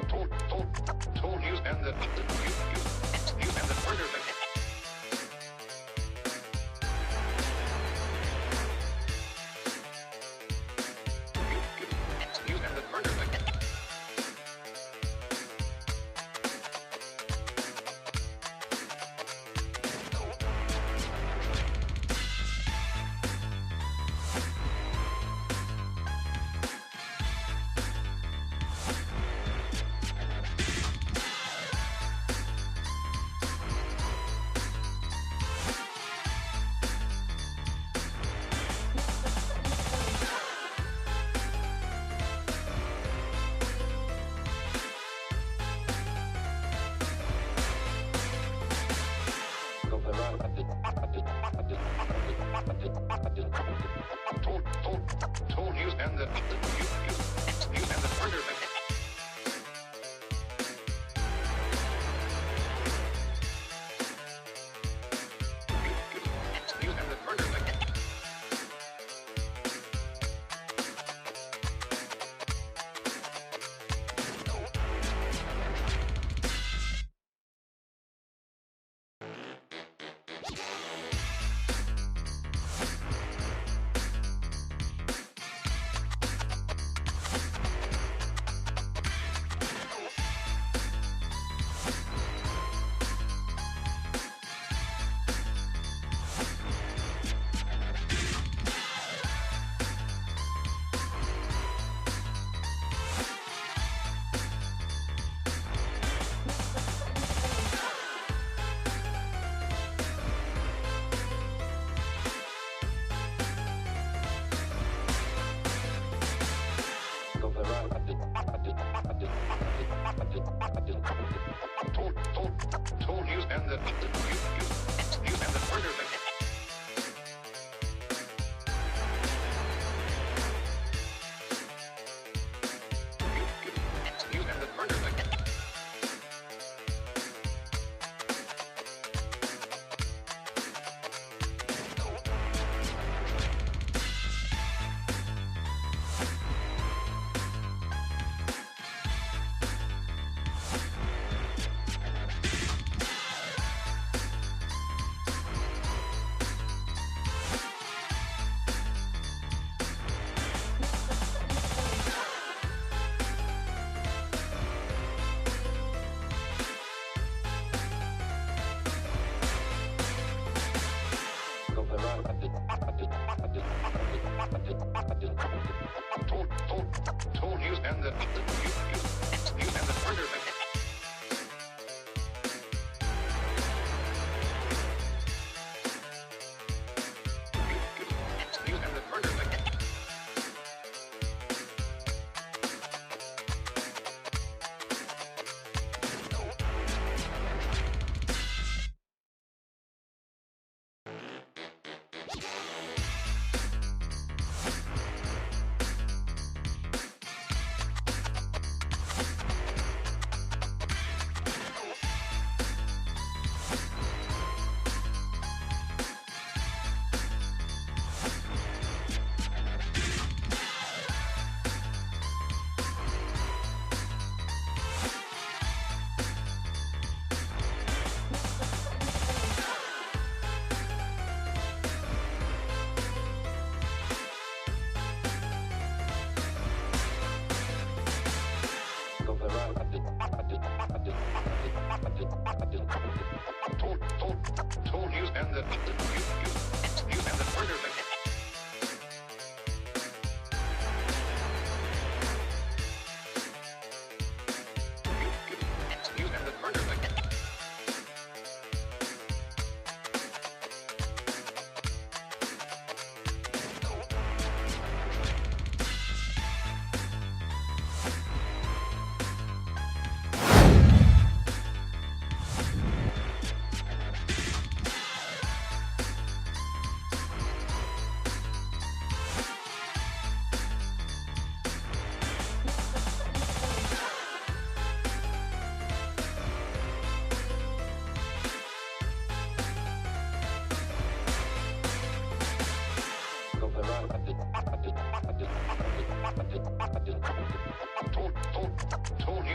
Tool use and the use and the further thing. Use and the further thing. Tool use and the use and the further thing. Use and the further thing. Tool use and the use and the further thing. Use and the further thing.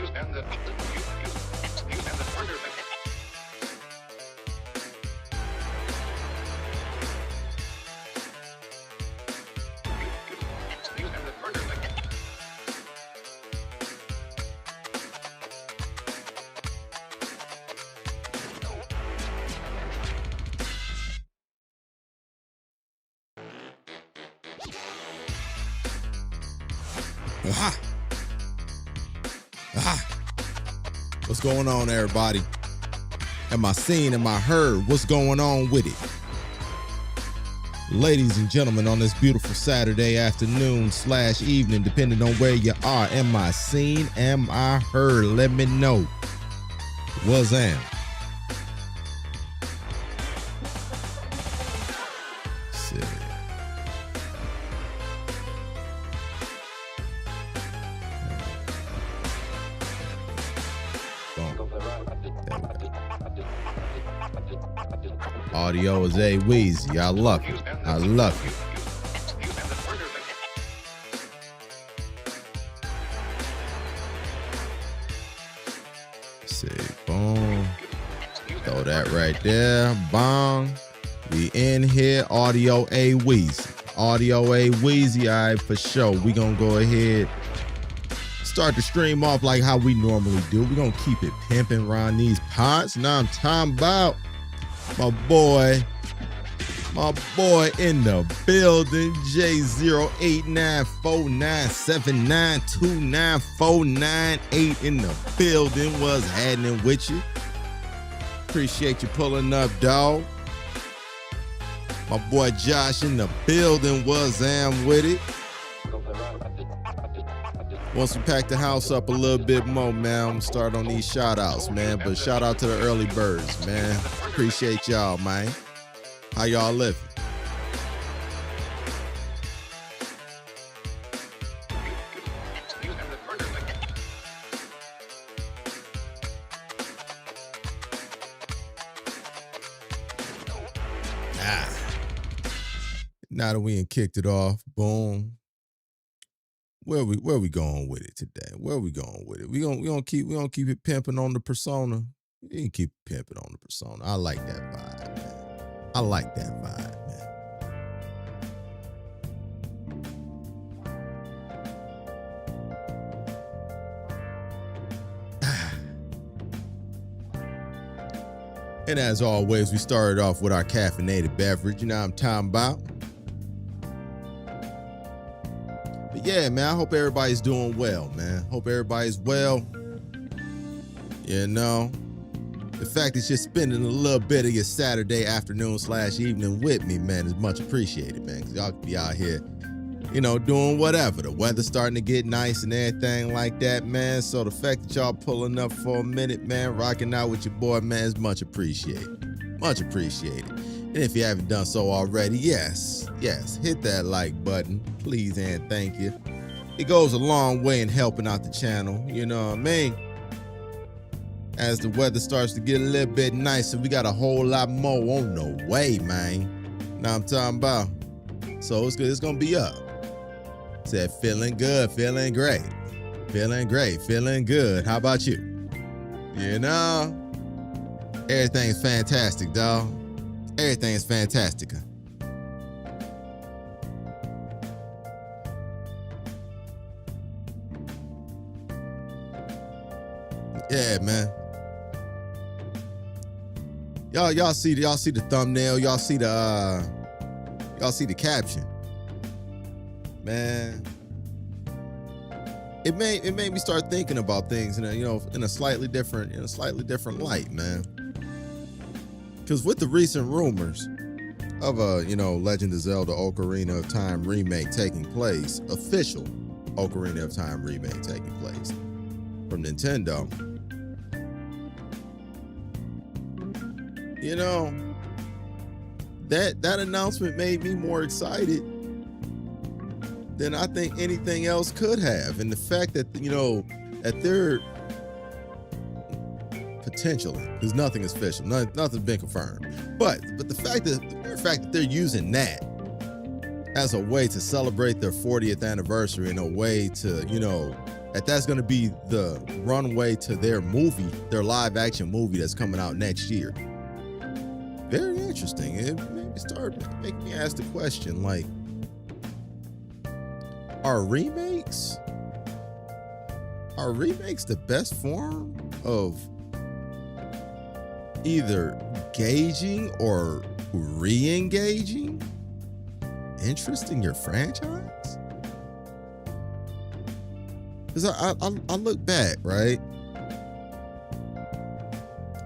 use and the use and the further use and the further Aha. Aha. What's going on, everybody? Am I seen? Am I heard? What's going on with it? Ladies and gentlemen, on this beautiful Saturday afternoon / evening, depending on where you are, am I seen? Am I heard? Let me know. Was am. Shit. Audio is a Wheezy. I love it. I love it. See, boom. Throw that right there. Bong. We in here. Audio a Wheezy. Audio a Wheezy. All right, for sure. We gonna go ahead. Start the stream off like how we normally do. We're gonna keep it pimping around these parts. Now I'm talking about my boy in the building, J089497929498 in the building. What's happening with you? Appreciate you pulling up, dog. My boy Josh in the building. What's am with it? Once we pack the house up a little bit more, man, I'm gonna start on these shout outs, man. But shout out to the early birds, man. Appreciate y'all, man. How y'all living? Now that we ain't kicked it off, boom. Where we going with it today? Where we going with it? We gonna keep it pimping on the persona. We can keep pimping on the persona. I like that vibe, man. I like that vibe, man. And as always, we started off with our caffeinated beverage. You know what I'm talking about? But yeah, man, I hope everybody's doing well, man. Hope everybody's well. You know, the fact that you're spending a little bit of your Saturday afternoon / evening with me, man, is much appreciated, man. Because y'all could be out here, you know, doing whatever. The weather's starting to get nice and everything like that, man. So the fact that y'all pulling up for a minute, man, rocking out with your boy, man, is much appreciated. Much appreciated. And if you haven't done so already, yes, hit that like button, please and thank you. It goes a long way in helping out the channel, you know what I mean? As the weather starts to get a little bit nicer, we got a whole lot more on the way, man. Now I'm talking about. So it's good. It's gonna be up. Said feeling good, feeling great, feeling great, feeling good. How about you? You know, everything's fantastic, dog. Everything's fantastic. Yeah, man. Y'all see the thumbnail. Y'all see the caption. Man, it made me start thinking about things in a slightly different light, man. Because with the recent rumors of a Legend of Zelda Ocarina of Time remake taking place, official Ocarina of Time remake taking place from Nintendo, that announcement made me more excited than I think anything else could have. And the fact that that they're potentially, because nothing is official, nothing's been confirmed, but the fact that they're using that as a way to celebrate their 40th anniversary, and a way to that's going to be the runway to their movie, their live action movie that's coming out next year. Very interesting. It made me start making me ask the question, like, are remakes the best form of either gauging or re-engaging interest in your franchise? Because I look back, right?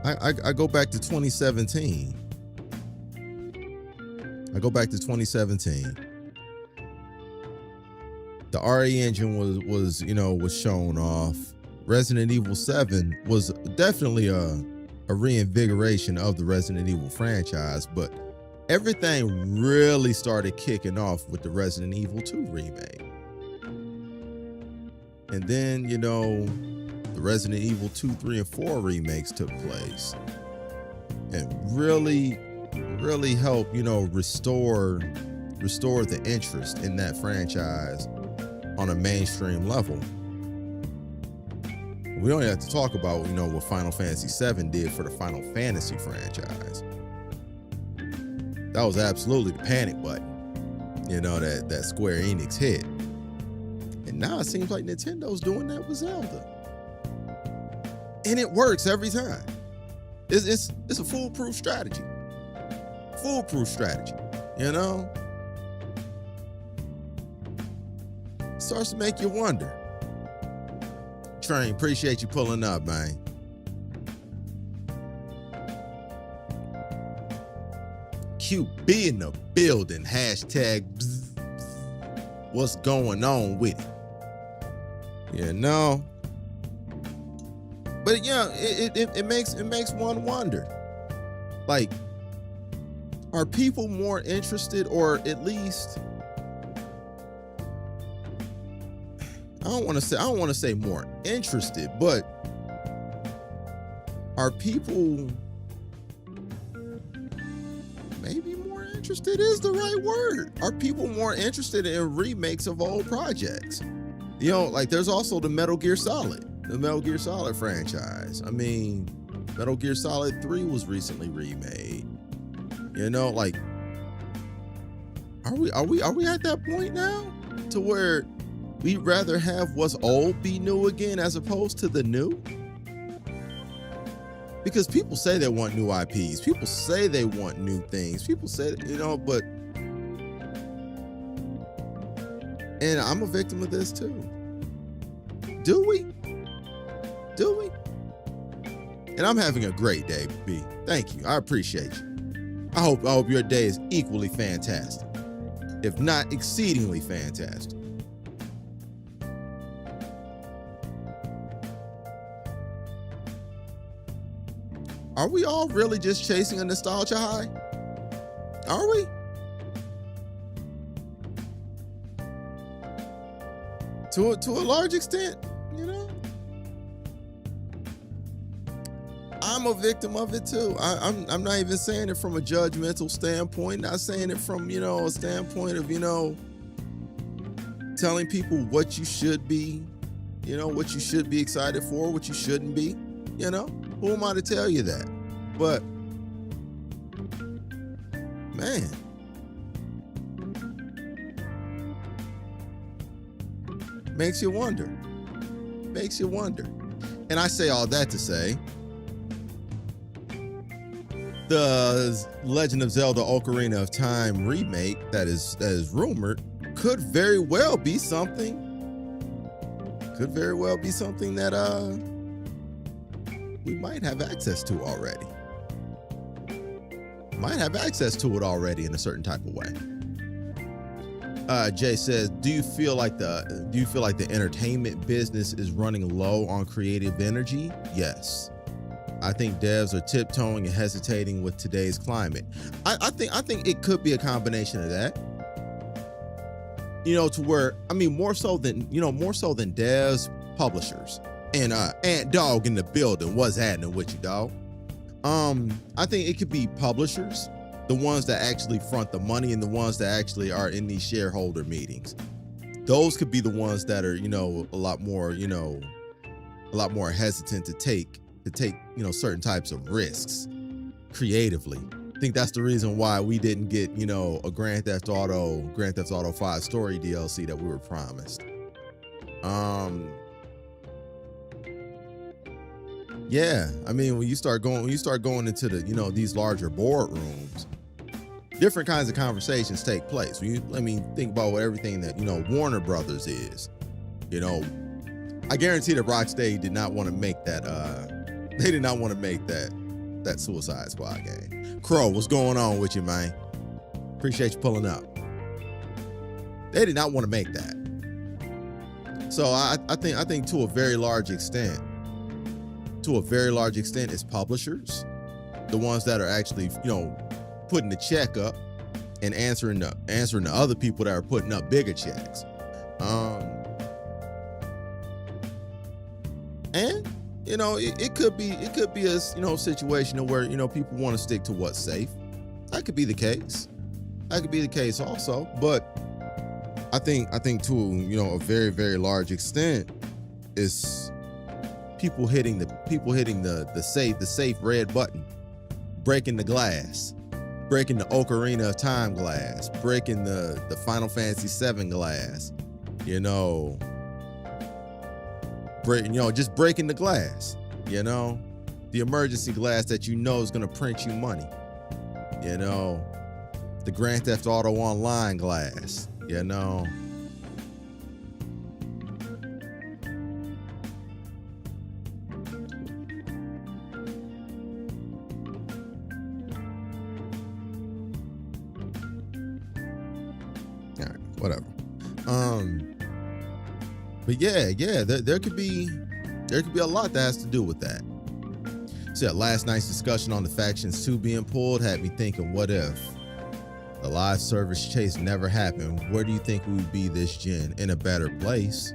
I go back to 2017. The RE engine was shown off. Resident Evil 7 was definitely a reinvigoration of the Resident Evil franchise, but everything really started kicking off with the Resident Evil 2 remake. And then, the Resident Evil 2, 3, and 4 remakes took place and really helped, restore the interest in that franchise on a mainstream level. We don't have to talk about, what Final Fantasy VII did for the Final Fantasy franchise. That was absolutely the panic button, that Square Enix hit. And now it seems like Nintendo's doing that with Zelda. And it works every time. It's a foolproof strategy. Starts to make you wonder. Train, appreciate you pulling up, man. QB in the building. Hashtag bzz, bzz. What's going on with it? But it makes one wonder. Like, are people more interested, or at least I don't want to say more interested, but are people maybe more interested is the right word. Are people more interested in remakes of old projects? Like there's also the Metal Gear Solid franchise. I mean, Metal Gear Solid 3 was recently remade. Like, are we at that point now to where we'd rather have what's old be new again as opposed to the new? Because people say they want new IPs. People say they want new things. People say, but... And I'm a victim of this too. Do we? And I'm having a great day, B. Thank you. I appreciate you. I hope your day is equally fantastic, if not exceedingly fantastic. Are we all really just chasing a nostalgia high? Are we? To a large extent, I'm a victim of it too. I'm not even saying it from a judgmental standpoint, not saying it from, a standpoint of, telling people what you should be, what you should be excited for, what you shouldn't be, Who am I to tell you that? But, man, makes you wonder. And I say all that to say, the Legend of Zelda Ocarina of Time remake that is rumored could very well be something that we might have access to already. Might have access to it already in a certain type of way. Jay says, do you feel like the entertainment business is running low on creative energy? Yes. I think devs are tiptoeing and hesitating with today's climate. I think it could be a combination of that. To where, more so than devs, publishers. And Ant Dog in the building. What's happening with you, dog? I think it could be publishers, the ones that actually front the money and the ones that actually are in these shareholder meetings. those could be the ones that are, a lot more hesitant to take, certain types of risks creatively. I think that's the reason why we didn't get, a Grand Theft Auto 5 story DLC that we were promised. Yeah, I mean, when you start going into the, these larger boardrooms, different kinds of conversations take place. Think about what everything that, Warner Brothers is. I guarantee that Rocksteady did not want to make that, they did not want to make that Suicide Squad game. Crow, what's going on with you, man? Appreciate you pulling up. They did not want to make that. So I think to a very large extent, it's publishers, the ones that are actually, putting the check up and answering the other people that are putting up bigger checks. And it could be a situation where people want to stick to what's safe. That could be the case. Also, but I think to a very, very large extent is people hitting the safe red button, breaking the glass, breaking the Ocarina of Time glass, breaking the Final Fantasy VII glass, just breaking the glass, the emergency glass that is gonna print you money, the Grand Theft Auto Online glass, whatever. But there could be a lot that has to do with that. So last night's discussion on the Factions 2 being pulled had me thinking, what if the live service chase never happened? Where do you think we would be this gen? In a better place.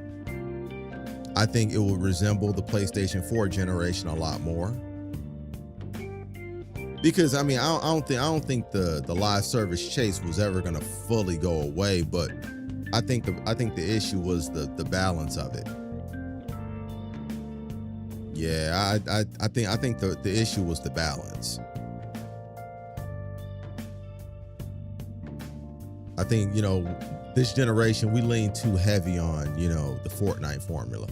I think it would resemble the PlayStation 4 generation a lot more. Because I don't think the live service chase was ever gonna fully go away, but I think the issue was the balance of it. Yeah, I think the issue was the balance. I think, this generation we lean too heavy on, the Fortnite formula.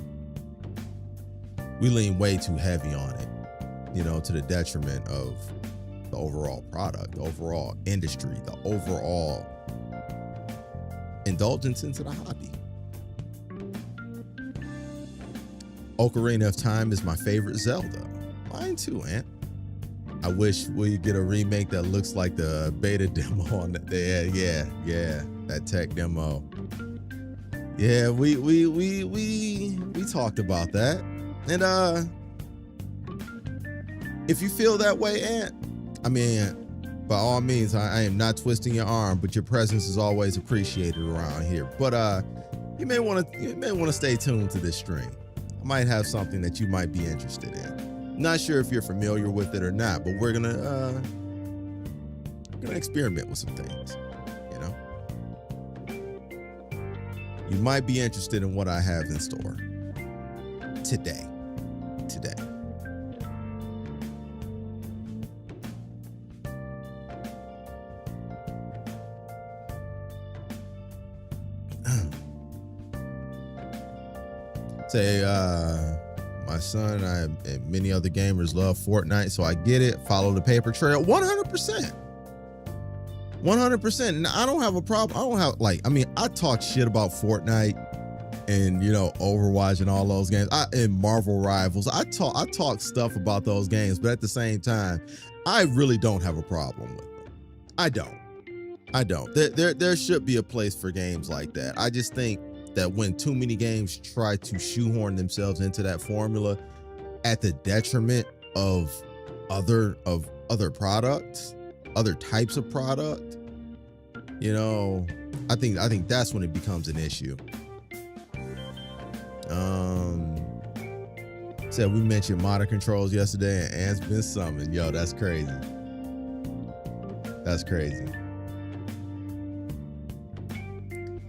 We lean way too heavy on it, to the detriment of the overall product, the overall industry, the overall indulgence into the hobby. Ocarina of Time is my favorite Zelda. Mine too, Ant. I wish we get a remake that looks like the beta demo on that. Yeah, that tech demo. Yeah, we talked about that. And if you feel that way, Ant, by all means, I am not twisting your arm, but your presence is always appreciated around here. But you may want to stay tuned to this stream. I might have something that you might be interested in. Not sure if you're familiar with it or not, but we're gonna experiment with some things. You might be interested in what I have in store today. Say, my son and many other gamers love Fortnite, so I get it. Follow the paper trail. 100%. 100%. And I don't have a problem. I talk shit about Fortnite and, Overwatch and all those games. And Marvel Rivals. I talk stuff about those games, but at the same time, I really don't have a problem with them. I don't. There should be a place for games like that. I just think that when too many games try to shoehorn themselves into that formula at the detriment of other products, other types of product, I think that's when it becomes an issue. Said we mentioned modern controls yesterday and Ant's been summoned. Yo, that's crazy.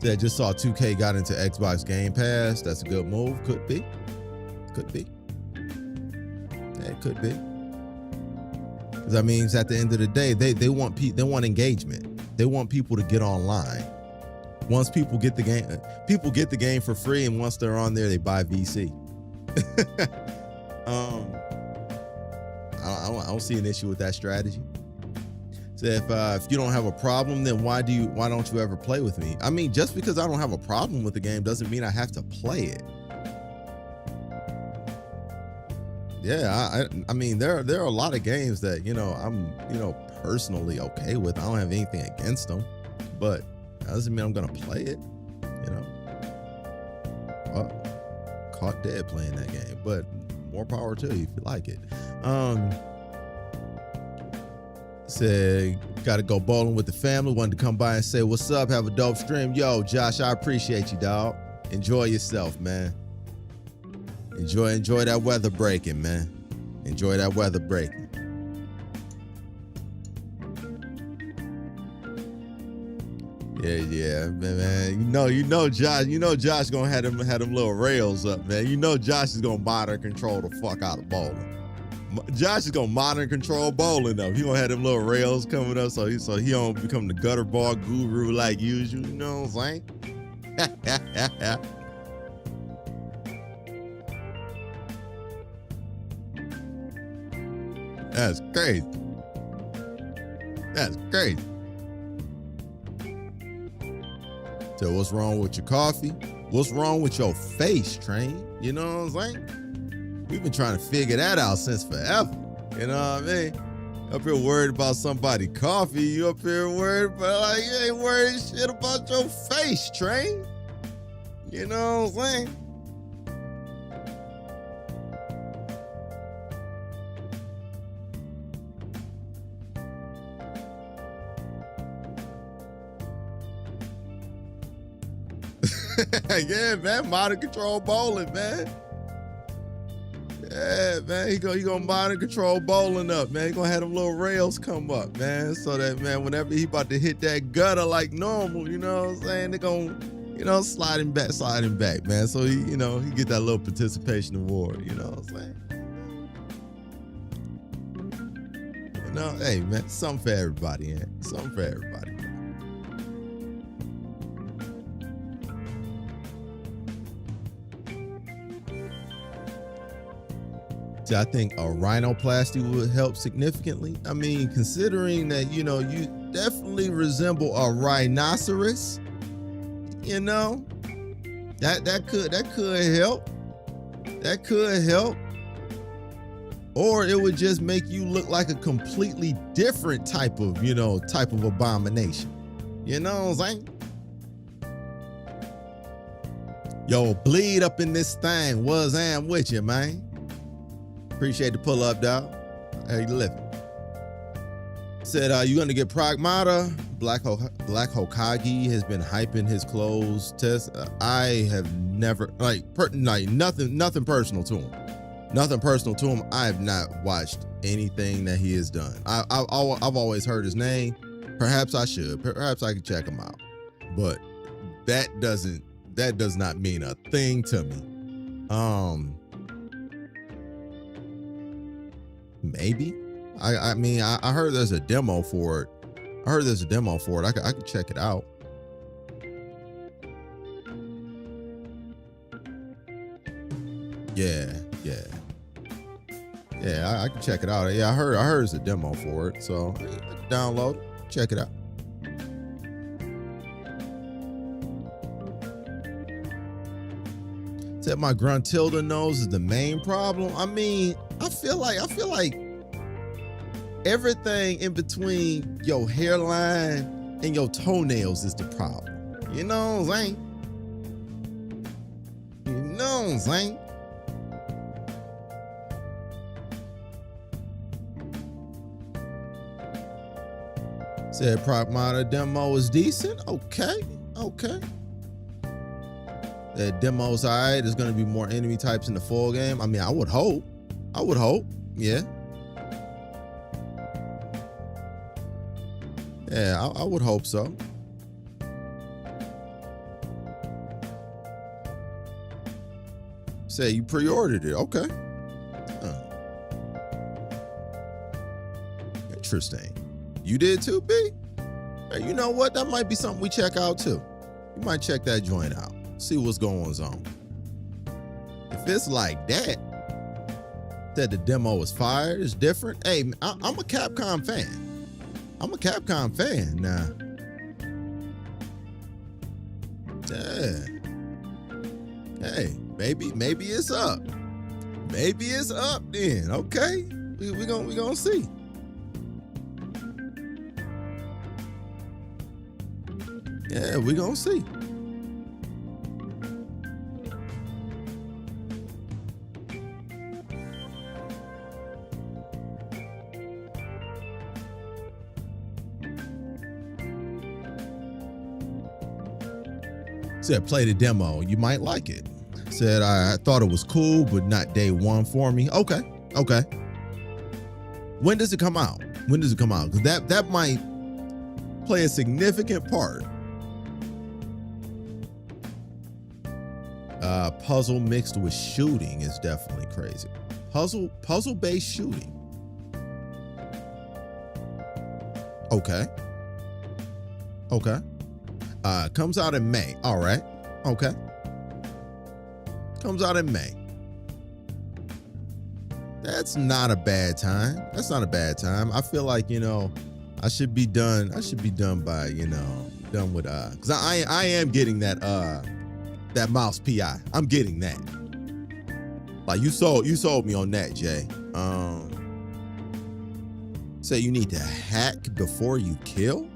Said just saw 2K got into Xbox Game Pass. That's a good move. Could be. Could be. Yeah, it could be. Because that means at the end of the day, they want engagement. They want people to get online. Once people get the game for free, and once they're on there, they buy VC. I don't see an issue with that strategy. So if you don't have a problem, then why don't you ever play with me? I mean, just because I don't have a problem with the game doesn't mean I have to play it. Yeah, I mean there are a lot of games that I'm personally okay with. I don't have anything against them, but that doesn't mean I'm gonna play it. Well, caught dead playing that game, but more power to you if you like it. Said gotta go bowling with the family. Wanted to come by and say what's up. Have a dope stream. Yo, Josh, I appreciate you, dog. Enjoy yourself, man. Enjoy that weather breaking, man. Enjoy that weather breaking. Yeah, man. You know, Josh. Josh gonna have them little rails up, man. Josh is gonna monitor control the fuck out of bowling. Josh is gonna monitor control bowling up. He gonna have them little rails coming up, so he don't become the gutter ball guru like usual. You know what I'm saying? That's crazy. That's crazy. So what's wrong with your coffee? What's wrong with your face, Train? You know what I'm saying? We've been trying to figure that out since forever. You know what I mean? Up here worried about somebody's coffee. You up here worried about, you ain't worried shit about your face, Train. You know what I'm saying? Yeah, man, monitor control bowling, man. Yeah, man, he gonna monitor control bowling up, man. He gonna have them little rails come up, man, so that, man, whenever he about to hit that gutter like normal, you know what I'm saying, they gonna sliding back, man. So he get that little participation award, you know what I'm saying? Hey, man, something for everybody, man. Something for everybody. I think a rhinoplasty would help significantly. I mean, considering that, you definitely resemble a rhinoceros, that could help. That could help. Or it would just make you look like a completely different type of abomination. You know what I'm saying? Yo, bleed up in this thing. Was am with you, man. Appreciate the pull up, dog. How you living? Said, you gonna get Pragmata? Black Hokage has been hyping his clothes test. I have never nothing personal to him. Nothing personal to him. I have not watched anything that he has done. I've always heard his name. Perhaps I should. Perhaps I could check him out. But that does not mean a thing to me. Maybe. I mean, I heard there's a demo for it. I could check it out. Yeah. I can check it out. Yeah, I heard there's a demo for it, so I can download it, check it out. Said my Gruntilda nose is the main problem. I mean, I feel like everything in between your hairline and your toenails is the problem. You know what I'm saying? Said Pragmata demo is decent. Okay. That demo's alright. There's gonna be more enemy types in the full game. I mean, I would hope. Yeah. Yeah, I would hope so. Say you pre-ordered it. Okay. Huh. Interesting. You did too, B? Hey, you know what? That might be something we check out too. You might check that joint out. See what's going on. If it's like that the demo is fired, it's different. Hey, I'm a Capcom fan. I'm a Capcom fan now. Yeah. Hey, maybe it's up. Maybe it's up then. Okay. We gonna see. Yeah, we gonna see. Said play the demo, you might like it. Said I thought it was cool, but not day one for me. Okay. When does it come out? Because that might play a significant part. Puzzle mixed with shooting is definitely crazy. Puzzle based shooting. Okay. Comes out in May. All right. Okay. Comes out in May. That's not a bad time. I feel like, I should be done by, done with because I am getting that mouse PI. I'm getting that. Like you sold me on that, Jay. Say you need to hack before you kill?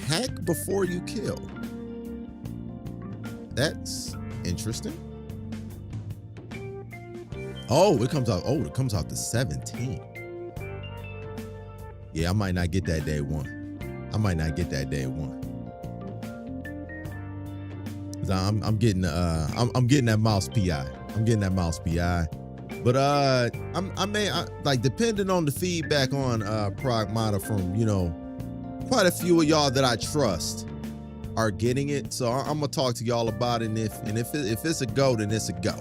Hack before you kill. That's interesting. It comes out the 17th. Yeah, I might not get that day one. I'm getting that mouse PI. But I may depending on the feedback on Pragmata from quite a few of y'all that I trust are getting it. So I'm gonna talk to y'all about it, and if it's a go, then it's a go.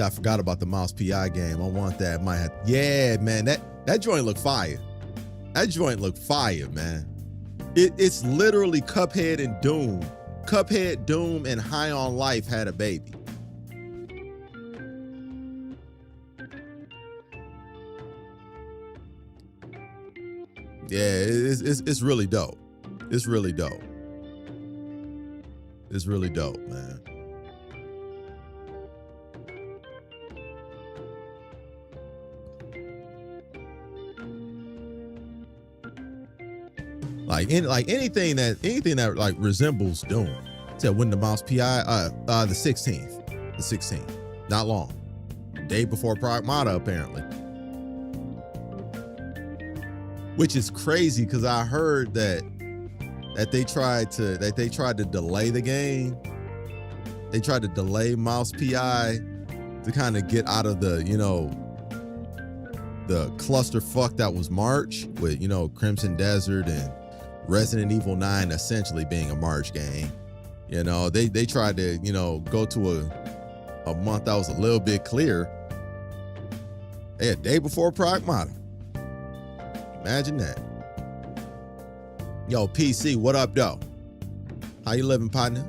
I forgot about the mouse PI game. I want that. Yeah, man, that joint look fire. That joint look fire, man. It's literally Cuphead and Doom. Cuphead, Doom, and High on Life had a baby. Yeah, it's really dope. It's really dope, man. Like anything that like resembles Doom. Said when the mouse PI the 16th. Not long. Day before Pragmata, apparently. Which is crazy because I heard that they tried to delay the game. They tried to delay mouse PI to kind of get out of the clusterfuck that was March with Crimson Desert and Resident Evil 9 essentially being a March game. They tried to go to a month that was a little bit clear. Hey, a day before Pragmata. Imagine that. Yo, PC, what up, though? How you living, partner?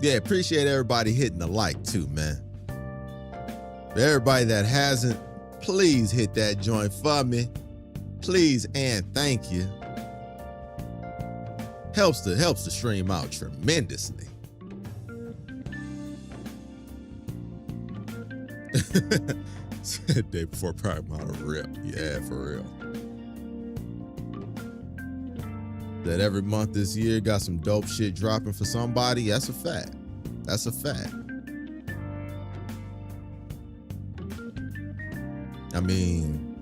Yeah, appreciate everybody hitting the like too, man. For everybody that hasn't, please hit that joint for me. Please and thank you. Helps the stream out tremendously. Day before Pragmata rip. Yeah, for real. That every month this year got some dope shit dropping for somebody. That's a fact. mean,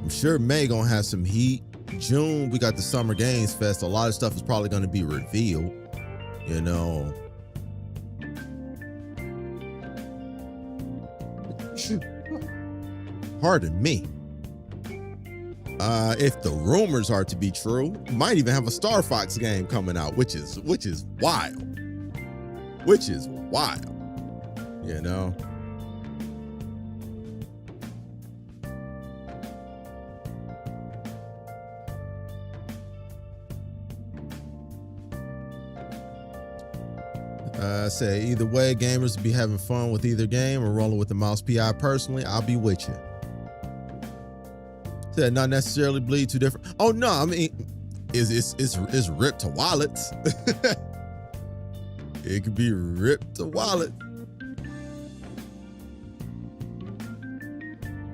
I'm sure May gonna have some heat. June, we got the Summer Games Fest. A lot of stuff is probably gonna be revealed, you know. Pardon me. If the rumors are to be true, might even have a Star Fox game coming out, which is wild. Which is wild, you know. Say either way, gamers will be having fun with either game or rolling with the mouse PI. Personally, I'll be with you. Said not necessarily bleed too different. Oh no, I mean, it's ripped to wallets. It could be ripped to wallet.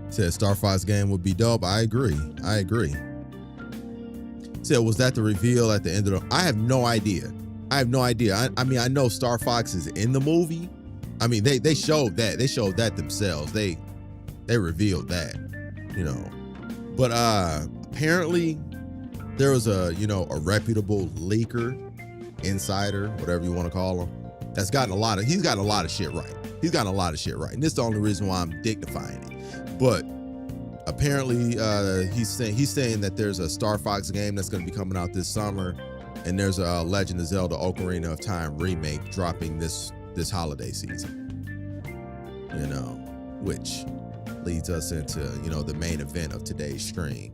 Said Star Fox game would be dope. I agree. Said, was that the reveal at the end of the? I have no idea. I mean, I know Star Fox is in the movie. I mean, they showed that. They showed that themselves. They revealed that, you know. But apparently there was a reputable leaker, insider, whatever you want to call him, he's gotten a lot of shit right. And this is the only reason why I'm dignifying it. But apparently he's saying that there's a Star Fox game that's going to be coming out this summer. And there's a Legend of Zelda Ocarina of Time remake dropping this holiday season, you know, which leads us into, you know, the main event of today's stream.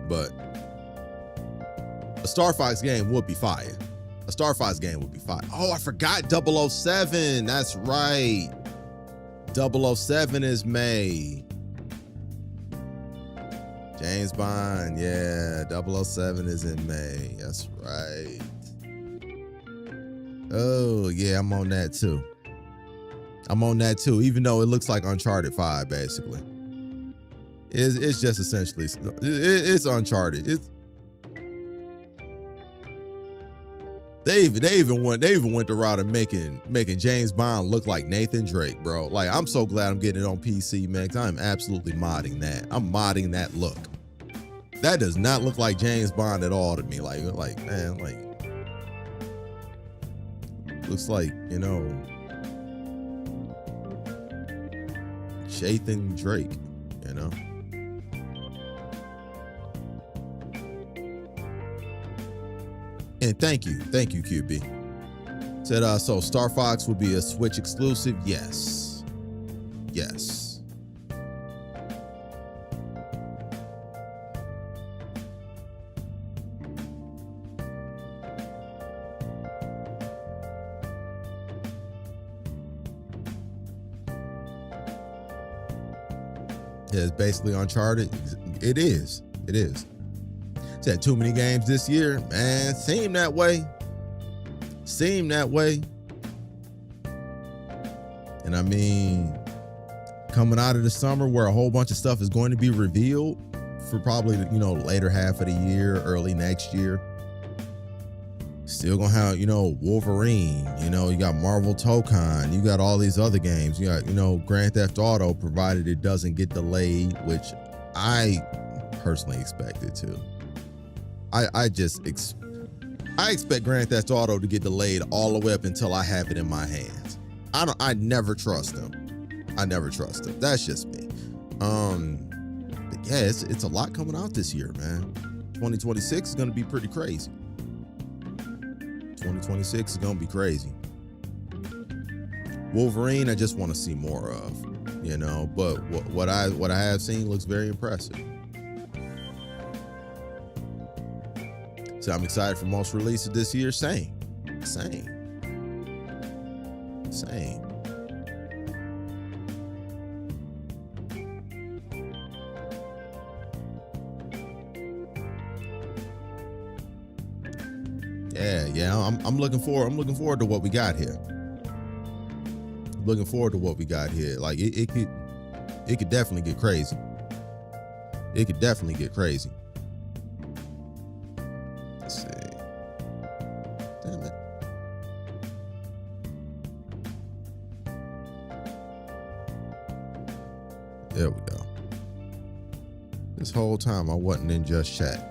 But a Star Fox game would be fire. Oh, I forgot 007. That's right. 007 is May. James Bond, yeah, 007 is in May. That's right. Oh, yeah, I'm on that too. Even though it looks like Uncharted 5, basically. It's just essentially, it's Uncharted. They even went the route of making James Bond look like Nathan Drake, bro. Like, I'm so glad I'm getting it on PC, man, 'cause I'm absolutely modding that. I'm modding that look. That does not look like James Bond at all to me. Like man, like looks like, you know, Nathan Drake, you know. And thank you, QB. Said, so Star Fox would be a Switch exclusive? Yes. Yeah, it's basically Uncharted. It is. Said too many games this year, man. Seemed that way. And I mean, coming out of the summer where a whole bunch of stuff is going to be revealed for probably, you know, later half of the year, early next year. Still gonna have, you know, Wolverine, you know, you got Marvel Tokon, you got all these other games. You got, you know, Grand Theft Auto, provided it doesn't get delayed, which I personally expect it to. I expect Grand Theft Auto to get delayed all the way up until I have it in my hands. I never trust them. That's just me. But yeah, it's a lot coming out this year, man. 2026 is gonna be pretty crazy. 2026 is gonna be crazy. Wolverine, I just want to see more of, you know. But what I have seen looks very impressive. So I'm excited for most releases this year. Same. Yeah. I'm looking forward to what we got here. Like it could definitely get crazy. Let's see. There we go. This whole time I wasn't in just chat.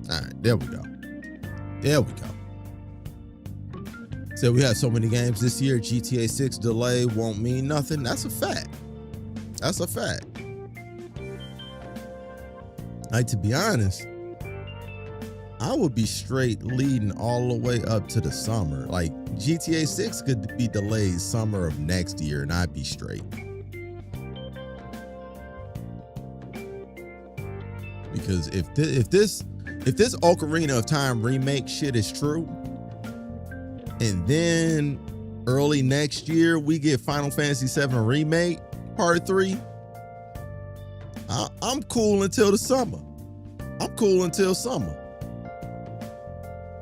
All right, there we go. There we go. So we had so many games this year. GTA 6 delay won't mean nothing. That's a fact. That's a fact. Like, to be honest, I would be straight leading all the way up to the summer. Like, GTA 6 could be delayed summer of next year and I'd be straight. Because if this Ocarina of Time remake shit is true, and then early next year we get Final Fantasy VII Remake Part 3, I'm cool until the summer. I'm cool until summer.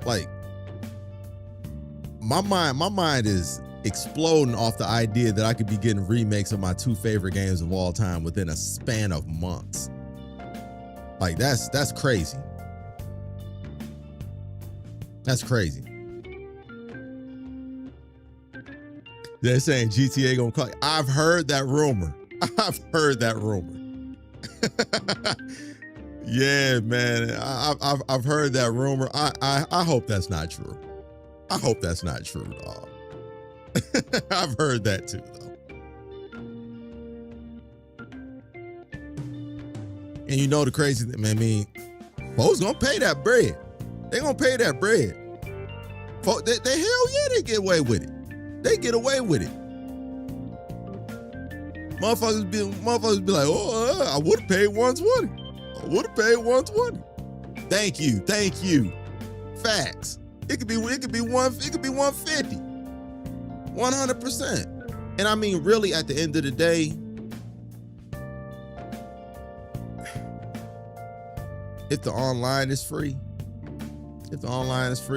Like, my mind is exploding off the idea that I could be getting remakes of my two favorite games of all time within a span of months. Like, that's crazy. That's crazy. They're saying GTA gonna call. I've heard that rumor. I've heard that rumor. Yeah, man. I've heard that rumor. I hope that's not true. I hope that's not true, dog. I've heard that too, though. And you know the crazy thing, man, I mean, folks gonna pay that bread. They gonna pay that bread. Folks, they hell yeah, they get away with it. They get away with it. Motherfuckers be like, oh, I would have paid 120. I would have paid 120. Thank you. Facts. It could be 150. 100%. And I mean, really, at the end of the day, if the online is free,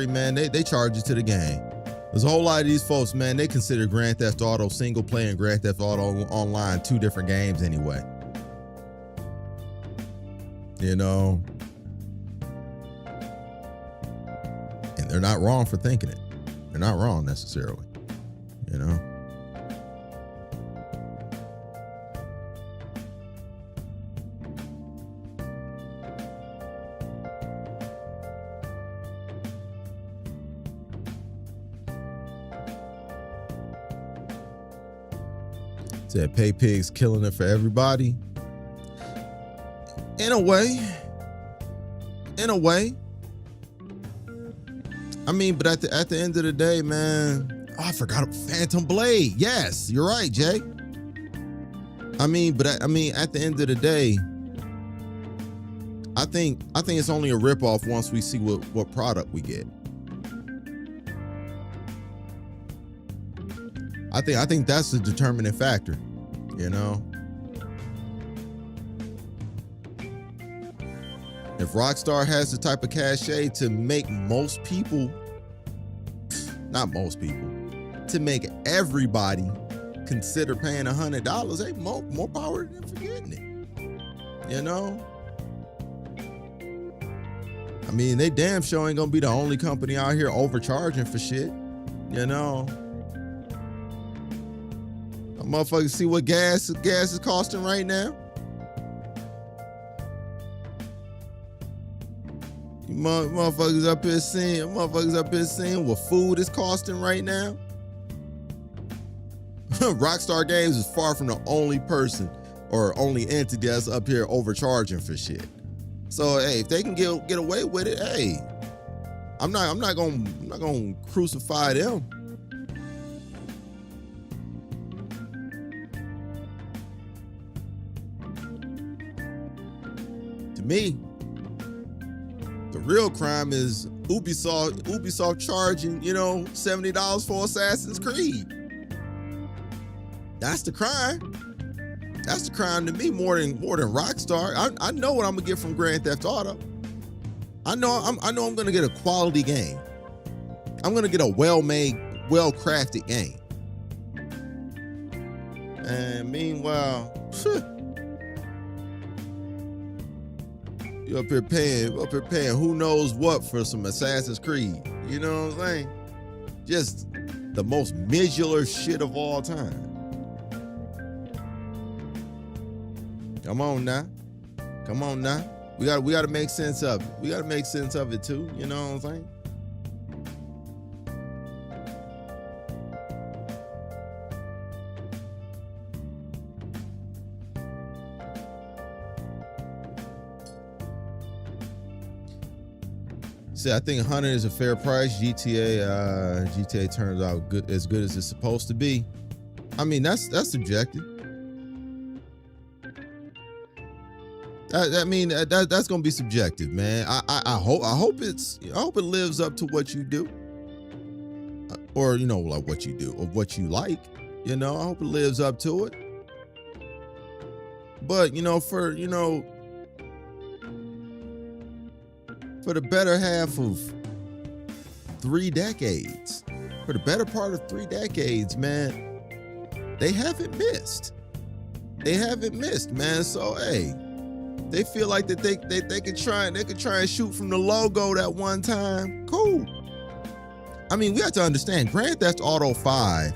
man, they charge you to the game. There's a whole lot of these folks, man, they consider Grand Theft Auto single player and Grand Theft Auto online two different games anyway. You know? And they're not wrong for thinking it. They're not wrong necessarily. You know? Said Pay Pig's killing it for everybody. In a way. I mean, but at the end of the day, man, I forgot Phantom Blade. Yes, you're right, Jay. I mean, at the end of the day, I think it's only a ripoff once we see what product we get. I think that's the determining factor, you know. If Rockstar has the type of cachet to make most people, not most people, to make everybody consider paying $100, hey, more power to them for getting it. You know? I mean, they damn sure ain't gonna be the only company out here overcharging for shit. You know? Motherfuckers see what gas is costing right now. Motherfuckers up here seeing what food is costing right now. Rockstar Games is far from the only person or only entity that's up here overcharging for shit. So hey, if they can get away with it, hey, I'm not gonna crucify them. To me, the real crime is Ubisoft charging, $70 for Assassin's Creed. That's the crime. That's the crime to me more than Rockstar. I know what I'm gonna get from Grand Theft Auto. I know I'm gonna get a quality game. I'm gonna get a well-made, well-crafted game. And meanwhile, you up here paying who knows what for some Assassin's Creed. You know what I'm saying? Just the most medular shit of all time. Come on now. We got to make sense of it. We got to make sense of it too. You know what I'm saying? See, I think 100 is a fair price. GTA turns out as good as it's supposed to be. I mean, that's subjective. That's gonna be subjective, man. I hope it lives up to what you do, or like what you do or what you like. I hope it lives up to it. But for the better half of 3 decades, for the better part of 3 decades, man, they haven't missed. Man. So hey, they feel like that they could try and shoot from the logo that one time. Cool. I mean, we have to understand, Grand Theft Auto 5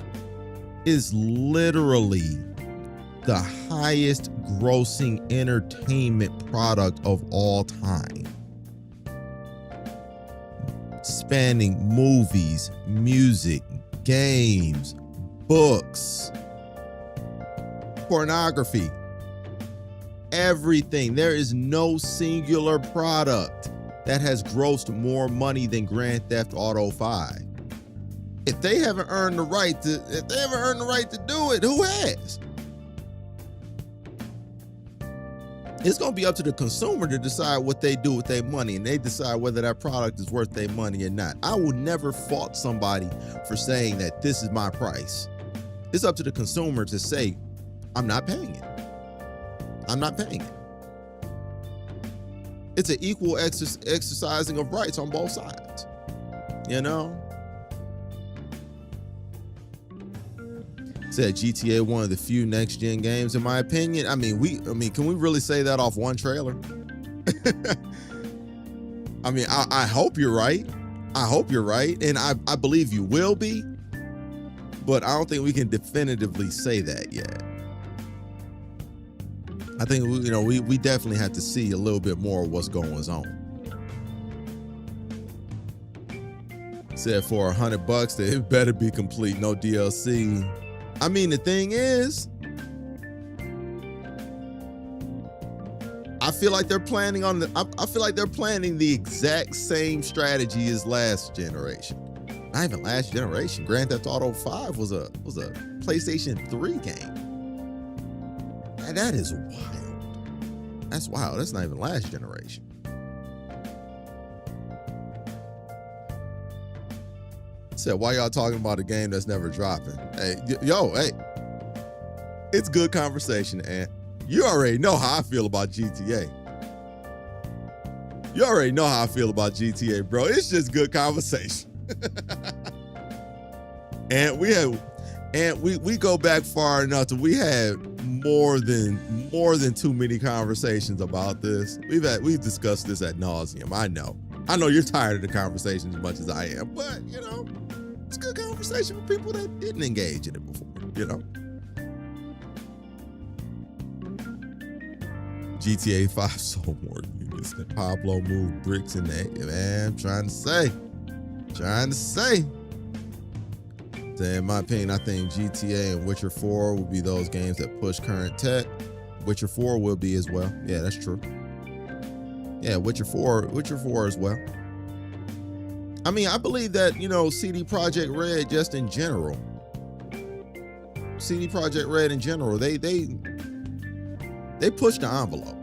is literally the highest grossing entertainment product of all time. Spanning movies, music, games, books, pornography, everything. There is no singular product that has grossed more money than Grand Theft Auto 5. If they haven't earned the right to do it, who has? It's going to be up to the consumer to decide what they do with their money, and they decide whether that product is worth their money or not. I would never fault somebody for saying that this is my price. It's up to the consumer to say, I'm not paying it. It's an equal exercising of rights on both sides. Said GTA one of the few next gen games, in my opinion. I mean, can we really say that off one trailer? I mean, I hope you're right. And I believe you will be, but I don't think we can definitively say that yet. I think we definitely have to see a little bit more of what's going on. Said for $100, that it better be complete, no DLC. I mean, the thing is, I feel like they're planning the exact same strategy as last generation. Not even last generation. Grand Theft Auto 5 was a PlayStation 3 game. And that is wild. That's wild. That's not even last generation. Said, why y'all talking about a game that's never dropping? Hey, it's good conversation, and you already know how I feel about GTA. Bro. It's just good conversation. And we go back far enough that we had more than too many conversations about this. We've discussed this ad nauseum. I know you're tired of the conversation as much as I am, but it's good conversation for people that didn't engage in it before. GTA 5 sold more units than Pablo moved bricks in the man. I'm trying to say. So in my opinion, I think GTA and Witcher 4 will be those games that push current tech. Witcher 4 will be as well. Yeah, that's true. Yeah, Witcher 4 as well. I mean, I believe that, CD Projekt Red just in general. They push the envelope.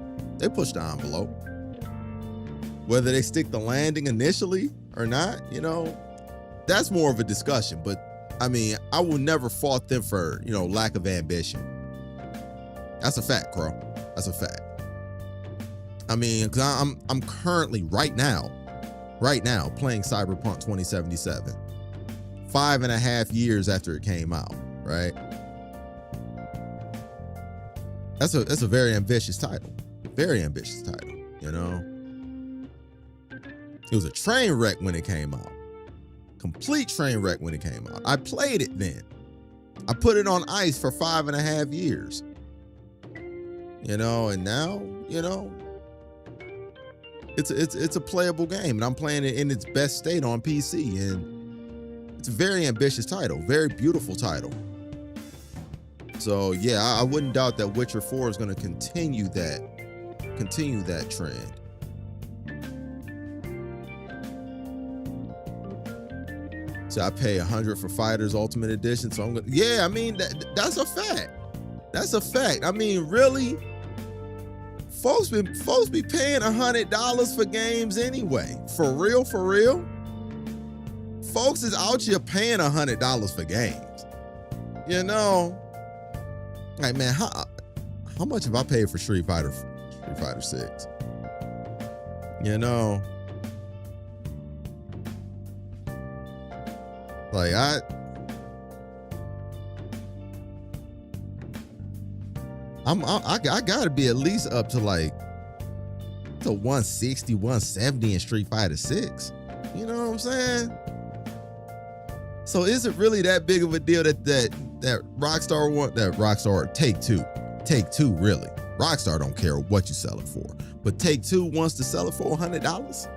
Whether they stick the landing initially or not, that's more of a discussion. But I mean, I will never fault them for, lack of ambition. That's a fact, Crow. That's a fact. I mean, because I'm currently right now playing Cyberpunk 2077. 5.5 years after it came out, right? that's a very ambitious title. Very ambitious title, you know. It was a train wreck when it came out. Complete train wreck when it came out. I played it then. I put it on ice for 5.5 years. You know, and now, you know, it's a playable game, and I'm playing it in its best state on PC, and it's a very ambitious title, very beautiful title. So yeah, I wouldn't doubt that Witcher 4 is going to continue that trend. So I pay $100 for Fighters Ultimate Edition. So I'm gonna, yeah, I mean that's a fact. That's a fact. I mean, really, folks be paying $100 for games anyway. For real, for real. Folks is out here paying $100 for games. You know, like, man, how much have I paid for Street Fighter 6? You know, like I gotta be at least up to like to 160, 170 in Street Fighter 6. You know what I'm saying? So is it really that big of a deal that Rockstar Take Two really? Rockstar don't care what you sell it for, but Take Two wants to sell it for $100.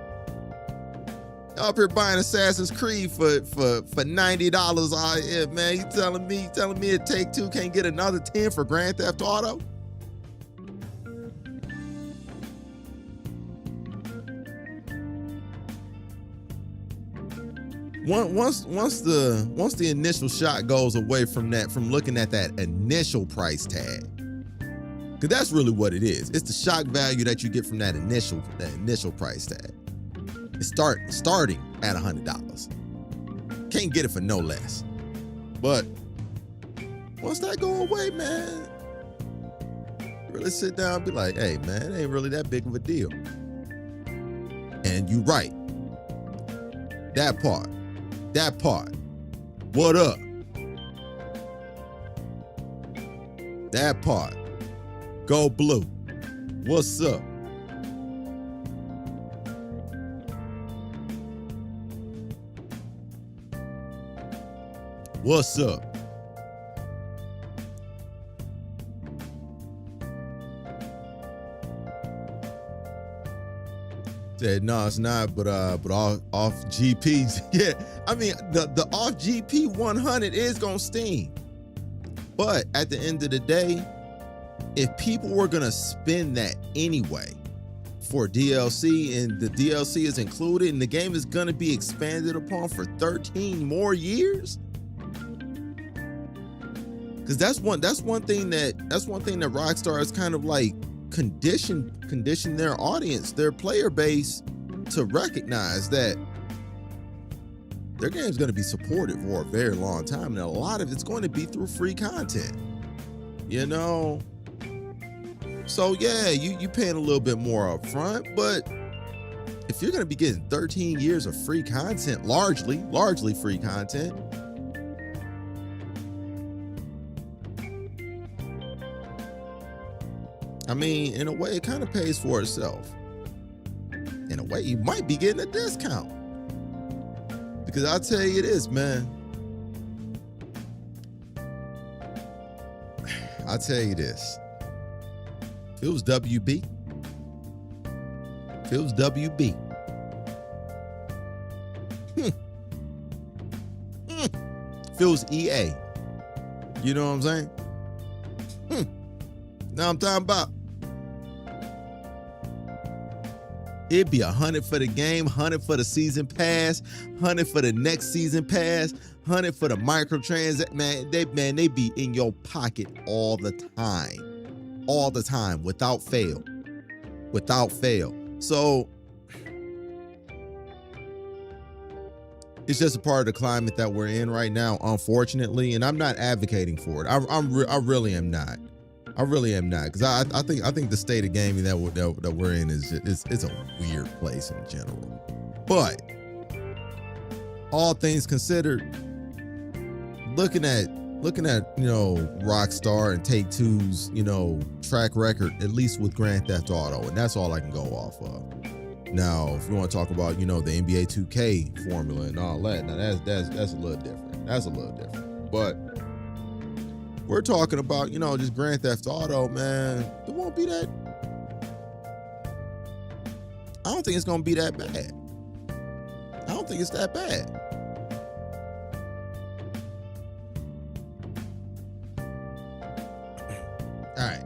Up here buying Assassin's Creed for $90. Yeah, man, you telling me that Take Two can't get another 10 for Grand Theft Auto? Once the initial shot goes away from looking at that initial price tag, because that's really what it is. It's the shock value that you get from that initial price tag. It's starting at $100. Can't get it for no less. But once that go away, man, really sit down and be like, hey, man, it ain't really that big of a deal. And you right. That part. What up? That part. Go Blue. What's up? What's up? Said no, it's not, but off GPs, yeah. I mean, the off GP 100 is gonna steam, but at the end of the day, if people were gonna spend that anyway for DLC, and the DLC is included, and the game is gonna be expanded upon for 13 more years. Because that's one thing that Rockstar is kind of like condition their audience, their player base, to recognize that their game's going to be supported for a very long time, and a lot of it's going to be through free content. You know, so yeah, you paying a little bit more up front, but if you're going to be getting 13 years of free content, largely free content, I mean, in a way, it kind of pays for itself. In a way, you might be getting a discount. Because I'll tell you this, man. I'll tell you this. If it was WB. If it was WB. If it was EA. You know what I'm saying? Now I'm talking about. It'd be $100 for the game, $100 for the season pass, $100 for the next season pass, $100 for the microtransactions. Man, they be in your pocket all the time, without fail. So it's just a part of the climate that we're in right now, unfortunately, and I'm not advocating for it. I really am not. Because I think the state of gaming that we're in is it's a weird place in general. But all things considered, looking at looking at, Rockstar and Take-Two's, track record, at least with Grand Theft Auto, and that's all I can go off of. Now, if you want to talk about, the NBA 2K formula and all that, now that's a little different. That's a little different. But we're talking about, just Grand Theft Auto, man. It won't be that. I don't think it's going to be that bad. I don't think it's that bad. All right.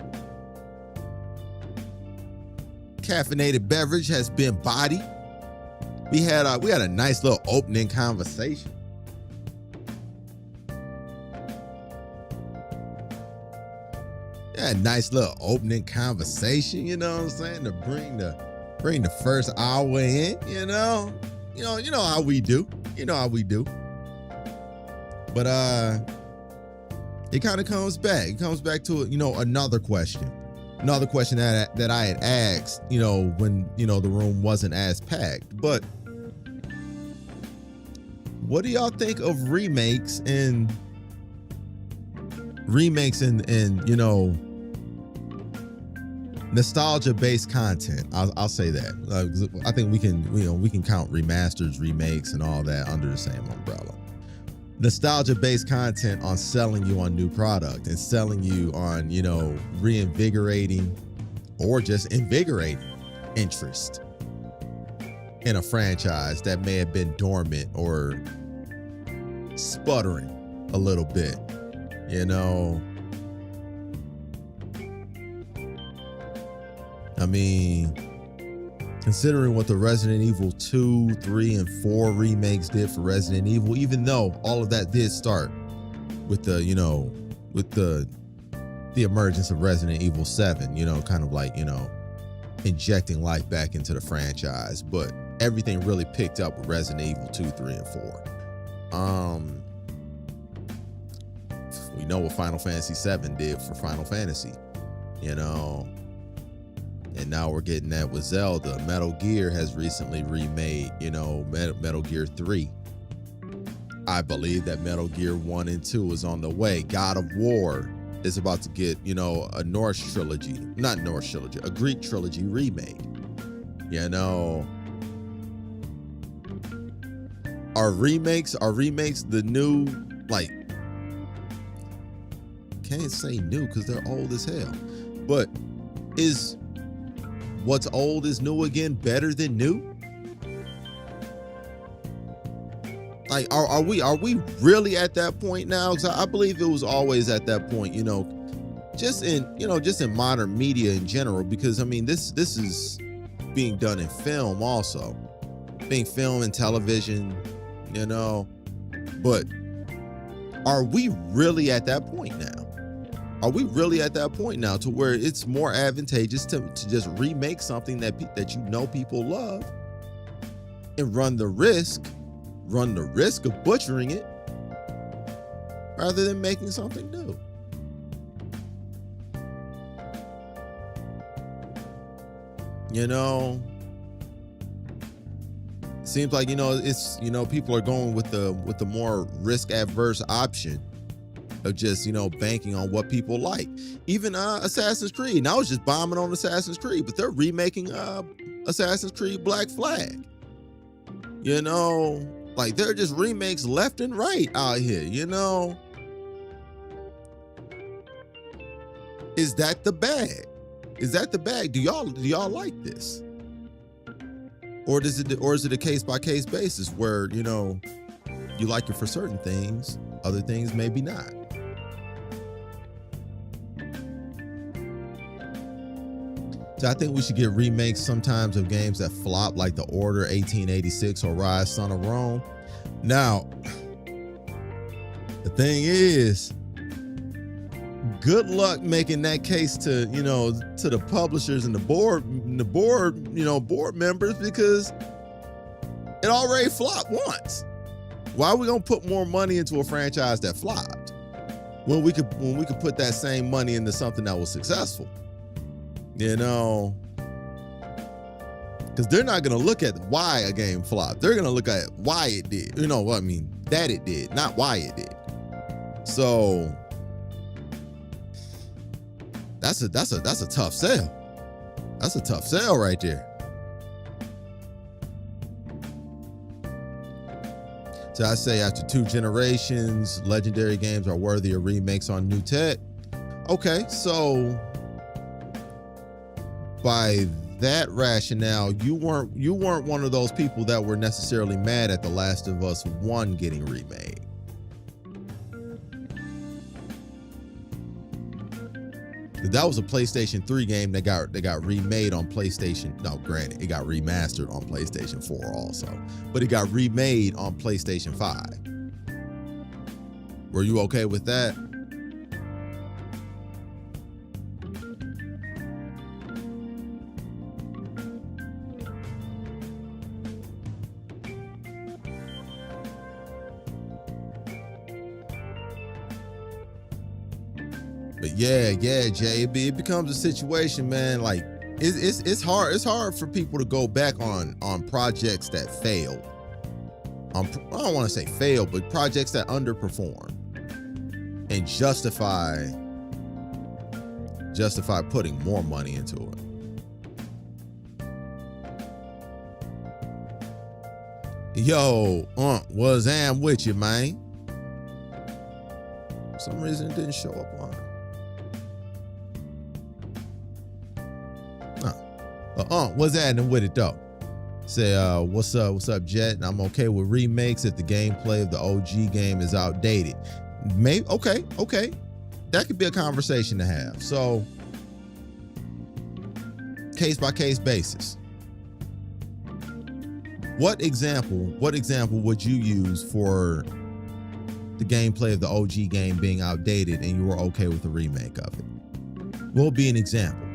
Caffeinated beverage has been bodied. We had a nice little opening conversation. Yeah, nice little opening conversation, you know what I'm saying? To bring the first hour in, you know how we do. You know how we do. But it kind of comes back. It comes back to another question. Another question that I had asked, when the room wasn't as packed. But what do y'all think of remakes and nostalgia-based content? I'll say that. I think we can count remasters, remakes, and all that under the same umbrella. Nostalgia-based content on selling you on new product and selling you on, reinvigorating or just invigorating interest in a franchise that may have been dormant or sputtering a little bit, I mean, considering what the Resident Evil 2, 3, and 4 remakes did for Resident Evil, even though all of that did start with the emergence of Resident Evil 7, kind of like, injecting life back into the franchise. But everything really picked up with Resident Evil 2, 3, and 4. We know what Final Fantasy 7 did for Final Fantasy, and now we're getting that with Zelda. Metal Gear has recently remade, Metal Gear 3. I believe that Metal Gear 1 and 2 is on the way. God of War is about to get, a Norse trilogy. Not Norse trilogy, a Greek trilogy remake. Are remakes the new, like, can't say new because they're old as hell. But is what's old is new again better than new? Like, are we really at that point now? Because I believe it was always at that point, just in modern media in general. Because I mean, this is being done in film also, being film and television, But are we really at that point now? Are we really at that point now to where it's more advantageous to just remake something that people love and run the risk of butchering it rather than making something new? Seems like it's people are going with the more risk adverse option of just banking on what people like. Even Assassin's Creed. And I was just bombing on Assassin's Creed, but they're remaking Assassin's Creed Black Flag. Like, they're just remakes left and right out here. Is that the bag? Is that the bag? Do y'all like this? Or is it a case by case basis where you like it for certain things, other things maybe not? So I think we should get remakes sometimes of games that flop, like The Order 1886 or Rise Son of Rome. Now, the thing is, good luck making that case to the publishers and the board members, because it already flopped once. Why are we gonna put more money into a franchise that flopped when we could put that same money into something that was successful? Because they're not going to look at why a game flopped. They're going to look at why it did. That it did, not why it did. So that's a tough sell. That's a tough sell right there. So I say after 2 generations, legendary games are worthy of remakes on new tech. Okay, so by that rationale, you weren't one of those people that were necessarily mad at The Last of Us 1 getting remade. That was a PlayStation 3 game that got remade on PlayStation. No, granted, it got remastered on PlayStation 4 also, but it got remade on PlayStation 5. Were you okay with that? But yeah, Jay, it becomes a situation, man. Like it's hard for people to go back on projects that failed. I don't want to say failed, but projects that underperform and justify putting more money into it. Yo, was am with you, man. For some reason it didn't show up on. What's happening with it though? Say, what's up, Jet? And I'm okay with remakes if the gameplay of the OG game is outdated. Maybe, okay. That could be a conversation to have. So, case by case basis. What example would you use for the gameplay of the OG game being outdated and you were okay with the remake of it? What would be an example?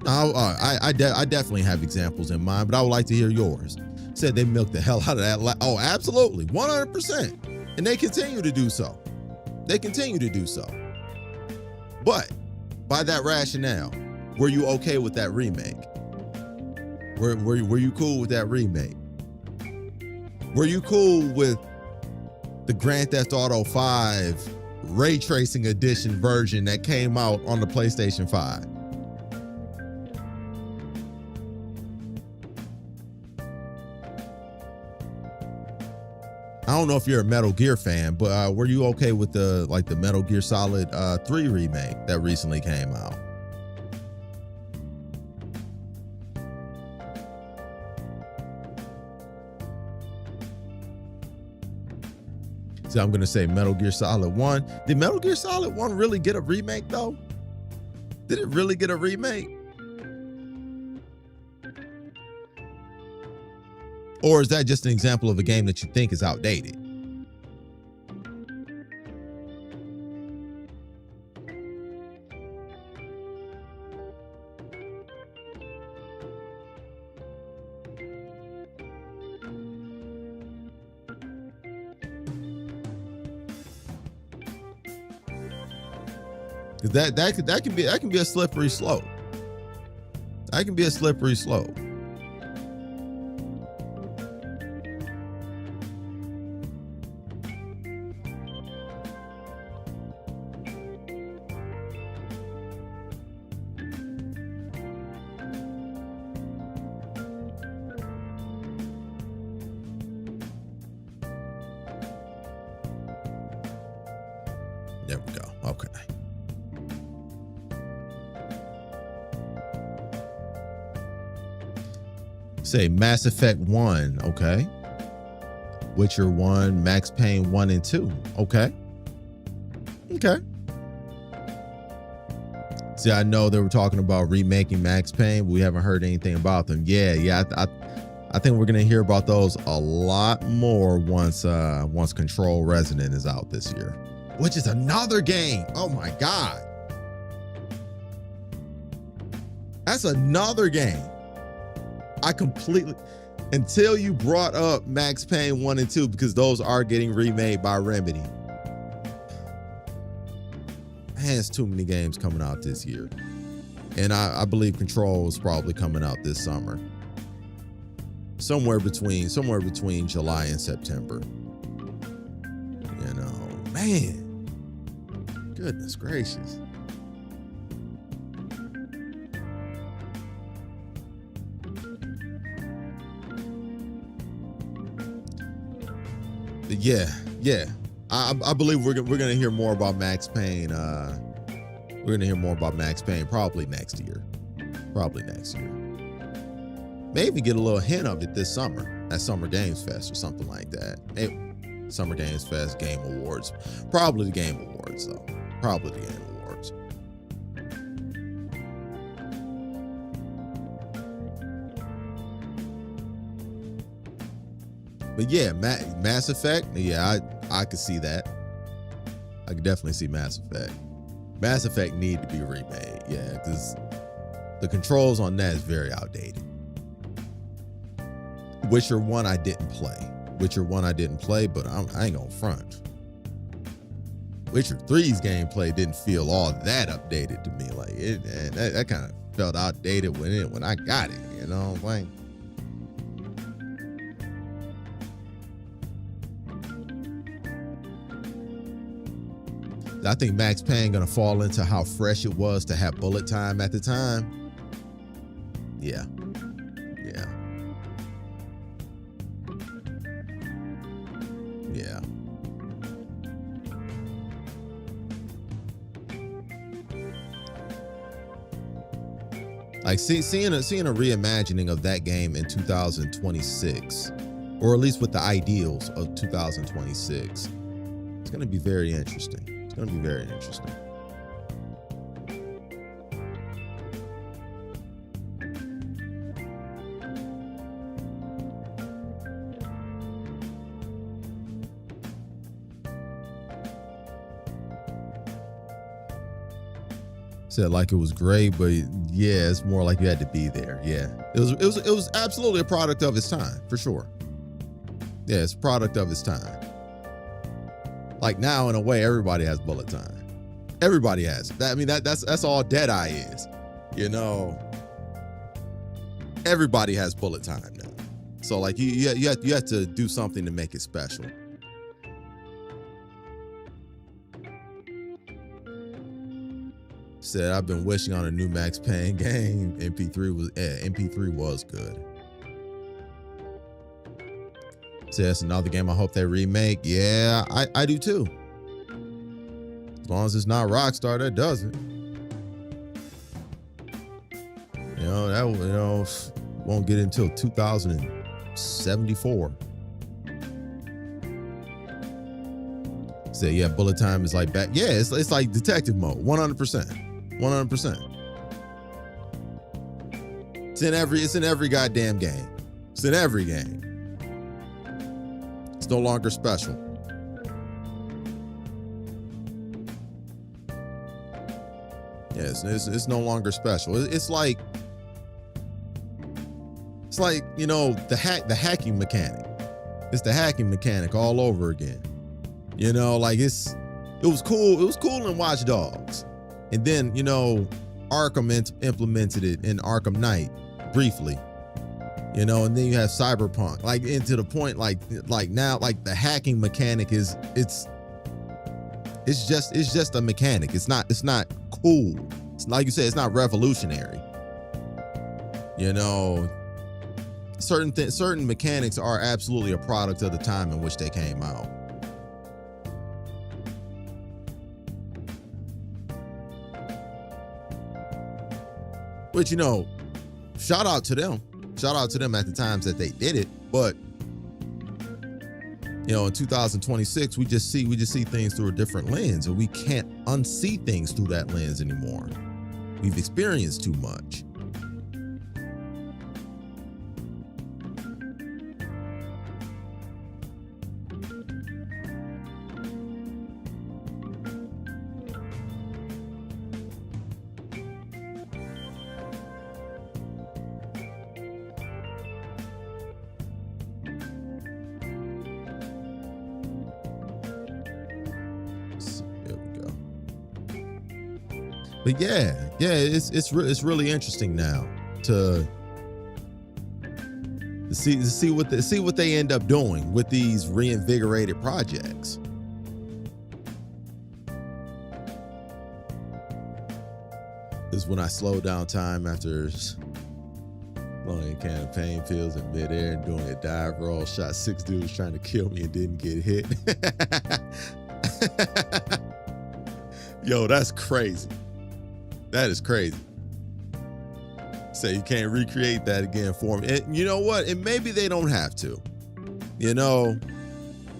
I definitely have examples in mind, but I would like to hear yours. Said they milked the hell out of that. Oh, absolutely, 100%, and they continue to do so. But by that rationale, were you okay with that remake? Were you cool with that remake? Were you cool with the Grand Theft Auto 5 ray tracing edition version that came out on the PlayStation 5? I don't know if you're a Metal Gear fan, but were you okay with the Metal Gear Solid 3 remake that recently came out? So I'm going to say Metal Gear Solid 1. Did Metal Gear Solid 1 really get a remake though? Did it really get a remake? Or is that just an example of a game that you think is outdated? That can be a slippery slope. That can be a slippery slope. There we go. Okay. Say Mass Effect 1, okay. Witcher 1, Max Payne 1 and 2, okay. See, I know they were talking about remaking Max Payne, but we haven't heard anything about them. Yeah. I think we're gonna hear about those a lot more once Control Resonant is out this year, which is another game. Oh my God, that's another game. I completely, until you brought up Max Payne 1 and 2, because those are getting remade by Remedy. Man, it's too many games coming out this year. And I believe Control is probably coming out this summer. Somewhere between July and September. You know. Man, goodness gracious. But yeah. I believe we're gonna hear more about Max Payne. We're gonna hear more about Max Payne probably next year. Maybe get a little hint of it this summer at Summer Games Fest or something like that. Summer Games Fest, Game Awards. Probably the Game Awards, though. Probably the Game Awards. But yeah, Mass Effect. Yeah, I could see that. I could definitely see Mass Effect. Mass Effect need to be remade. Yeah, because the controls on that is very outdated. Witcher 1 I didn't play. But I ain't gonna front. Witcher 3's gameplay didn't feel all that updated to me. Like that kind of felt outdated when I got it. You know, like. I think Max Payne gonna fall into how fresh it was to have bullet time at the time. Yeah. Like seeing a reimagining of that game in 2026, or at least with the ideals of 2026, it's gonna be very interesting. Said like it was great, but yeah, it's more like you had to be there. Yeah, it was absolutely a product of its time, for sure. Yeah, it's a product of its time. Like now, in a way, everybody has bullet time. Everybody has it. I mean, that's all Deadeye is. You know, everybody has bullet time now. So like you have to do something to make it special. Said I've been wishing on a new Max Payne game. MP3 was good. Said that's another game I hope they remake. Yeah, I do too. As long as it's not Rockstar that does it. You know, that won't get until 2074. Said yeah, bullet time is like back. Yeah, it's like detective mode, 100%. 100%. It's in every goddamn game. It's in every game. It's no longer special. Yes, it's no longer special. It's like you know the hacking mechanic. It's the hacking mechanic all over again. You know, like it was cool. It was cool in Watch Dogs. And then, you know, Arkham implemented it in Arkham Knight briefly, you know, and then you have Cyberpunk, like into the point, like now, like the hacking mechanic it's just a mechanic. It's not cool. It's like you said, it's not revolutionary. You know, certain mechanics are absolutely a product of the time in which they came out. Which, you know, shout out to them at the times that they did it. But, you know, in 2026, we just see things through a different lens, and we can't unsee things through that lens anymore. We've experienced too much. But yeah, it's really interesting now to see what they end up doing with these reinvigorated projects. is when I slow down time after blowing a can of pain pills in midair and doing a dive roll. Shot 6 dudes trying to kill me and didn't get hit. Yo, that's crazy. That is crazy. So you can't recreate that again for me. And you know what? And maybe they don't have to. You know,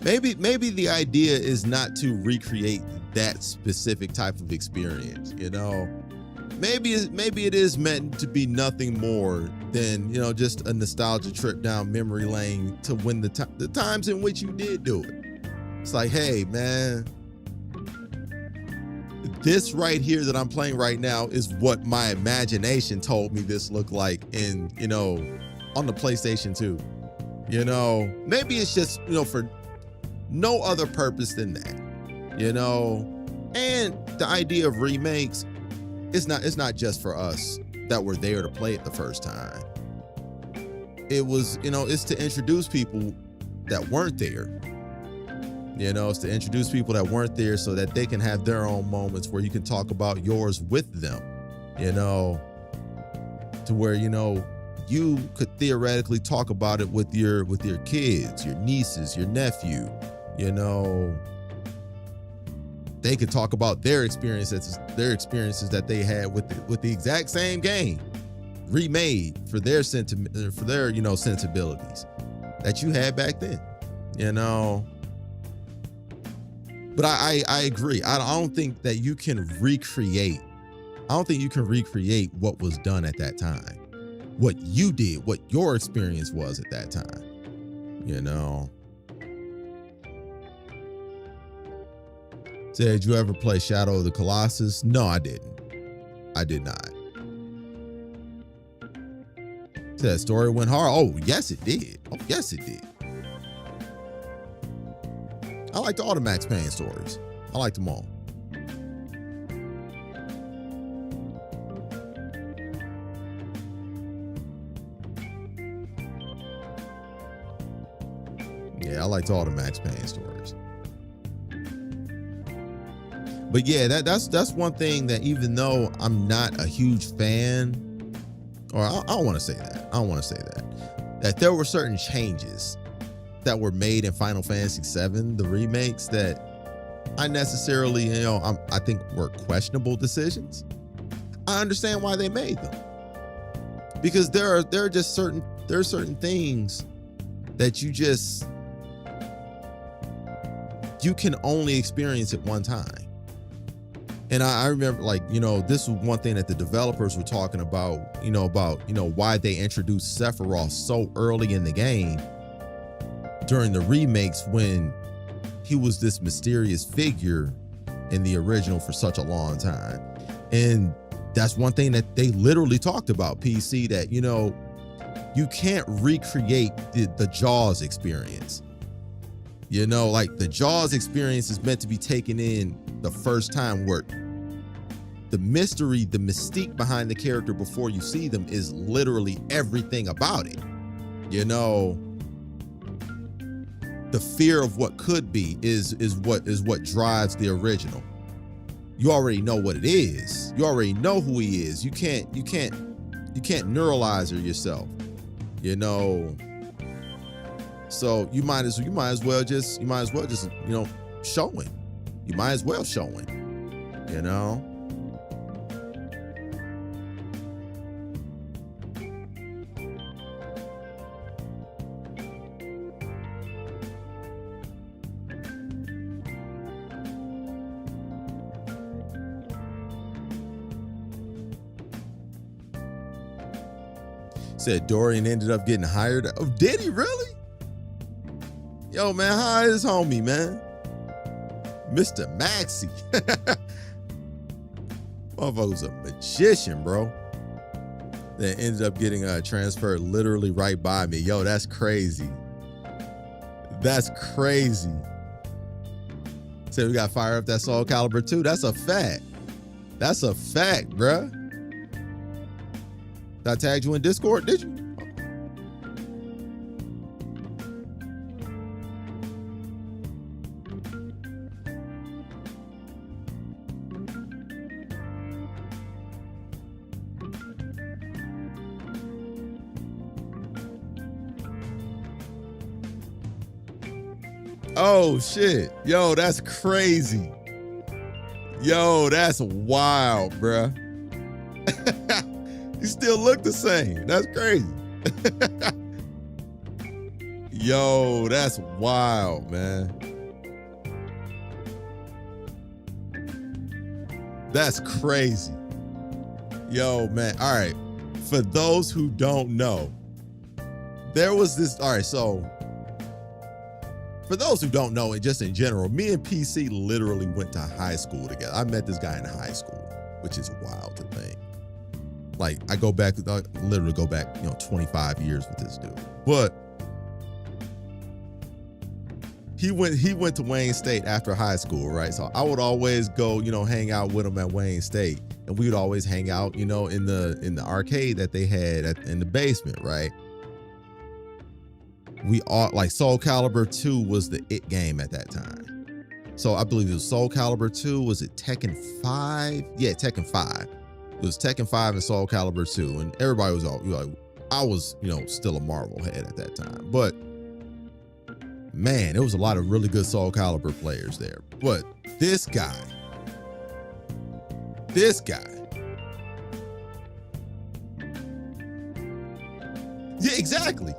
maybe the idea is not to recreate that specific type of experience. You know, maybe it is meant to be nothing more than, you know, just a nostalgia trip down memory lane to when the times in which you did do it. It's like, hey, man, this right here that I'm playing right now is what my imagination told me this looked like in, you know, on the PlayStation 2. You know, maybe it's just, you know, for no other purpose than that, you know. And the idea of remakes, it's not just for us that were there to play it the first time. It was, you know, it's to introduce people that weren't there. You know, it's to introduce people that weren't there so that they can have their own moments where you can talk about yours with them, you know, to where, you know, you could theoretically talk about it with your kids, your nieces, your nephew, you know. They could talk about their experiences that they had with the exact same game remade for their sentiment, for their, you know, sensibilities that you had back then, you know. But I agree. I don't think that you can recreate. I don't think you can recreate what was done at that time, what you did, what your experience was at that time, you know. Said, did you ever play Shadow of the Colossus? No, I didn't. I did not. Said, story went hard. Oh, yes, it did. Oh, yes, it did. I liked all the Max Payne stories. I liked them all. Yeah, I liked all the Max Payne stories. But yeah, that's one thing that, even though I'm not a huge fan, or I don't want to say that. I don't want to say that there were certain changes that were made in Final Fantasy VII, the remakes, that I necessarily, you know, I think were questionable decisions. I understand why they made them, because there are just certain things that you can only experience at one time. And I remember, like, you know, this was one thing that the developers were talking about, why they introduced Sephiroth so early in the game during the remakes, when he was this mysterious figure in the original for such a long time. And that's one thing that they literally talked about, PC, that, you know, you can't recreate the Jaws experience. You know, like, the Jaws experience is meant to be taken in the first time, where the mystery, the mystique behind the character before you see them is literally everything about it. You know, the fear of what could be is what drives the original. You already know what it is. You already know who he is. You can't neuralize yourself, you know. So you might as well just, you know, show him. You might as well show him, you know. Said Dorian ended up getting hired. Oh, did he really? Yo, man, how is homie, man? Mr. Maxi. Motherfucker's a magician, bro. That ended up getting transferred literally right by me. Yo, that's crazy. That's crazy. Said we got to fire up that Soul Calibur 2. That's a fact. That's a fact, bruh. I tagged you in Discord, did you? Oh shit. Yo, that's crazy. Yo, that's wild, bruh. You still look the same. That's crazy. Yo, that's wild, man. That's crazy. Yo, man. All right. For those who don't know, there was this. All right. So, for those who don't know, and just in general, me and PC literally went to high school together. I met this guy in high school, which is wild to think. Like, I literally go back, 25 years with this dude. But he went to Wayne State after high school, right? So I would always go, hang out with him at Wayne State, and we would always hang out, in the arcade that they had in the basement, right? We all like Soul Calibur 2 was the it game at that time. So I believe it was Soul Calibur 2. Was it Tekken 5? Yeah, Tekken 5. It was Tekken 5 and Soul Calibur 2, and everybody was all like, I was, still a Marvel head at that time, but man, there was a lot of really good Soul Calibur players there. But this guy, yeah, exactly.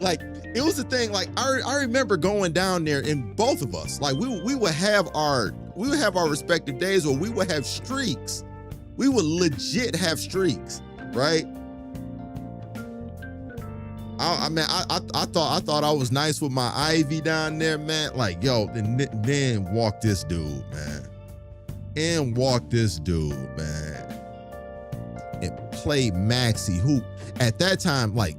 Like, it was the thing. Like, I remember going down there, and both of us, like, we would have our respective days, or we would have streaks. We would legit have streaks, right? I thought I was nice with my Ivy down there, man. Like, yo, then walk this dude, man. And play Maxi, who at that time, like,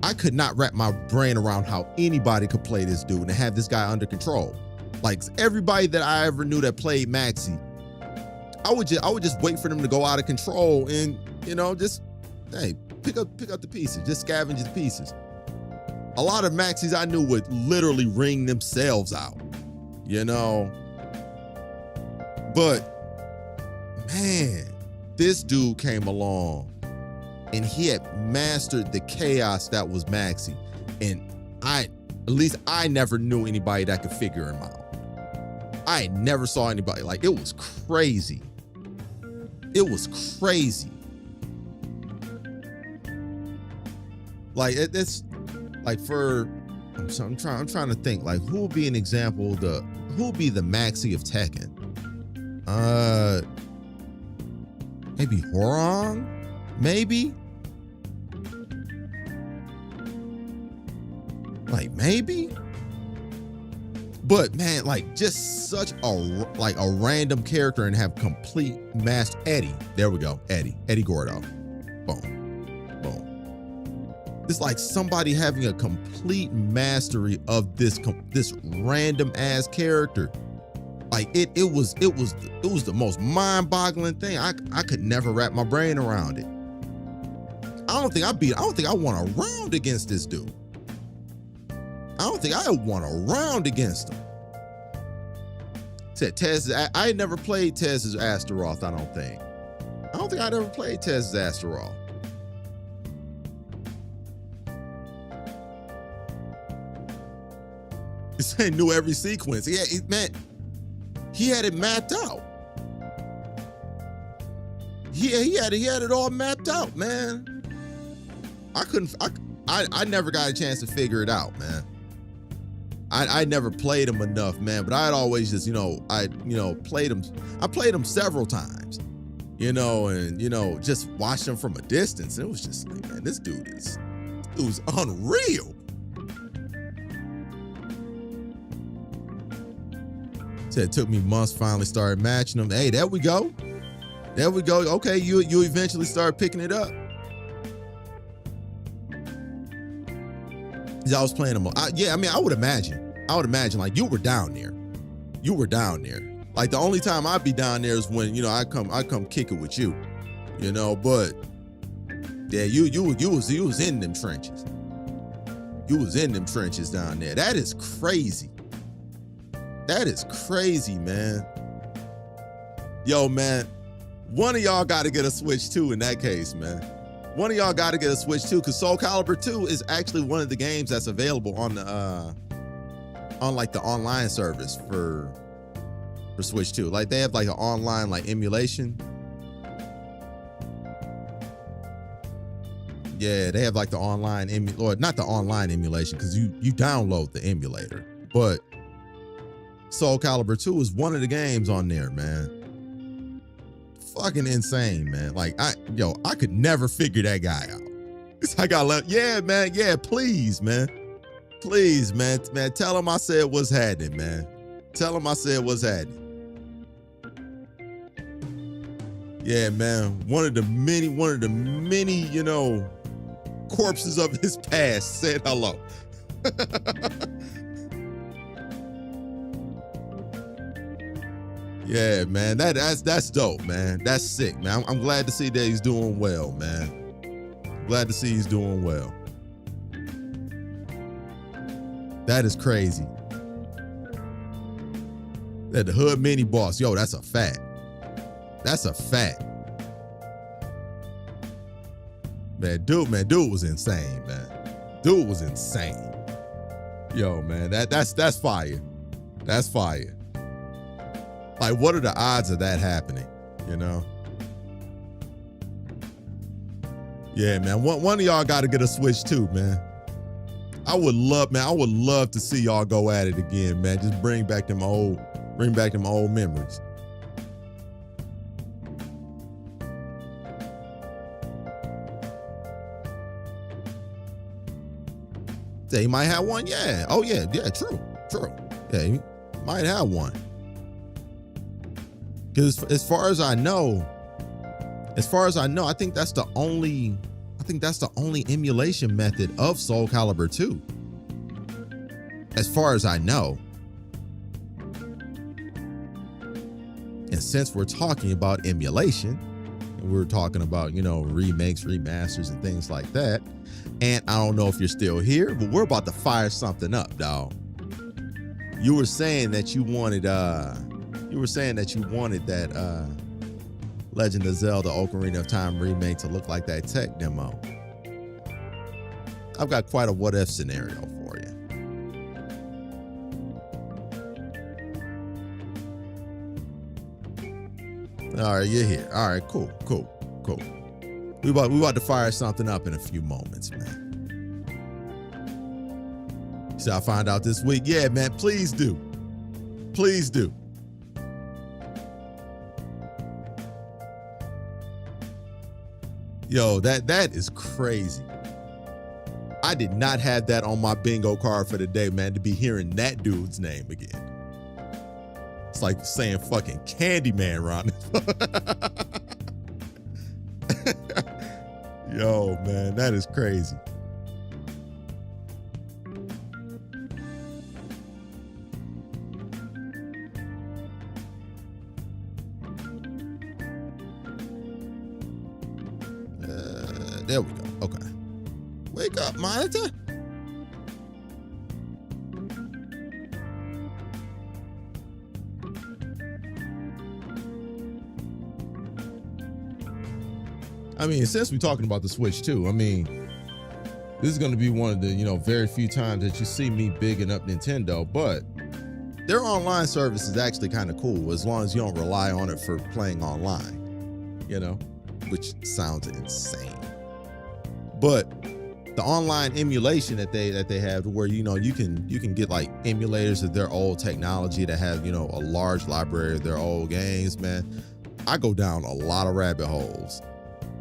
I could not wrap my brain around how anybody could play this dude and have this guy under control. Like, everybody that I ever knew that played Maxi, I would just wait for them to go out of control and, just, hey, pick up the pieces, just scavenge the pieces. A lot of Maxis I knew would literally ring themselves out, But, man, this dude came along and he had mastered the chaos that was Maxi. And at least I never knew anybody that could figure him out. I never saw anybody. Like, it was crazy. Like, it's like, I'm trying to think, like, who would be an example, who would be the Maxi of Tekken? Maybe Horong? Maybe? Like, maybe? But, man, like, just such a random character and have complete master. Eddie. There we go. Eddie Gordo. Boom. It's like somebody having a complete mastery of this random ass character. Like, it was the most mind-boggling thing. I could never wrap my brain around it. I don't think I won a round against this dude. I don't think I won a round against him. Said Tez, I had never played Tez's Astaroth, I don't think I'd ever played Tez's Astaroth. This ain't knew every sequence. Yeah, he had it mapped out. He had it all mapped out, man. I never got a chance to figure it out, man. I never played him enough, man, but I'd always just, played him. I played him several times, and, just watched him from a distance. And it was just like, man, this dude's unreal. Said it took me months, finally started matching them. Hey, there we go. Okay, you eventually started picking it up. I was playing them. I would imagine. Like, you were down there. Like, the only time I'd be down there is when, I come kick it with you, but yeah, you was in them trenches. You was in them trenches down there. That is crazy. Man. Yo, man, one of y'all got to get a Switch 2 in that case, man. One of y'all got to get a Switch 2, because Soul Calibur 2 is actually one of the games that's available on the on like the online service for Switch 2. Like they have like an online like emulation. Yeah, they have like the online or not the online emulation, because you download the emulator. But Soul Calibur 2 is one of the games on there, man. Fucking insane, man. Like I could never figure that guy out. It's like yeah, man. Yeah, please, man. Please, man. Man, tell him I said what's happening, man. Tell him I said what's happening. Yeah, man. One of the many, you know, corpses of his past said hello. Yeah, man. That's dope, man. That's sick, man. I'm glad to see that he's doing well, man. Glad to see he's doing well. That is crazy. That the hood mini boss, yo, that's a fact. That's a fact. Man, dude was insane, man. Dude was insane. Yo, man, that's fire. That's fire. Like, what are the odds of that happening? You know? Yeah, man. One of y'all got to get a Switch too, man. I would love to see y'all go at it again, man. Just bring back them old memories. Yeah, he might have one. Yeah. Oh yeah. Yeah. True. Yeah, he might have one. Because as far as I know, I think that's the only emulation method of Soul Calibur 2. As far as I know. And since we're talking about emulation, and we're talking about, you know, remakes, remasters, and things like that, and I don't know if you're still here, but we're about to fire something up, dog. You were saying that you wanted that Legend of Zelda Ocarina of Time remake to look like that tech demo. I've got quite a what if scenario for you. All right, you're here. All right, cool. We about to fire something up in a few moments, man. So I find out this week. Yeah, man, please do. Please do. Yo, that is crazy. I did not have that on my bingo card for the day, man, to be hearing that dude's name again. It's like saying fucking Candyman, Ron. Yo, man, that is crazy. There we go. Okay. Wake up, monitor. I mean, since we're talking about the Switch too, I mean, this is going to be one of the, you know, very few times that you see me bigging up Nintendo, but their online service is actually kind of cool as long as you don't rely on it for playing online, you know, which sounds insane. But the online emulation that they have, where, you know, you can get like emulators of their old technology that have, you know, a large library of their old games, man. I go down a lot of rabbit holes,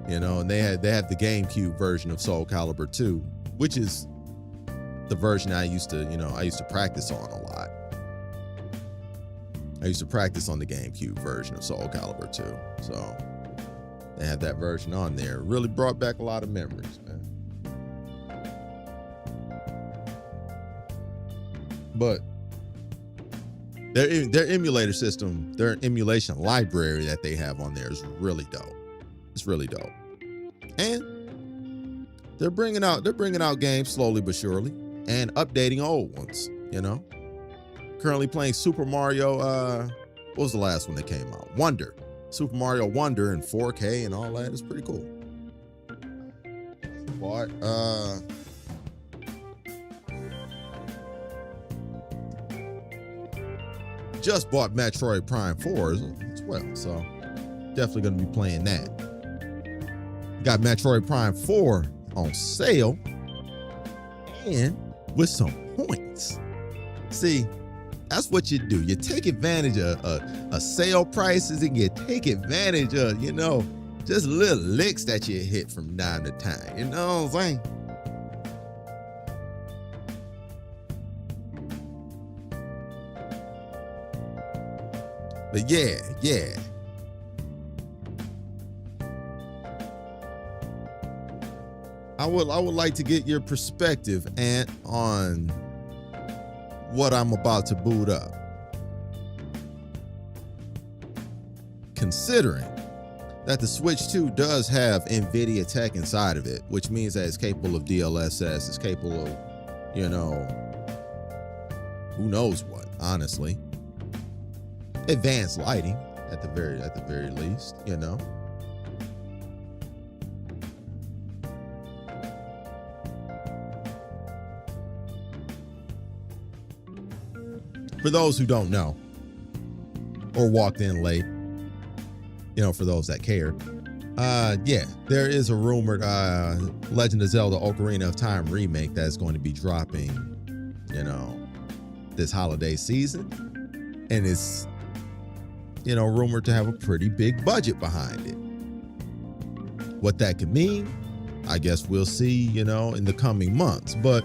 you know, and they have the GameCube version of Soul Calibur 2, which is the version I used to practice on a lot. I used to practice on the GameCube version of Soul Calibur 2. So they had that version on there. Really brought back a lot of memories, man. But their emulator system, their emulation library that they have on there is really dope. It's really dope. And they're bringing out games slowly but surely and updating old ones, you know. Currently playing Super Mario, what was the last one that came out? Wonder. Super Mario Wonder in 4K and all that is pretty cool. But just bought Metroid Prime 4 as well, so definitely going to be playing that. Got Metroid Prime 4 on sale and with some points. See, that's what you do. You take advantage of sale prices, and you take advantage of, you know, just little licks that you hit from time to time. You know what I'm saying? But yeah. I would like to get your perspective, Ant, on what I'm about to boot up. Considering that the Switch 2 does have NVIDIA tech inside of it, which means that it's capable of DLSS, it's capable of, you know, who knows what, honestly. Advanced lighting at the very least, you know. For those who don't know or walked in late, you know, for those that care, yeah, there is a rumored Legend of Zelda Ocarina of Time remake that's going to be dropping, you know, this holiday season, and it's, you know, rumored to have a pretty big budget behind it. What that could mean, I guess we'll see, you know, in the coming months, but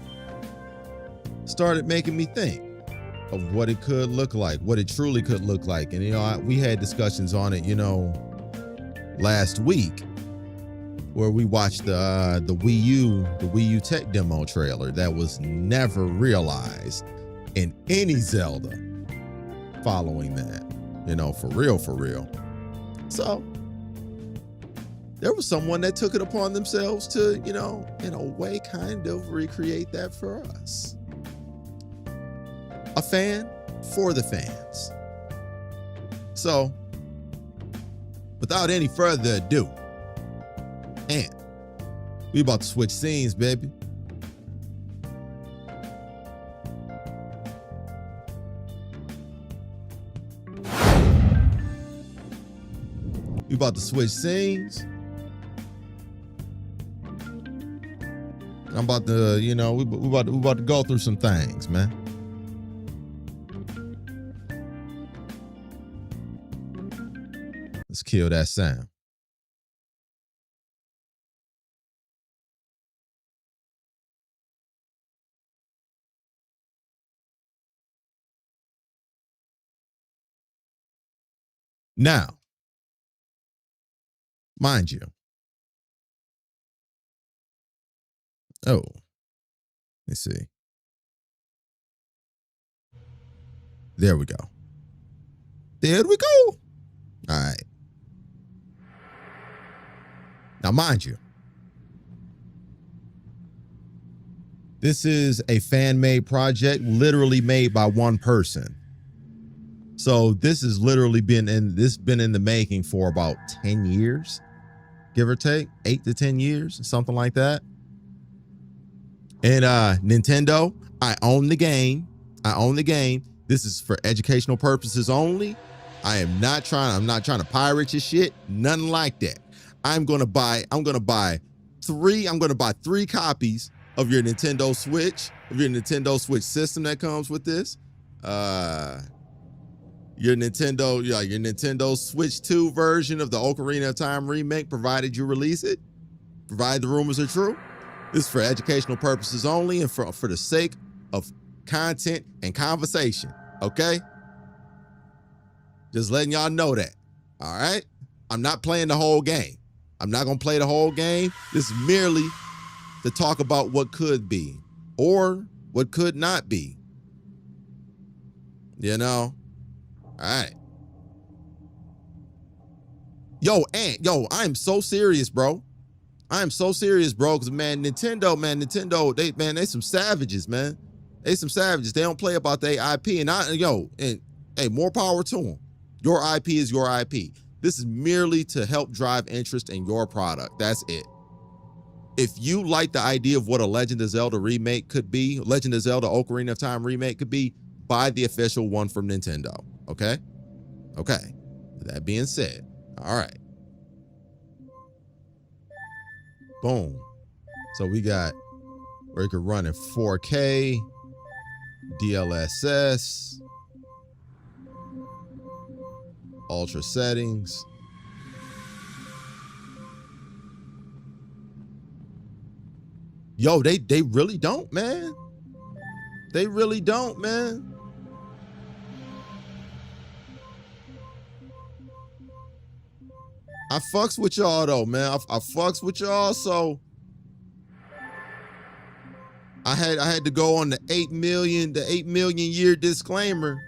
started making me think of what it could look like, what it truly could look like. And, you know, we had discussions on it, you know, last week, where we watched the Wii U tech demo trailer that was never realized in any Zelda following that, you know, for real. So there was someone that took it upon themselves to, you know, in a way kind of recreate that for us. A fan for the fans. So, without any further ado, and we about to switch scenes, baby. We about to switch scenes. I'm about to, you know, we about to go through some things, man. Let's kill that sound. Now, mind you. Oh, let's see. There we go. There we go. All right. Now, mind you, this is a fan-made project, literally made by one person. So this has literally been in the making for about 10 years, give or take, 8 to 10 years, something like that. And Nintendo, I own the game. This is for educational purposes only. I'm not trying to pirate your shit. Nothing like that. I'm gonna buy 3 copies of your Nintendo Switch system that comes with this. Your Nintendo Switch 2 version of the Ocarina of Time remake, provided you release it, provided the rumors are true. This is for educational purposes only and for the sake of content and conversation, okay? Just letting y'all know that, all right? I'm not playing the whole game. I'm not gonna play the whole game. This is merely to talk about what could be or what could not be. You know? All right. Yo, I'm so serious, bro. Because Nintendo, they some savages, man. They some savages. They don't play about their IP. And hey, more power to them. Your IP is your IP. This is merely to help drive interest in your product. That's it. If you like the idea of what a Legend of Zelda remake could be, Legend of Zelda Ocarina of Time remake could be, buy the official one from Nintendo. Okay. Okay. That being said, all right. Boom. So we got where you could run in 4K, DLSS, ultra settings. Yo, they really don't, man. They really don't, man. I fucks with y'all though, man. I fucks with y'all, so I had to go on the 8 million year disclaimer.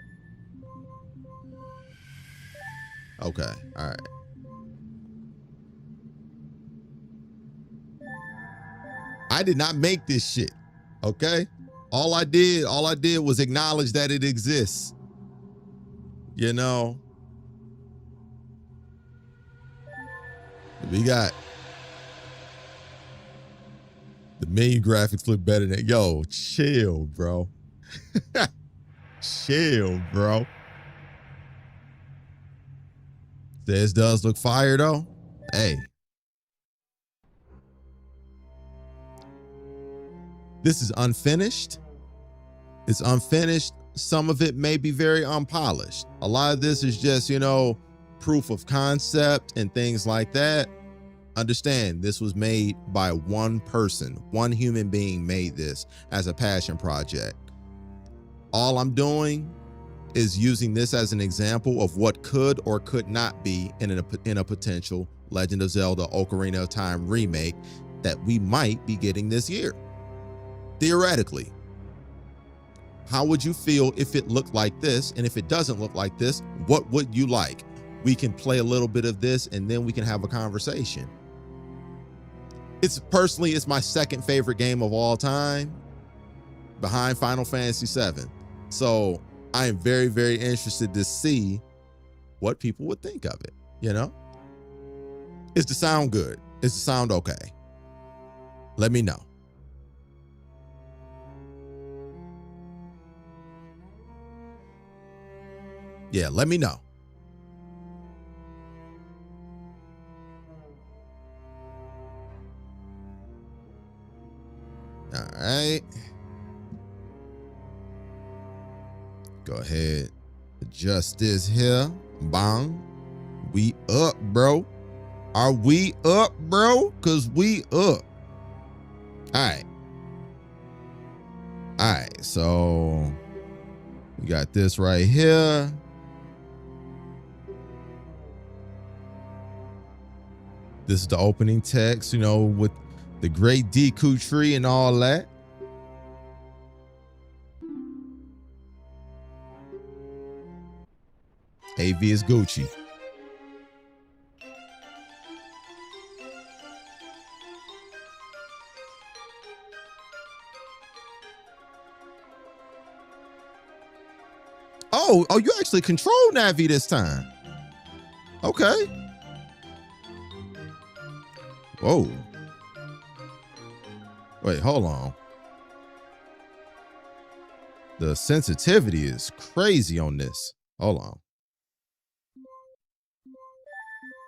Okay, all right. I did not make this shit. Okay? All I did was acknowledge that it exists. You know? We got the menu graphics look better than, yo, chill, bro. Chill, bro. This does look fire though. Hey. This is unfinished. It's unfinished. Some of it may be very unpolished. A lot of this is just, you know, proof of concept and things like that. Understand, this was made by one person. One human being made this as a passion project. All I'm doing is using this as an example of what could or could not be in a potential Legend of Zelda Ocarina of Time remake that we might be getting this year. Theoretically, how would you feel if it looked like this? And if it doesn't look like this, what would you like? We can play a little bit of this and then we can have a conversation. It's my second favorite game of all time, behind Final Fantasy VII. So I am very, very interested to see what people would think of it. You know, is the sound good? Is the sound okay? Let me know. Yeah, let me know. All right. Go ahead. Adjust this here. Bang. We up, bro. Are we up, bro? Because we up. All right. All right. So we got this right here. This is the opening text, you know, with the great Deku tree and all that. AV is Gucci. Oh, you actually control Navi this time. Okay. Whoa. Wait, hold on. The sensitivity is crazy on this. Hold on.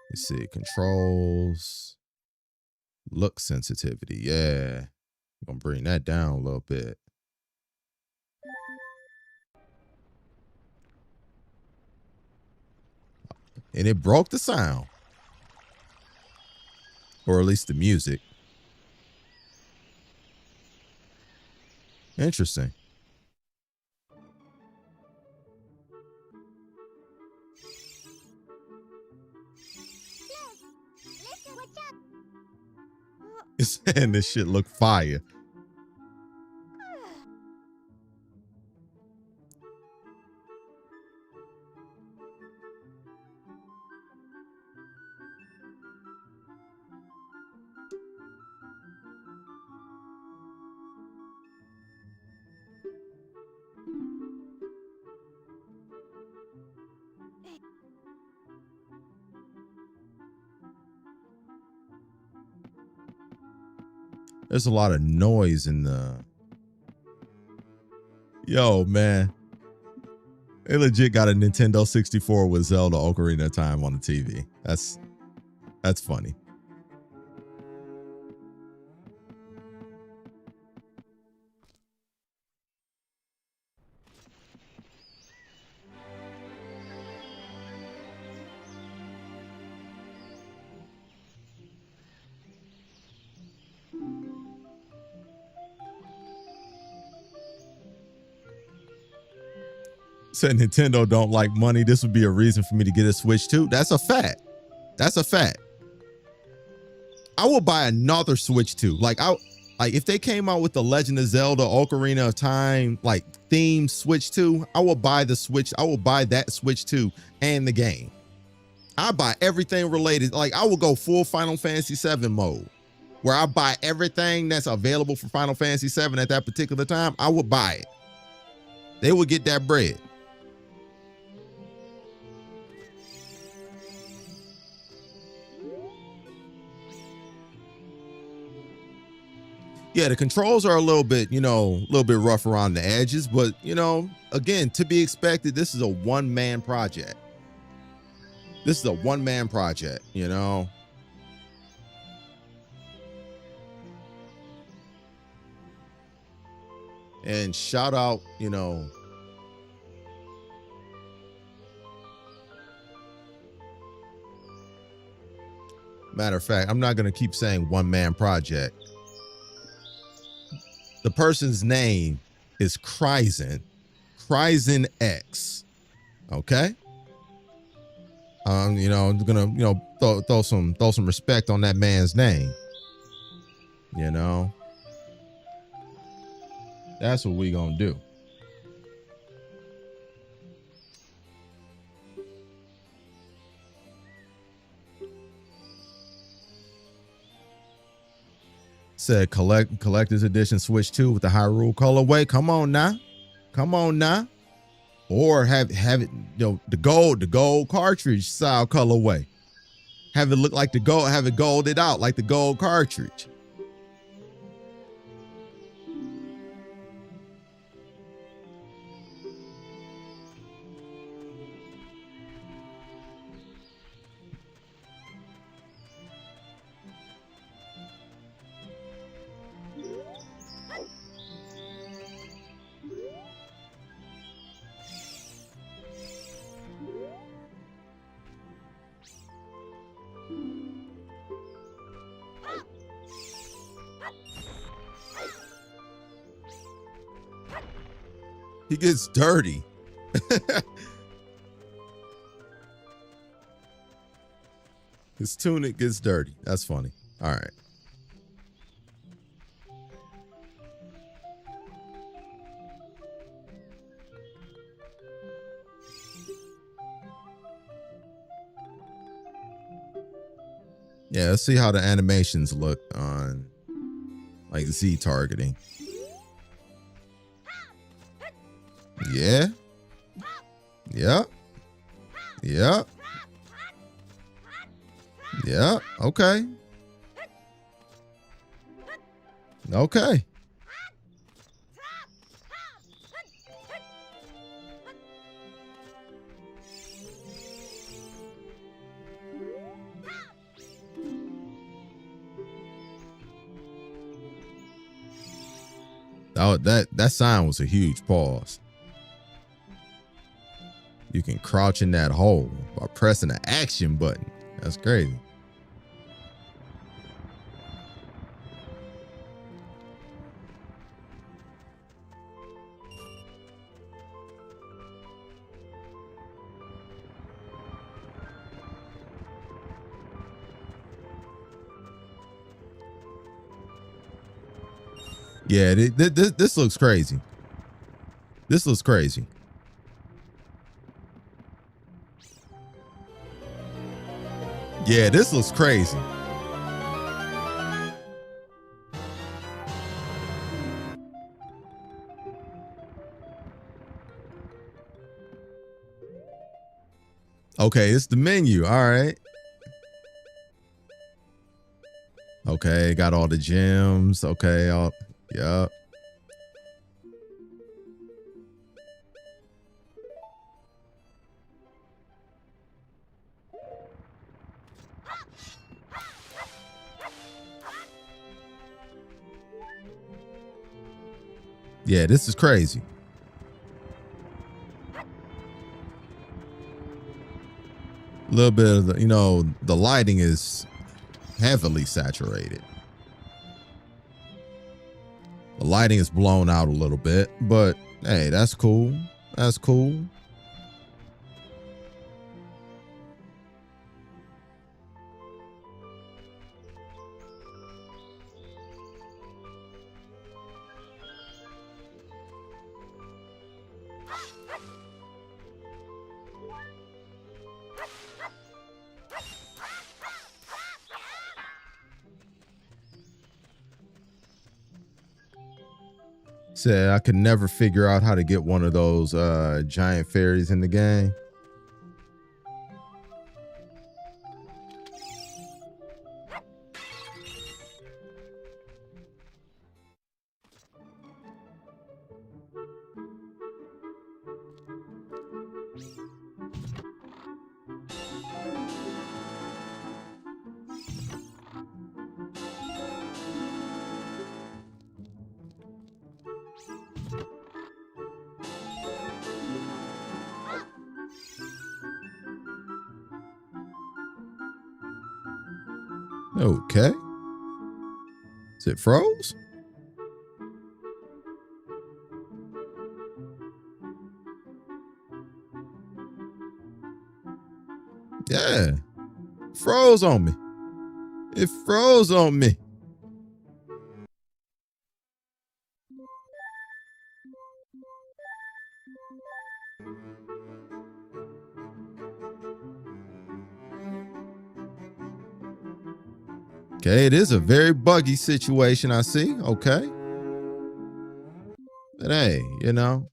Let's see. Controls. Look sensitivity. Yeah. I'm going to bring that down a little bit. And it broke the sound. Or at least the music. Interesting. It's saying this shit look fire. There's a lot of noise in the... Yo, man. They legit got a Nintendo 64 with Zelda Ocarina of Time on the TV. That's funny. Said Nintendo don't like money. This would be a reason for me to get a Switch too. That's a fact. That's a fact. I will buy another Switch too. Like if they came out with the Legend of Zelda Ocarina of Time like theme Switch 2, I will buy the Switch. I will buy that Switch 2 and the game. I buy everything related. Like I will go full Final Fantasy 7 mode, where I buy everything that's available for Final Fantasy 7 at that particular time. I would buy it. They would get that bread. Yeah, the controls are a little bit rough around the edges, but again, to be expected. This is a one-man project. This is a one-man project, And shout out, matter of fact, I'm not going to keep saying one-man project. The person's name is Kryzen X. Okay. I'm gonna throw some respect on that man's name. That's what we gonna do. Said collector's edition Switch 2 with the Hyrule colorway. Come on now. Or have it, the gold cartridge style colorway. Have it look like the gold, have it golded out like the gold cartridge. He gets dirty. His tunic gets dirty. That's funny. All right. Yeah, let's see how the animations look on like Z targeting. Yeah. Yeah. Yeah. Yeah. Okay. Okay. Oh, that sign was a huge pause. You can crouch in that hole by pressing the action button. That's crazy. Yeah, this looks crazy. This looks crazy. Yeah, this looks crazy. Okay, it's the menu. All right. Okay, got all the gems. Okay, yep. Yeah, this is crazy. A little bit of the, you know, the lighting is heavily saturated. The lighting is blown out a little bit, but hey, that's cool. That's cool. Said I could never figure out how to get one of those giant fairies in the game. Okay. Is it froze? Yeah. Froze on me. It froze on me. Okay, it is a very buggy situation, I see. Okay. But hey, you know,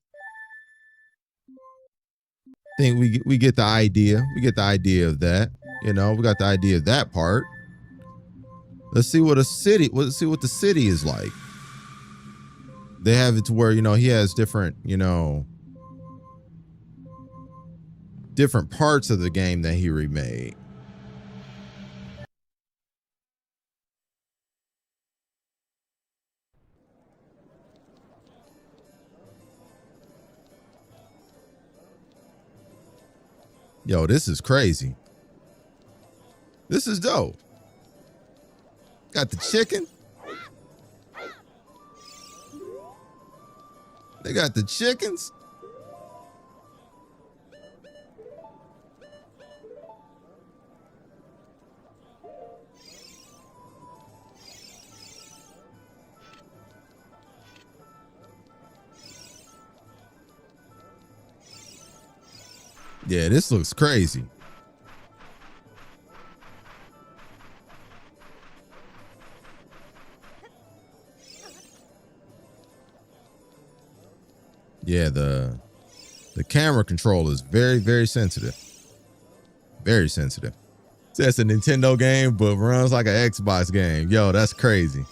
I think we get the idea. We get the idea of that. You know, we got the idea of that part. Let's see what a city, let's see what the city is like. They have it to where, you know, he has different, you know, different parts of the game that he remade. Yo, this is crazy. This is dope. Got the chicken. They got the chickens. Yeah, this looks crazy. Yeah, the camera control is very, very sensitive. Very sensitive. So that's a Nintendo game, but runs like an Xbox game. Yo, that's crazy.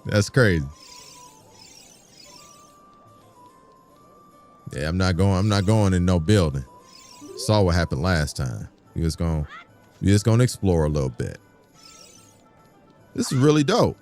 That's crazy. Yeah, I'm not going in no building. Saw what happened last time. We just gonna explore a little bit. This is really dope.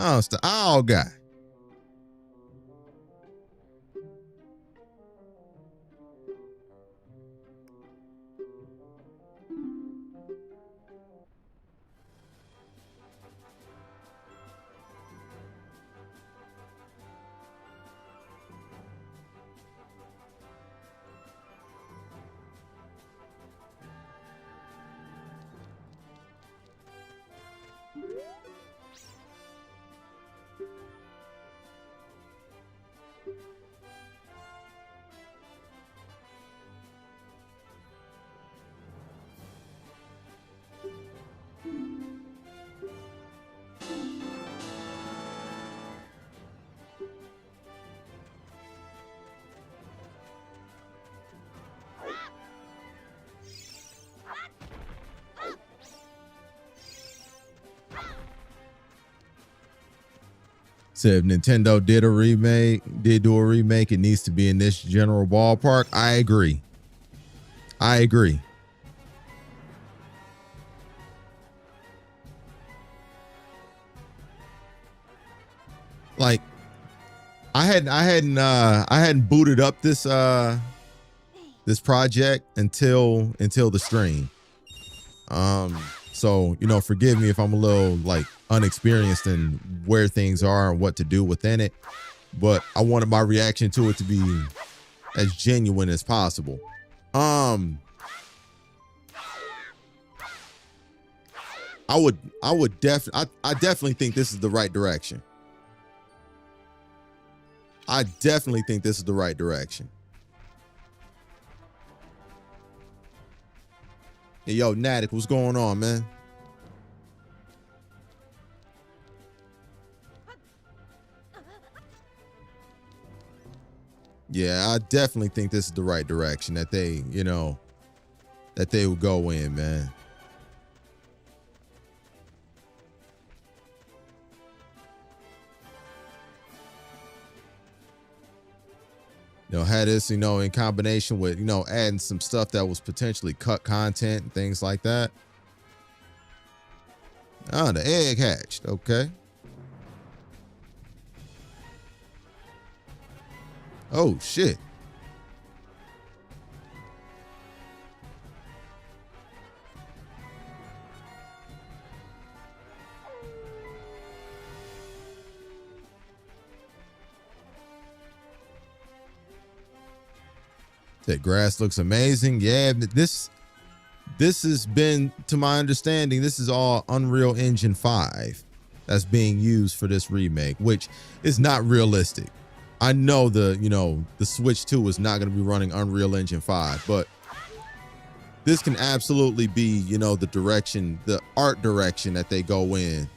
Oh, it's the owl guy. So if Nintendo did do a remake, it needs to be in this general ballpark. I agree. Like I hadn't booted up this this project until the stream. So, you know, forgive me if I'm a little like unexperienced in where things are and what to do within it, but I wanted my reaction to it to be as genuine as possible. I definitely think this is the right direction. I definitely think this is the right direction. Hey, yo, Natic, what's going on, man? Yeah, I definitely think this is the right direction that they, you know, that they would go in, man. You know, had this, you know, in combination with, you know, adding some stuff that was potentially cut content and things like that. Oh, the egg hatched. Okay. Oh, shit. That grass looks amazing. Yeah, this has been, to my understanding, this is all Unreal Engine 5 that's being used for this remake, which is not realistic. I know the Switch 2 is not going to be running Unreal Engine 5, but this can absolutely be, you know, the art direction that they go in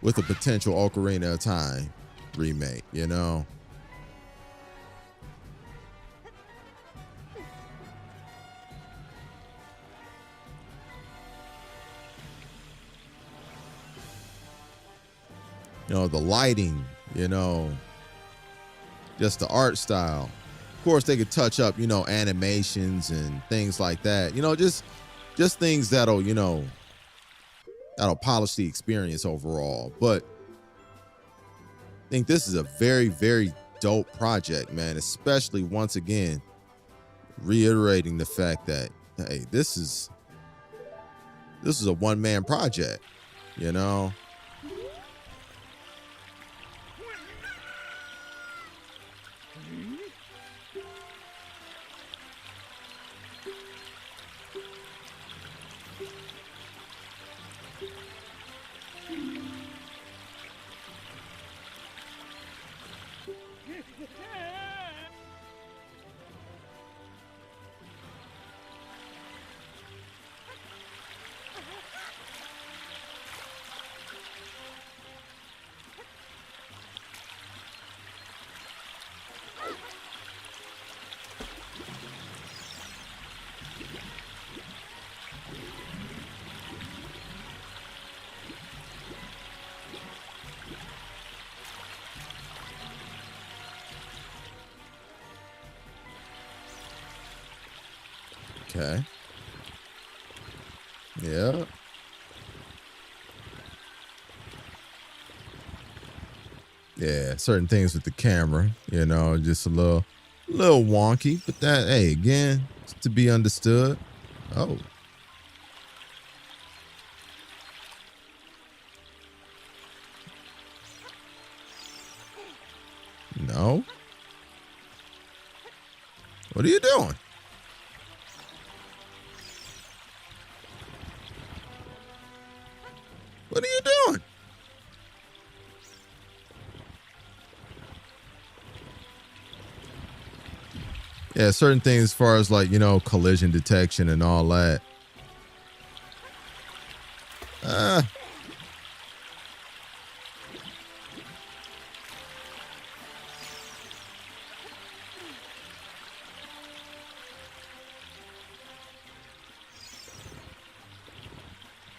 with a potential Ocarina of Time remake, you know. You know, the lighting, you know, just the art style. Of course, they could touch up, you know, animations and things like that. You know, just things that'll, you know, that'll polish the experience overall. But I think this is a very, very dope project, man. Especially once again, reiterating the fact that, hey, this is a one-man project, you know. Okay. Yeah. Yeah, certain things with the camera, you know, just a little wonky, but that, hey, again, it's to be understood. Oh. No. What are you doing? What are you doing? Yeah, certain things as far as like, you know, collision detection and all that.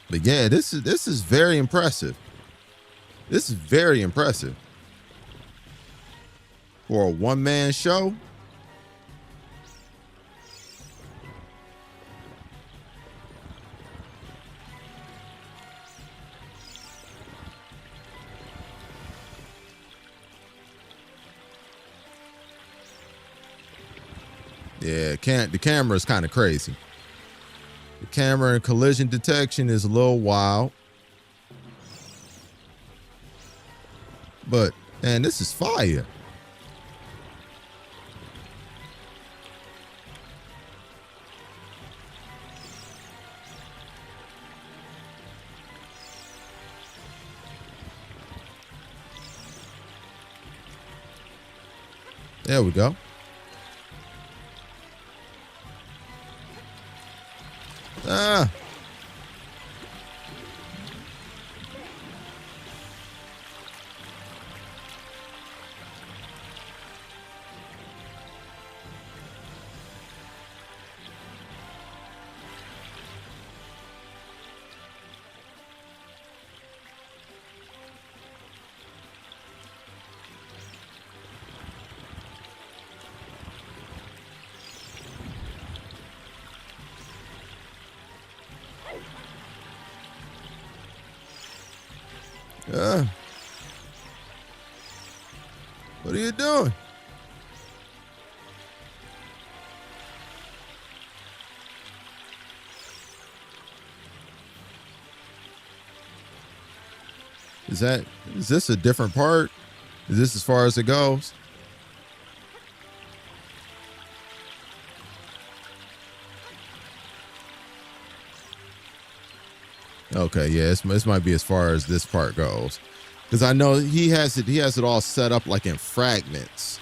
But yeah, this is very impressive. This is very impressive. for a one-man show. Yeah, the camera is kind of crazy. The camera and collision detection is a little wild. But, man, this is fire. There we go. Ah. What are you doing? Is this a different part? Is this as far as it goes? Okay, yeah, this might be as far as this part goes. Because I know he has it all set up like in fragments.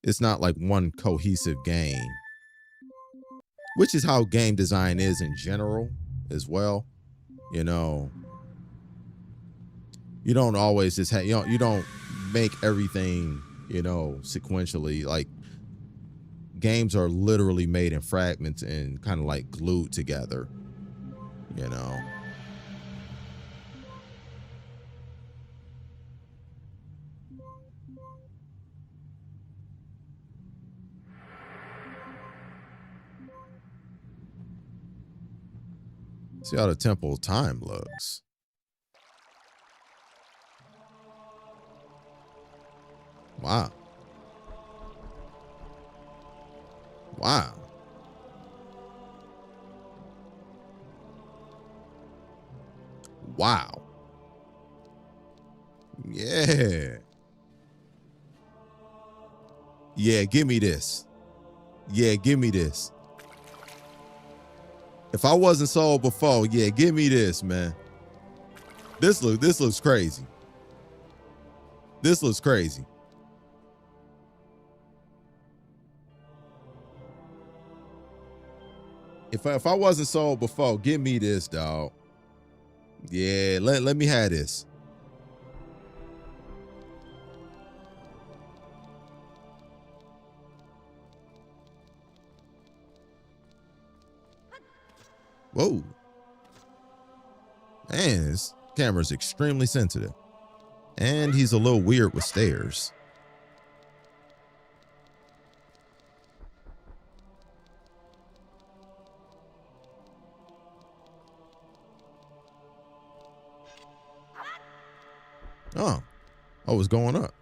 It's not like one cohesive game. Which is how game design is in general as well. You know, you don't always just have, you don't make everything, sequentially. Like, games are literally made in fragments and kind of like glued together, See how the temple time looks. Wow. Wow. Wow. Yeah. Yeah, give me this. Yeah, give me this. If I wasn't sold before, yeah, give me this, man. This looks crazy. This looks crazy. If I wasn't sold before, give me this, dog. Yeah, let me have this. Whoa. Man, this camera's extremely sensitive. And he's a little weird with stairs. Oh, it's going up.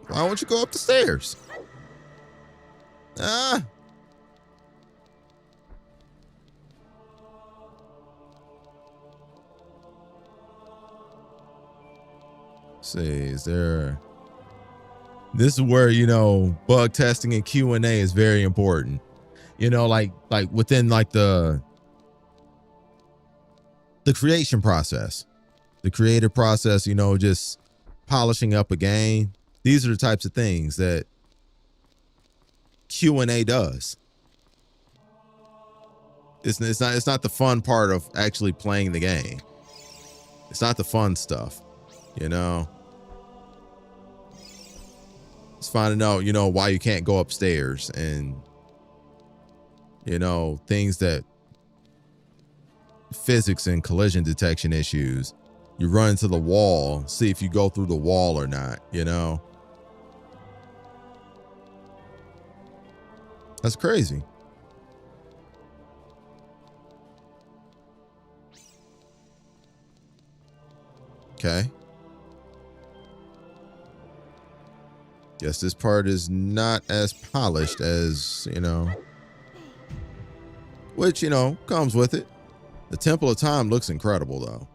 Why don't you go up the stairs? Ah. Let's see, is there... This is where, bug testing and Q&A is very important. Like within like the creation process, the creative process, just polishing up a game. These are the types of things that Q&A does. It's not the fun part of actually playing the game. It's not the fun stuff, It's finding out, why you can't go upstairs and you know, things that physics and collision detection issues. You run into the wall, see if you go through the wall or not, you know? That's crazy. Okay. Guess this part is not as polished as, you know, which, you know, comes with it. The Temple of Time looks incredible, though.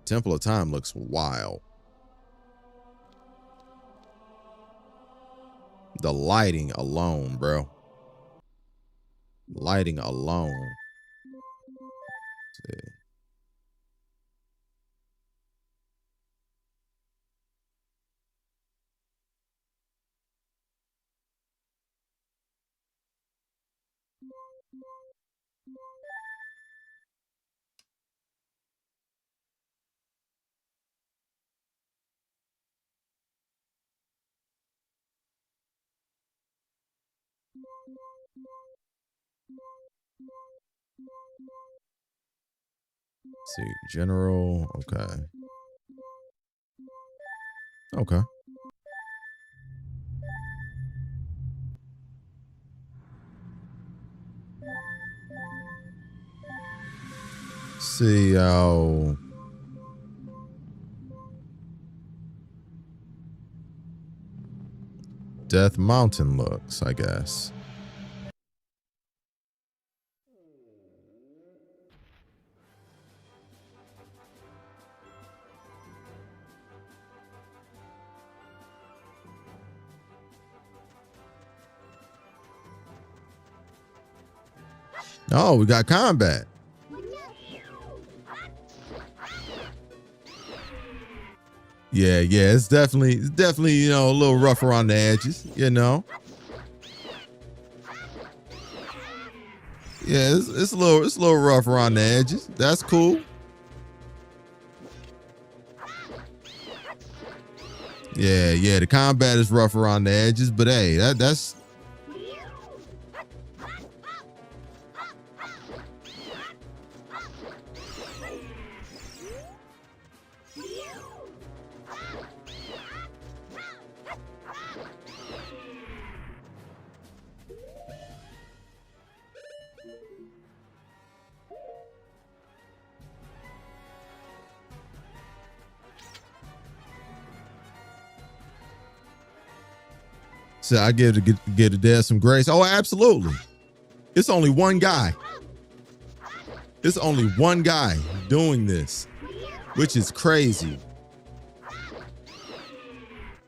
Temple of Time looks wild. The lighting alone, bro. Lighting alone. Let's see. Let's see, general, okay. Okay. See how Death Mountain looks, I guess. Oh, we got combat. Yeah, it's definitely, you know, a little rough around the edges, you know. Yeah, it's a little rough around the edges. That's cool. Yeah, the combat is rough around the edges, but hey, that's so I give the dead some grace. Oh, absolutely. It's only one guy. It's only one guy doing this, which is crazy.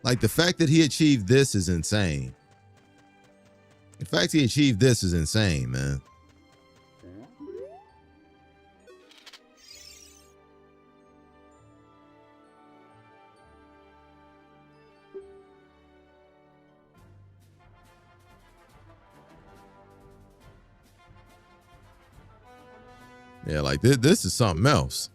Like, the fact that he achieved this is insane. The fact he achieved this is insane, man. Yeah, like this is something else.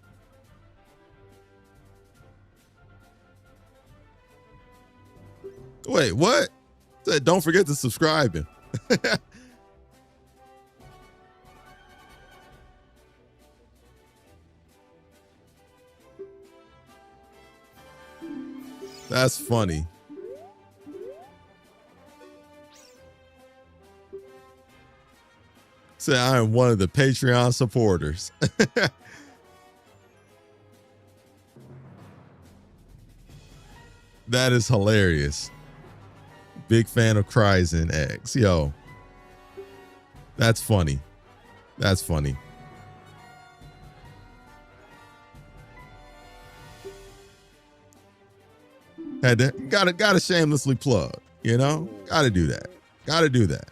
Wait, what? Said don't forget to subscribe. That's funny. Say I am one of the Patreon supporters. That is hilarious. Big fan of Cryzen X. Yo. That's funny. That's funny. Had to gotta shamelessly plug, you know? Gotta do that. Gotta do that.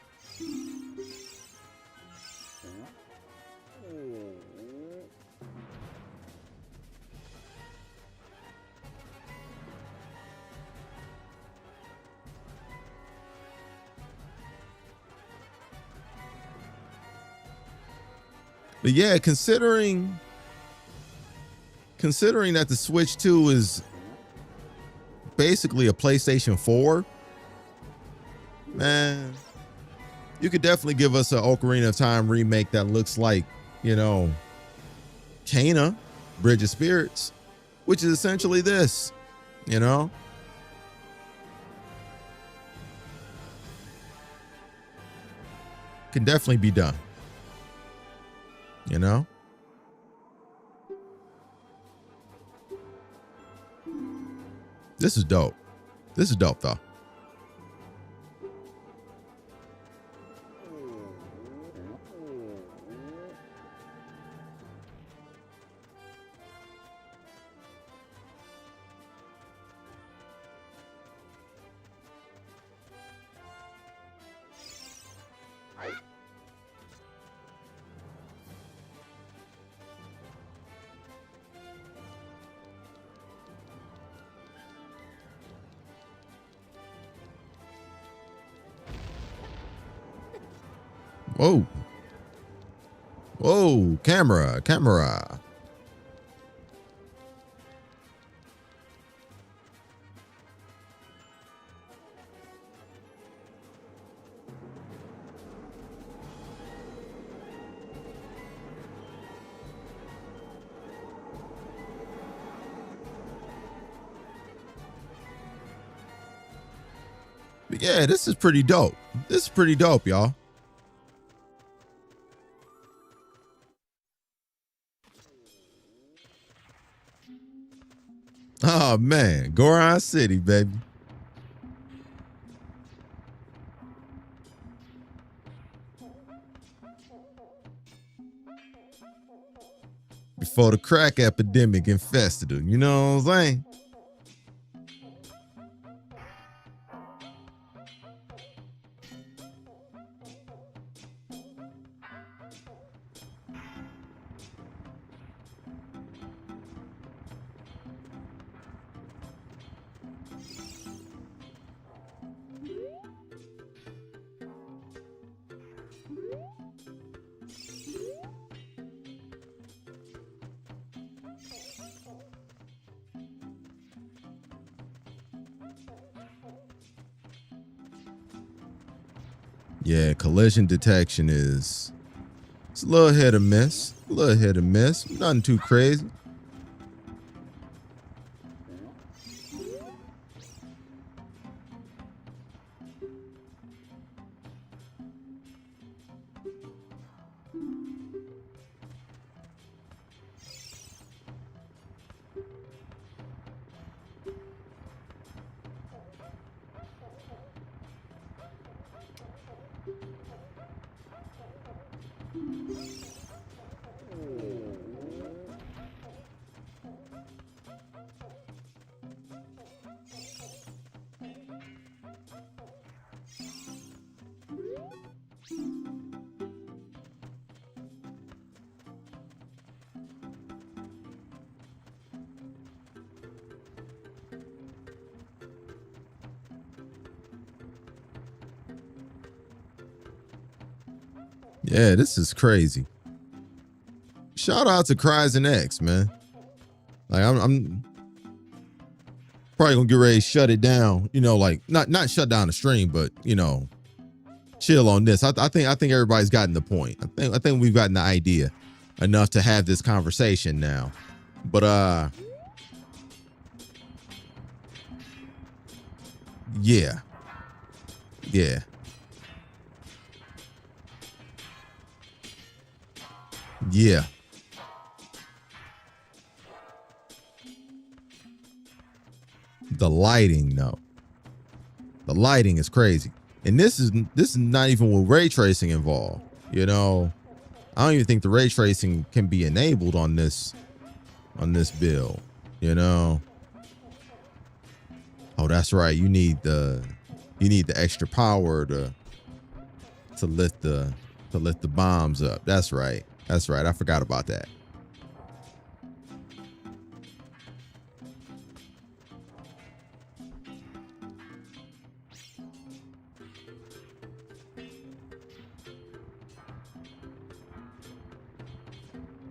But yeah, considering that the Switch 2 is basically a PlayStation 4, man, You could definitely give us an Ocarina of Time remake that looks like, you know, Kana, Bridge of Spirits, which is essentially this, you know. Can definitely be done, you know. This is dope. This is dope, though. Whoa. Whoa, camera. But yeah, this is pretty dope. This is pretty dope, y'all. Oh man, Goron City, baby. Before the crack epidemic infested them, you know what I'm saying? Yeah, collision detection it's a little hit or miss. A little hit or miss. Nothing too crazy. Yeah, this is crazy. Shout out to Cries and X, man. Like I'm probably gonna get ready to shut it down. You know, like not shut down the stream, but you know, chill on this. I think everybody's gotten the point. I think we've gotten the idea enough to have this conversation now. But yeah. Yeah. The lighting, though. The lighting is crazy. And this is not even with ray tracing involved. You know, I don't even think the ray tracing can be enabled on this build, you know. Oh, that's right. You need the extra power to lift the bombs up. That's right. That's right. I forgot about that.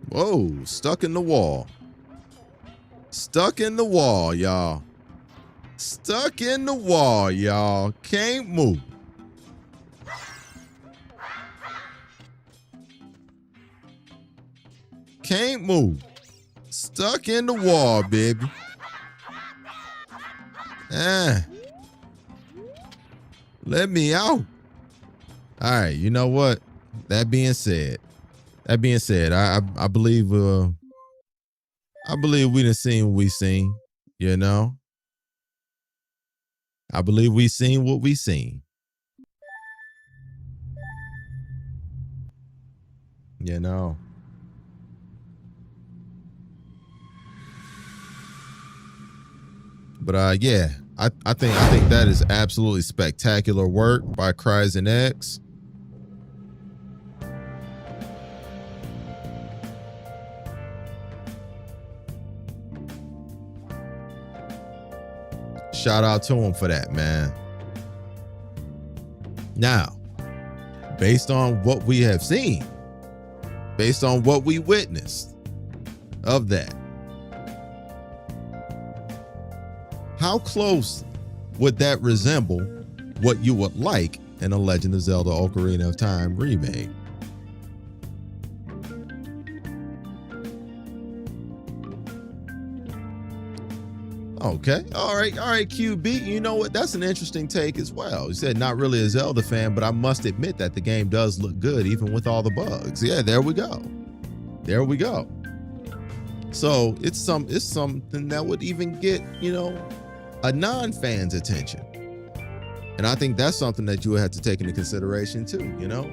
Whoa, stuck in the wall. Stuck in the wall, y'all. Stuck in the wall, y'all. Can't move. Can't move. Stuck in the wall, baby. Let me out. All right, you know what? That being said, I believe we done seen what we seen, you know? I believe we seen what we seen. You know. But yeah, I think that is absolutely spectacular work by Cryzen X. Shout out to him for that, man. Now, based on what we have seen, based on what we witnessed of that, how close would that resemble what you would like in a Legend of Zelda Ocarina of Time remake? Okay. All right, QB. You know what? That's an interesting take as well. You said not really a Zelda fan, but I must admit that the game does look good even with all the bugs. Yeah, there we go. There we go. So it's something that would even get, you know, a non-fan's attention. And I think that's something that you would have to take into consideration too, you know?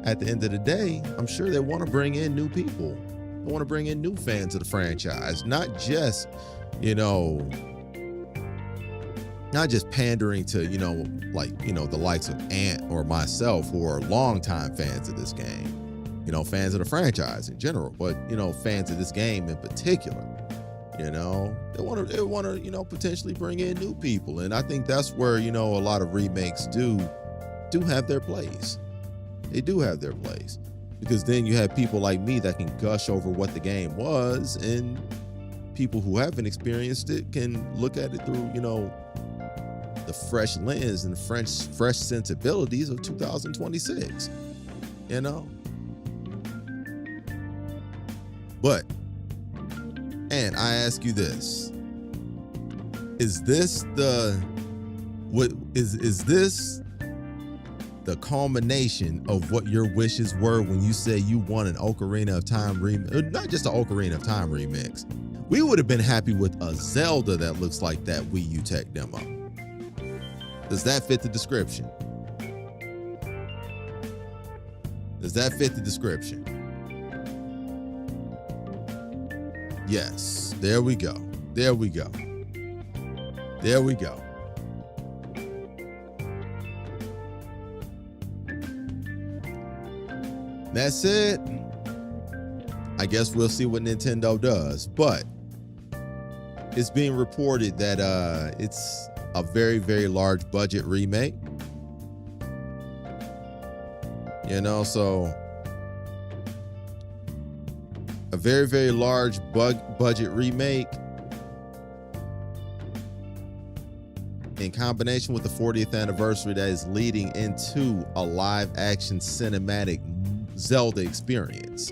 At the end of the day, I'm sure they want to bring in new people. They want to bring in new fans of the franchise, not just, you know, not just pandering to, you know, like, you know, the likes of Ant or myself who are longtime fans of this game, you know, fans of the franchise in general, but, you know, fans of this game in particular. You know, they want to, you know, potentially bring in new people. And I think that's where, you know, a lot of remakes do have their place. They do have their place, because then you have people like me that can gush over what the game was, and people who haven't experienced it can look at it through, you know, the fresh lens and the fresh sensibilities of 2026, you know. But, and I ask you this, is this the culmination of what your wishes were when you say you want an Ocarina of Time remix? Not just an Ocarina of Time remix. We would have been happy with a Zelda that looks like that Wii U tech demo. Does that fit the description? Does that fit the description? Yes, there we go. There we go. There we go. That said, I guess we'll see what Nintendo does, but it's being reported that it's a very, very large budget remake. You know, so a very, very large budget remake in combination with the 40th anniversary that is leading into a live action cinematic Zelda experience.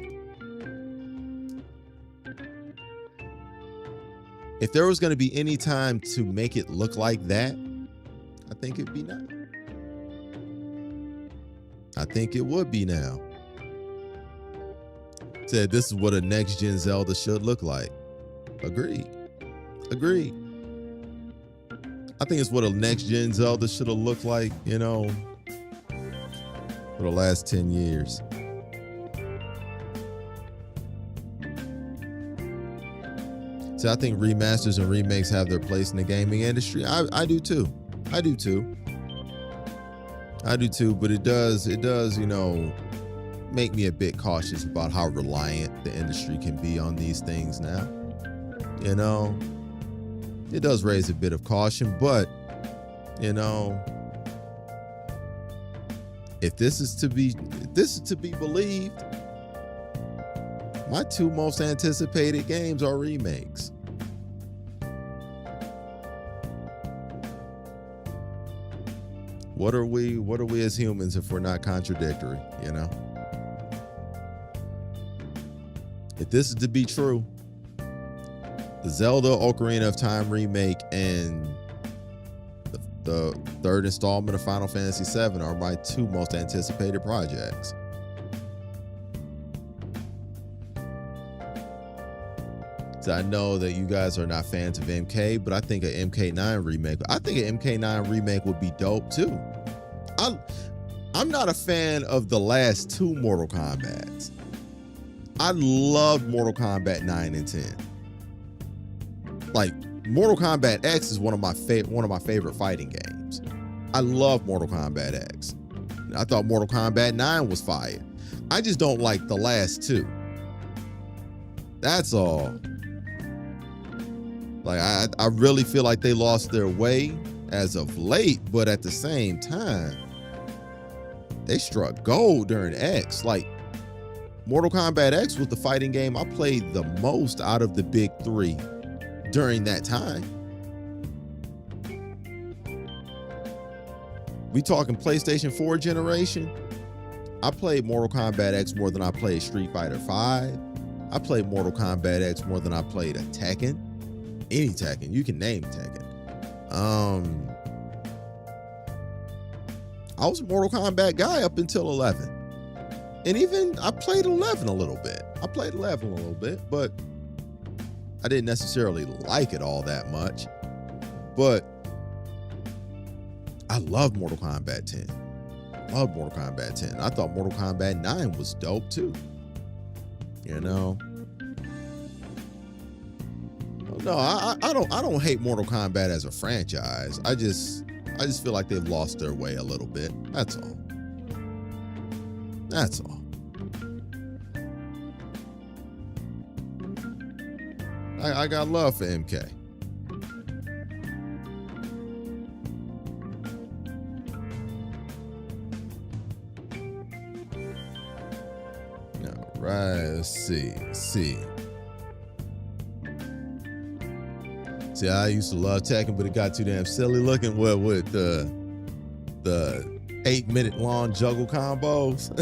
If there was going to be any time to make it look like that, I think it'd be now. I think it would be now. Said this is what a next gen Zelda should look like. Agreed. Agreed. I think it's what a next gen Zelda should have looked like, you know, for the last 10 years. So I think remasters and remakes have their place in the gaming industry. I do too. I do too. But it does, you know, make me a bit cautious about how reliant the industry can be on these things now. You know, it does raise a bit of caution, but, you know, if this is to be believed, my two most anticipated games are remakes. What are we as humans if we're not contradictory, you know? if this is to be true, the Zelda Ocarina of Time remake and the third installment of Final Fantasy VII are my two most anticipated projects. So I know that you guys are not fans of MK, but I think an MK9 remake. I think an MK9 remake would be dope too. I'm not a fan of the last two Mortal Kombats. I loved Mortal Kombat 9 and 10. Like Mortal Kombat X is one of my favorite fighting games. I love Mortal Kombat X. I thought Mortal Kombat 9 was fire. I just don't like the last two. That's all. Like I really feel like they lost their way as of late, but at the same time, they struck gold during X. Like Mortal Kombat X was the fighting game I played the most out of the big three during that time. We talking PlayStation 4 generation? I played Mortal Kombat X more than I played Street Fighter 5. I played Mortal Kombat X more than I played a Tekken. Any Tekken, you can name Tekken. I was a Mortal Kombat guy up until 11. And even I played 11 a little bit. But I didn't necessarily like it all that much. But I love Mortal Kombat 10. I thought Mortal Kombat 9 was dope too. You know? No, I don't hate Mortal Kombat as a franchise. I just feel like they've lost their way a little bit. That's all. I got love for MK. All right, let's see. See, I used to love Tekken, but it got too damn silly looking with the 8-minute long juggle combos.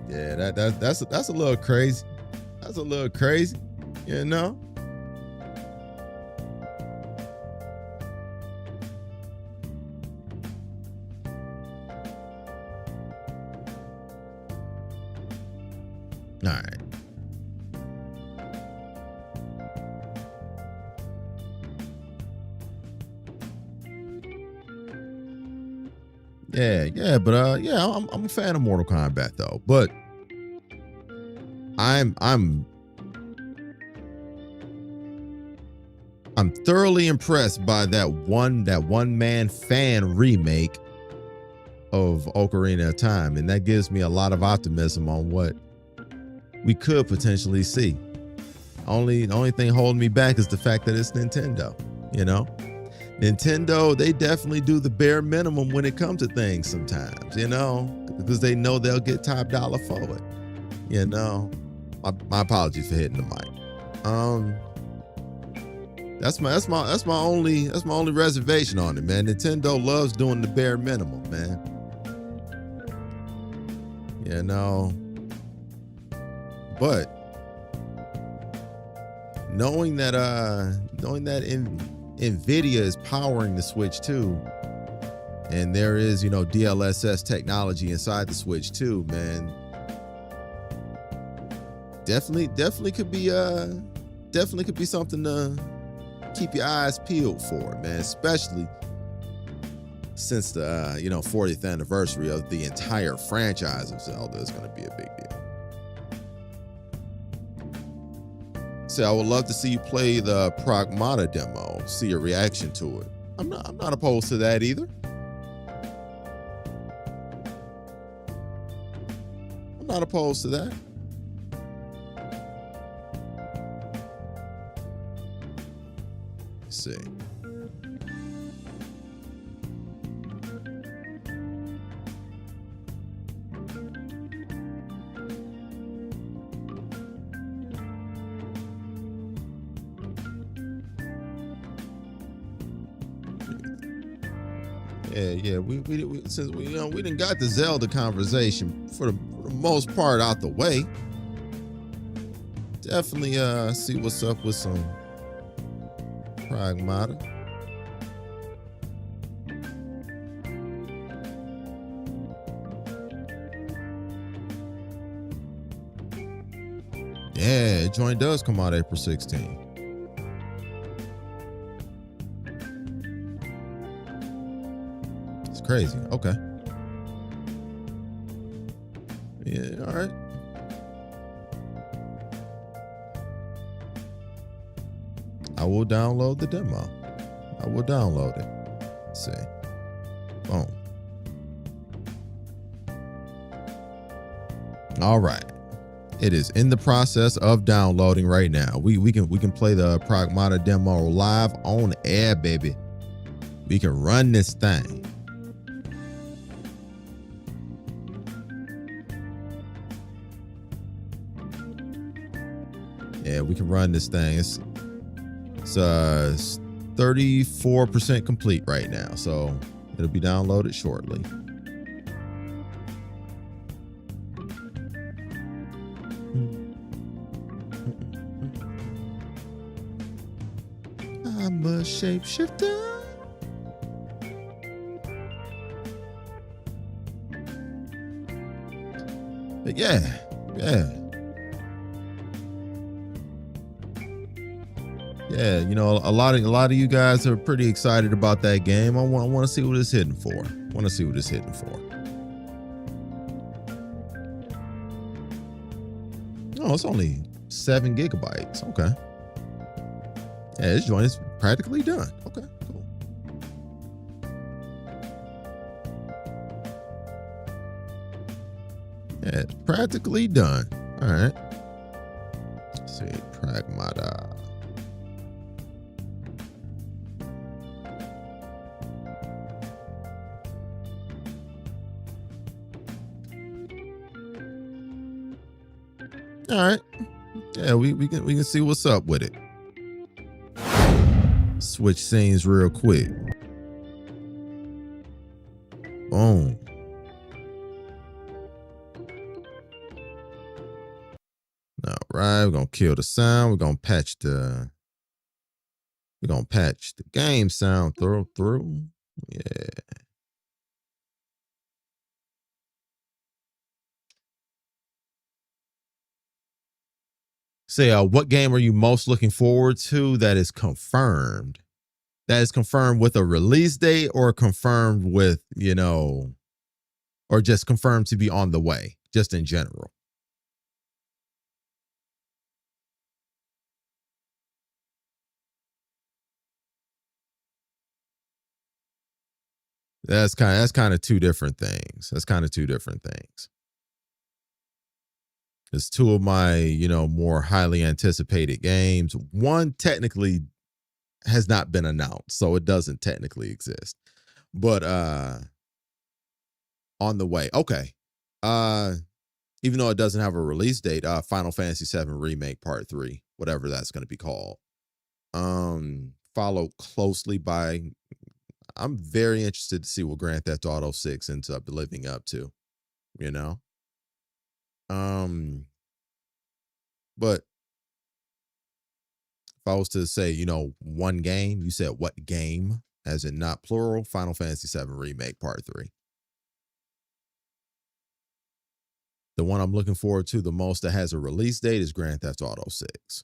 Yeah, that's a little crazy. That's a little crazy, you know? All right. Yeah, but I'm a fan of Mortal Kombat though. But I'm thoroughly impressed by that one man fan remake of Ocarina of Time, and that gives me a lot of optimism on what we could potentially see. The only thing holding me back is the fact that it's Nintendo. You know, Nintendo, they definitely do the bare minimum when it comes to things sometimes, you know, because they know they'll get top dollar for it. You know, my apologies for hitting the mic. That's my only reservation on it, man. Nintendo loves doing the bare minimum, man. You know, but knowing that Nvidia is powering the Switch 2, and there is, you know, DLSS technology inside the Switch 2, man, definitely could be something to keep your eyes peeled for, man, especially since the 40th anniversary of the entire franchise of Zelda is going to be a big deal. So I would love to see you play the Pragmata demo, see your reaction to it. I'm not opposed to that either. I'm not opposed to that. Let's see. Yeah. We since we we done got the Zelda conversation for the most part out the way. Definitely see what's up with some Pragmata. Yeah, it joint does come out April 16th. It's crazy. Okay. Yeah, all right. I will download the demo. I will download it. Let's see. Boom. All right. It is in the process of downloading right now. We can play the Pragmata demo live on air, baby. We can run this thing. Yeah, we can run this thing. It's 34% complete right now, so it'll be downloaded shortly. I'm a shapeshifter. But yeah. Yeah, you know, a lot of you guys are pretty excited about that game. I want to see what it's hitting for. Oh, it's only 7 gigabytes. Okay. Yeah, this joint is practically done. Okay, cool. Yeah, it's practically done. All right. Let's see, Pragmata. All right. Yeah, we can see what's up with it. Switch scenes real quick. Boom. All right, we're gonna kill the sound. We're gonna patch the game sound through. Yeah. Say, what game are you most looking forward to that is confirmed? That is confirmed with a release date, or confirmed with, or just confirmed to be on the way, just in general? That's kind of two different things. It's two of my, more highly anticipated games. One technically has not been announced, so it doesn't technically exist. But on the way. Okay. Even though it doesn't have a release date, Final Fantasy VII Remake Part 3, whatever that's going to be called. Followed closely by, I'm very interested to see what Grand Theft Auto 6 ends up living up to, But if I was to say, one game, you said what game, as in not plural? Final Fantasy VII Remake Part 3. The one I'm looking forward to the most that has a release date is Grand Theft Auto 6.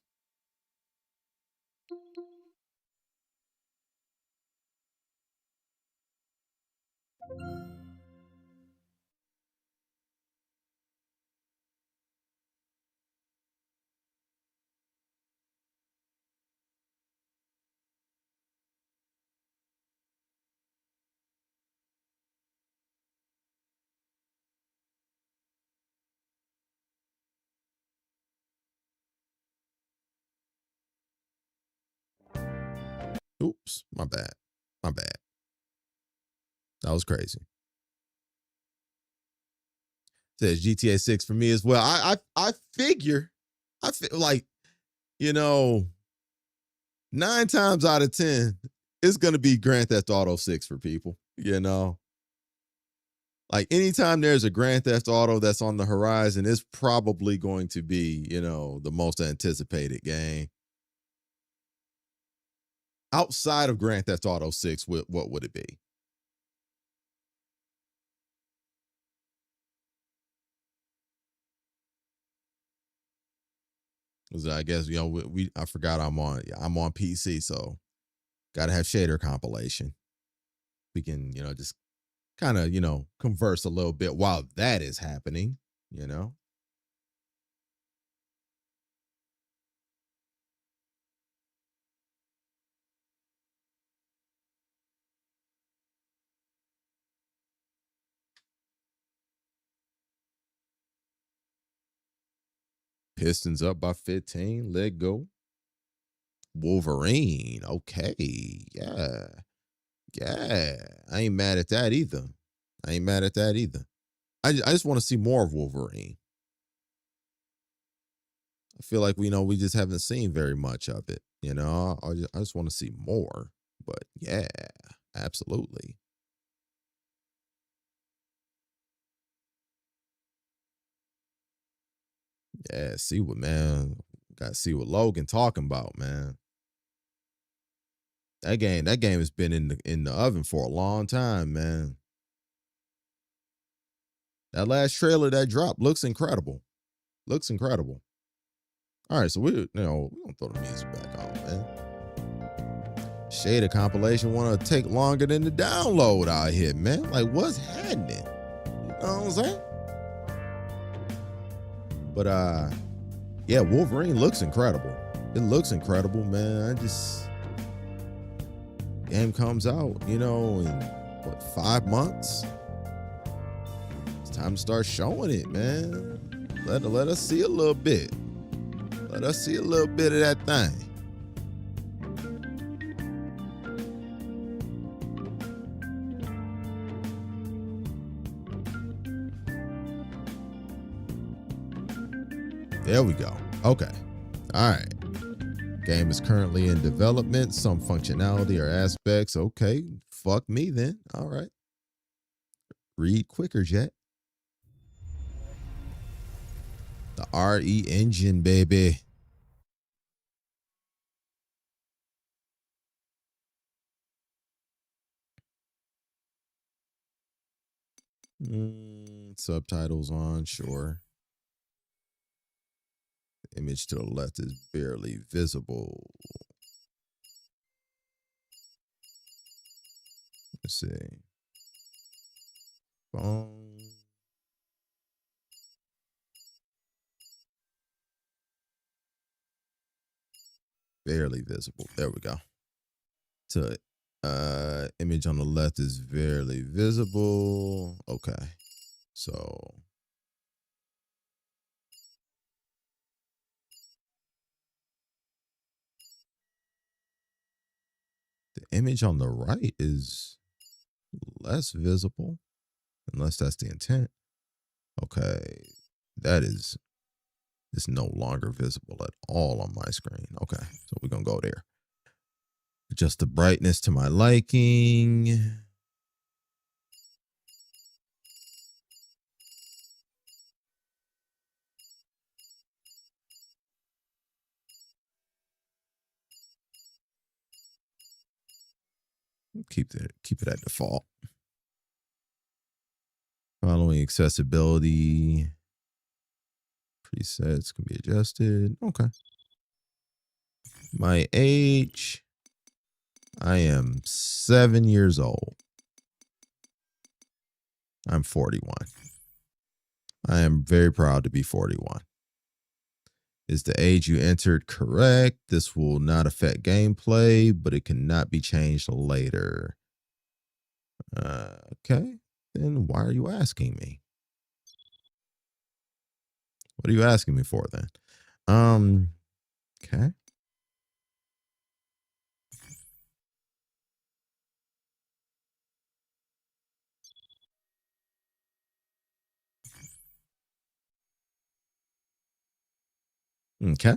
Oops, my bad. That was crazy. Says GTA 6 for me as well. I figure, like, 9 times out of 10, it's gonna be Grand Theft Auto 6 for people. You know, like anytime there's a Grand Theft Auto that's on the horizon, it's probably going to be, the most anticipated game. Outside of Grand Theft Auto 6, what would it be? Because I guess I forgot I'm on PC, so gotta have shader compilation. We can just kind of converse a little bit while that is happening. You know, Pistons up by 15. Let go. Wolverine. Okay, yeah, yeah. I ain't mad at that either. I just want to see more of Wolverine. I feel like we just haven't seen very much of it. I just want to see more. But yeah, absolutely. Yeah, see what man. Got to see what Logan talking about, man. That game has been in the oven for a long time, man. That last trailer that dropped looks incredible. Looks incredible. All right, so we gonna throw the music back on, man. Shader compilation want to take longer than the download out here, man. Like, what's happening? You know what I'm saying? But yeah, Wolverine looks incredible. It looks incredible, man. Game comes out, in what, 5 months? It's time to start showing it, man. Let us see a little bit. Let us see a little bit of that thing. There we go. Okay. All right. Game is currently in development. Some functionality or aspects. Okay. Fuck me then. All right. Read quicker, Jet. The RE engine, baby. Subtitles on, sure. The image to the left is barely visible. Let's see. Phone. Barely visible. There we go. To image on the left is barely visible. Okay. So the image on the right is less visible, unless that's the intent. Okay. It's no longer visible at all on my screen. Okay. So we're going to go there. Adjust the brightness to my liking. Keep it at default. Following accessibility presets can be adjusted. Okay. My age, I am 7 years old. I'm 41. I am very proud to be 41. Is the age you entered correct? This will not affect gameplay, but it cannot be changed later. Okay. Then why are you asking me? What are you asking me for then? Okay. Okay.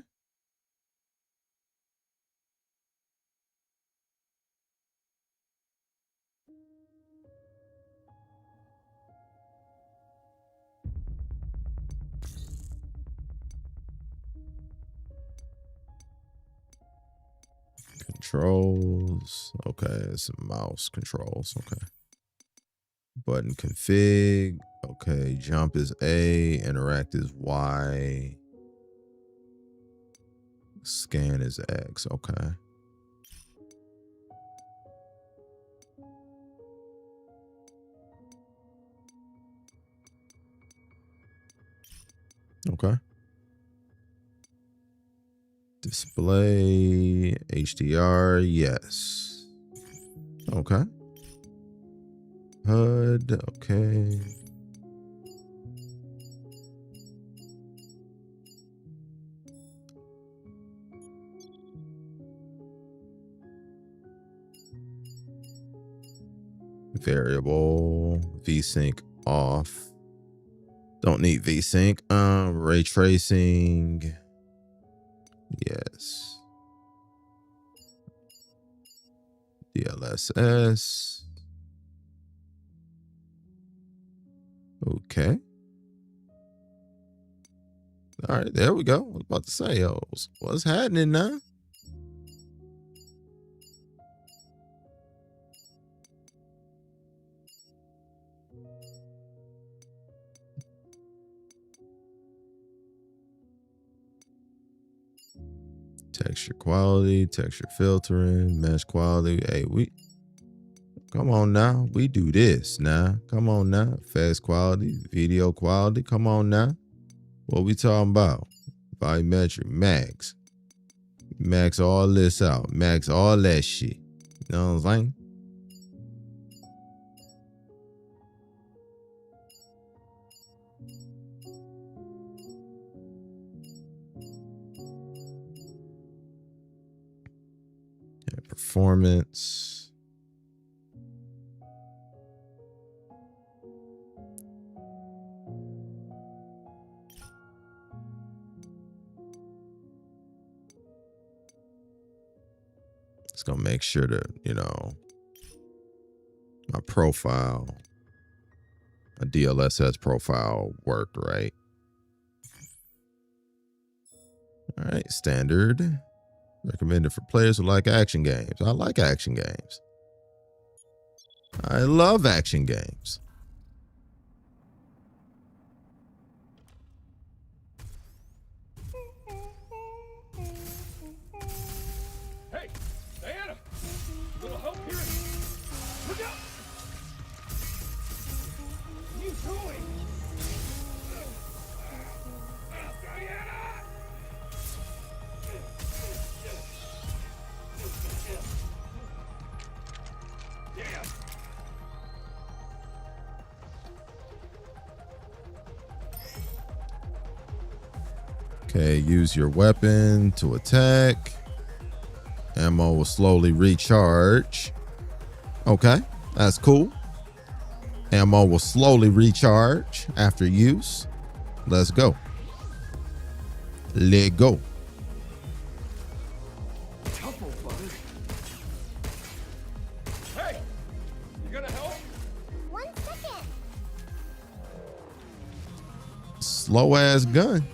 controls. Okay, some mouse controls. Okay. Button config. Okay, jump is A, interact is Y. Scan is X. Okay. Okay. Display HDR, yes. Okay. HUD, okay. Variable, VSync off. Don't need VSync. Ray tracing. Yes. DLSS. Okay. All right, there we go. I was about to say, what's happening now? Texture quality, texture filtering, mesh quality. Hey, come on now. We do this now. Come on now. Fast quality, video quality. Come on now. What we talking about? Volumetric, max. Max all this out. Max all that shit. You know what I'm saying? Yeah, performance. It's gonna make sure that, my profile, my DLSS profile worked right. All right, standard. Recommended for players who like action games. I like action games. I love action games. Hey, Diana! A little help here? Look out! What are you doing? Diana! Damn! Okay, use your weapon to attack. Ammo will slowly recharge. Okay, that's cool. Ammo will slowly recharge after use. Let's go. Let go. Couple, brother. Hey! You gonna help? 1 second. Slow ass gun.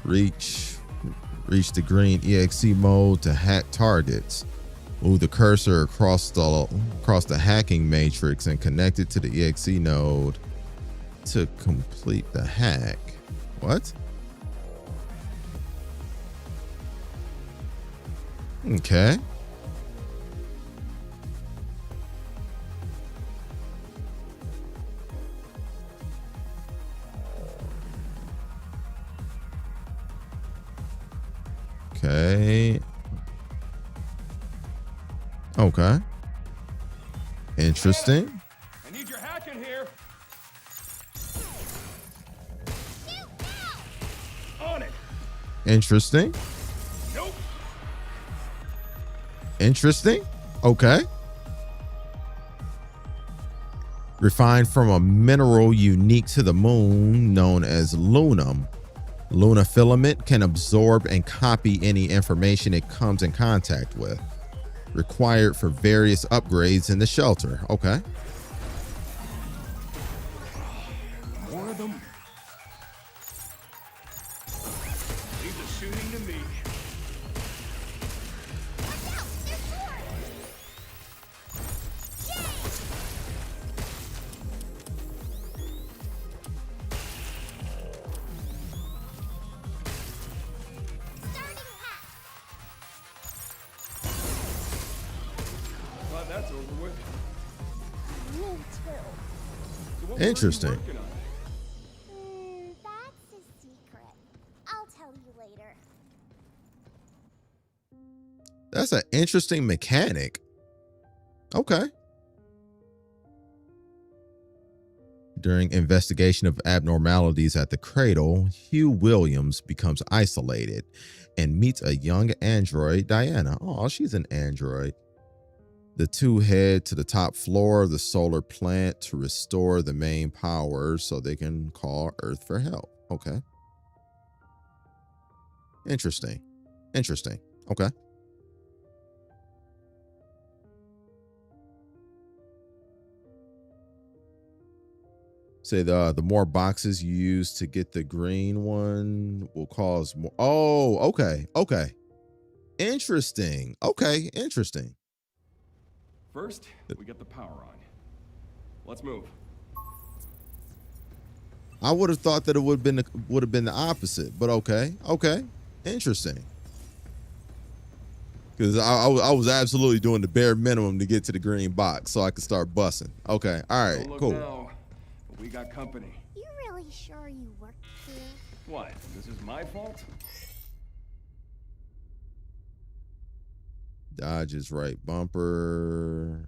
Reach the green EXE mode to hack targets. Move the cursor across the hacking matrix and connect it to the EXE node to complete the hack. What? Okay. Okay. Okay. Interesting. I need your hack in here. On it. Interesting. Nope. Interesting. Okay. Refined from a mineral unique to the moon known as lunum. Luna filament can absorb and copy any information it comes in contact with. Required for various upgrades in the shelter. Okay. More of them. it's over with. Me too. So what were you Interesting. working on? That's a secret. I'll tell you later. That's an interesting mechanic. Okay. During investigation of abnormalities at the cradle, Hugh Williams becomes isolated and meets a young android, Diana. Oh, she's an android. The two head to the top floor of the solar plant to restore the main power so they can call Earth for help. Okay. Interesting. Interesting. Okay. Say the more boxes you use to get the green one will cause more. Oh, okay. Okay. Interesting. Okay. Interesting. First, we get the power on. Let's move. I would have thought that it would have been the opposite, but okay. Okay. Interesting. Because I was absolutely doing the bare minimum to get to the green box so I could start bussing. Okay. All right. Don't look Cool. now, but we got company. You really sure you worked here? What? This is my fault? Dodge is right bumper.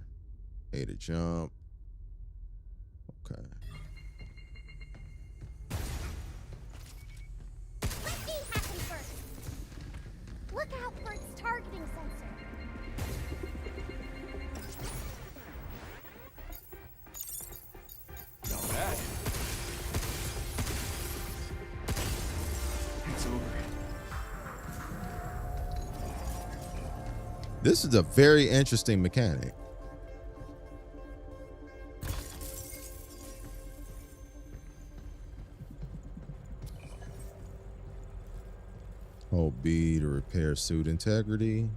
A to jump. Okay. Let me happen first. Look out for its targeting sensor. Not bad. It's over. This is a very interesting mechanic. Hold B to repair suit integrity.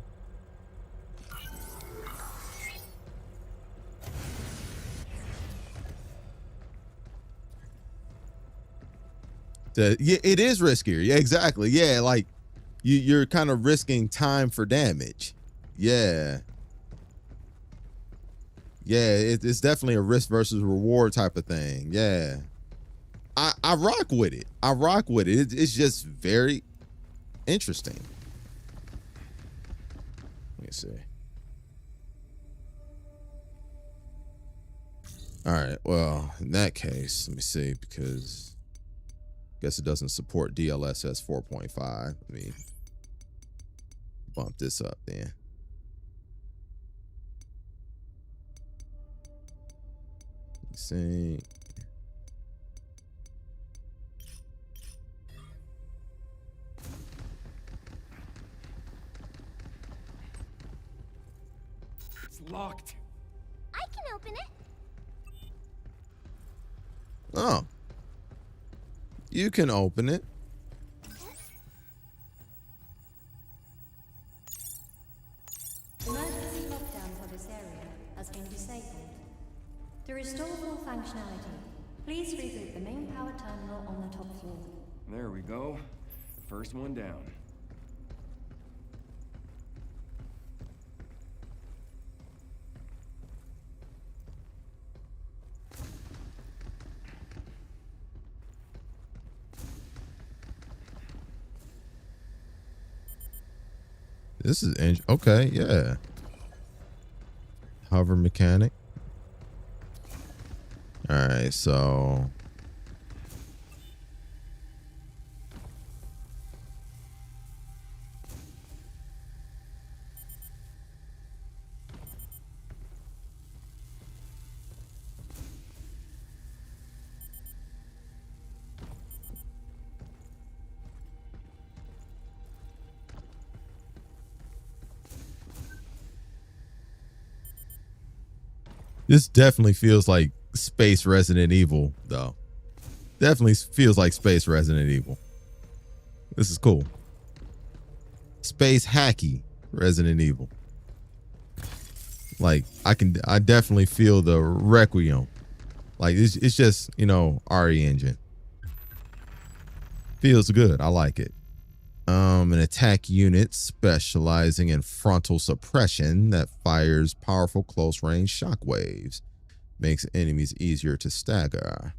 Yeah, it is riskier. Yeah, exactly. Yeah, like you're kind of risking time for damage. Yeah. Yeah, it's definitely a risk versus reward type of thing. Yeah. I rock with it. I rock with it. It's just very interesting. Let me see. All right. Well, in that case, let me see, because I guess it doesn't support DLSS 4.5. Let me bump this up then. Let me see. It's locked. I can open it. Oh. You can open it. Emergency lockdown for this area has been disabled. To restore full functionality, please reboot the main power terminal on the top floor. There we go. First one down. This is okay, yeah. Hover mechanic. All right, so this definitely feels like space Resident Evil, though. Definitely feels like space Resident Evil. This is cool. Space hacky Resident Evil. Like I definitely feel the Requiem. Like it's just, you know, RE engine. Feels good. I like it. An attack unit specializing in frontal suppression that fires powerful close-range shockwaves. Makes enemies easier to stagger.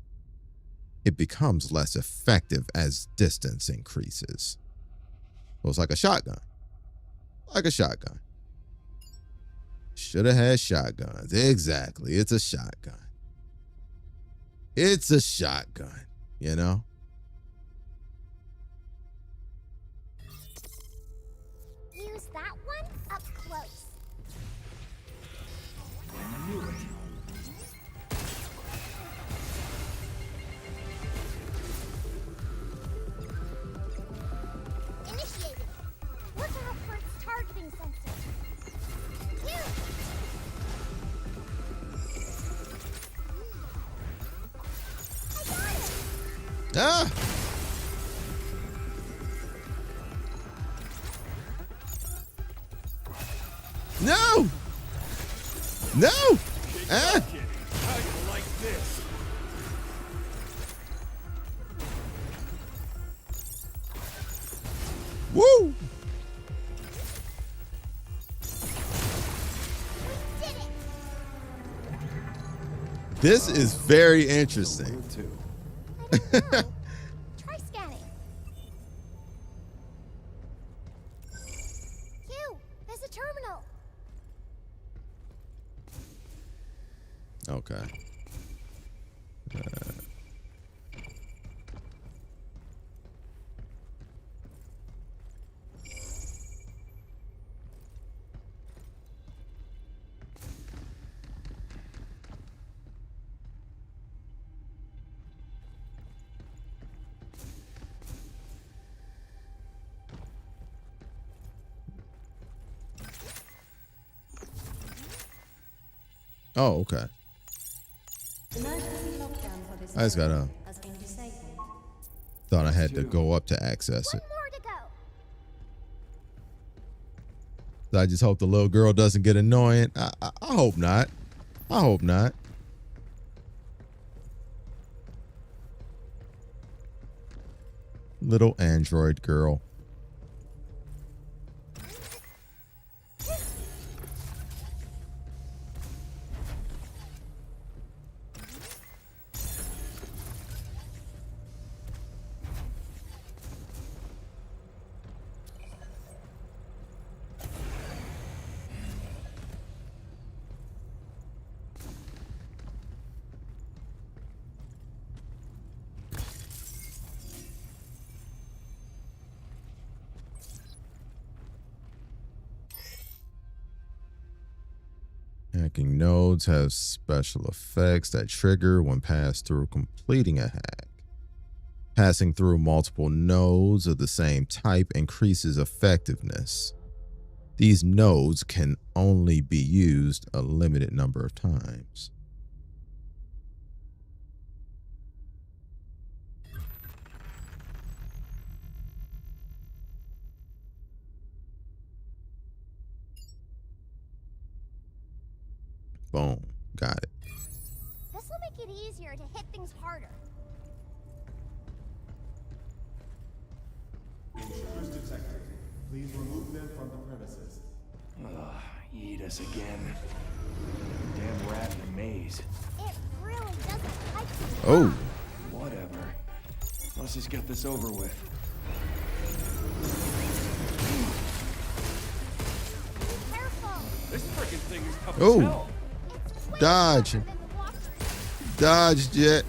It becomes less effective as distance increases. So it's like a shotgun. Like a shotgun. Should have had shotguns. Exactly. It's a shotgun. It's a shotgun, you know? Use that one up close. Initiated. Look out for its targeting sensor. Phew. I got it. Ah! No! No! Ah! How you like this? Woo! We did it. This is very interesting. I don't know. Try scanning. Q, there's a terminal. Okay. Oh, okay. Emergency lockdown for this I just gotta- area has been disabled. Thought I had to go up to access One it. more to go. So I just hope the little girl doesn't get annoying. I hope not. I hope not. Little android girl. Hacking nodes have special effects that trigger when passed through completing a hack. Passing through multiple nodes of the same type increases effectiveness. These nodes can only be used a limited number of times. Boom. Got it. This will make it easier to hit things harder. Intruders detected. Please remove them from the premises. Ugh, eat us again. Damn rat in a maze. It really doesn't like to. Oh. Whatever. Let's just get this over with. Be careful. This freaking thing is tough Oh. as hell. It's way Dodge. tougher than the walker. Dodge jet.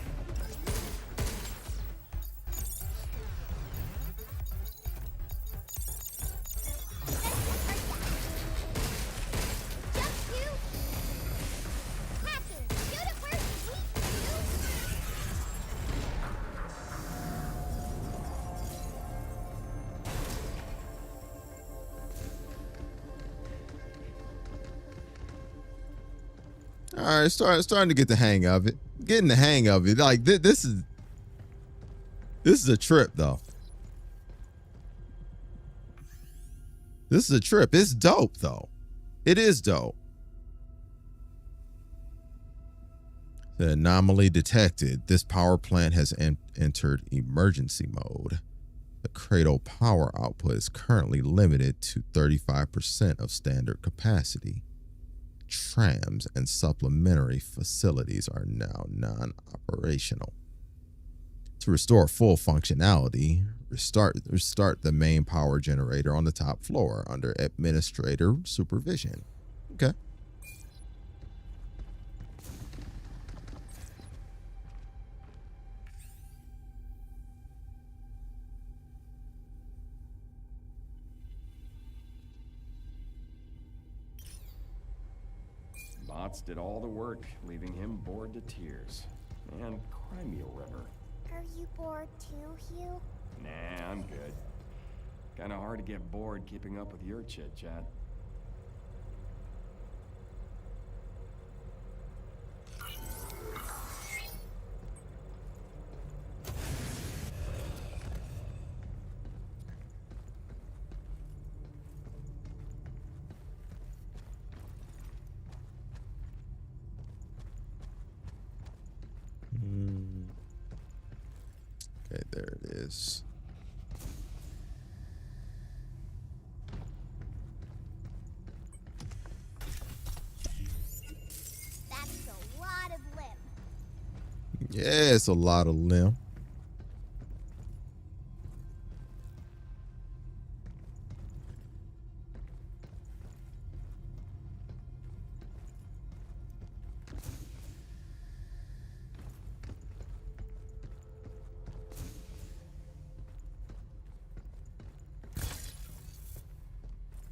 Just you. Hacking. Shoot it where it's weak. All right, starting to get the hang of it. Getting the hang of it. Like this is a trip though. This is a trip. It's dope though. It is dope. The anomaly detected. This power plant has entered emergency mode. The cradle power output is currently limited to 35% of standard capacity. Trams and supplementary facilities are now non-operational. To restore full functionality, restart the main power generator on the top floor under administrator supervision. Okay. Bots did all the work, leaving him bored to tears. And cry me a river. Are you bored too, Hugh? Nah, I'm good. Kinda hard to get bored keeping up with your chit-chat. Okay, there it is. That's a lot of limb. Yeah, it's a lot of limb.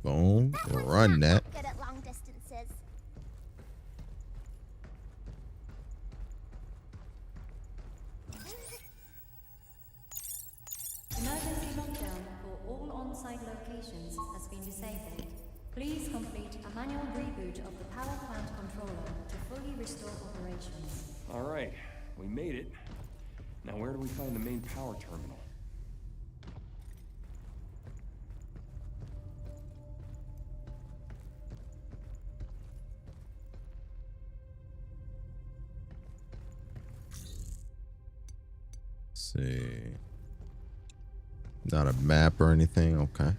Boom. Run that. Good at long distances. Emergency lockdown for all on-site locations has been disabled. Please complete a manual reboot of the power plant controller to fully restore operations. Alright, we made it. Now where do we find the main power terminal? See. Not a map or anything. Okay.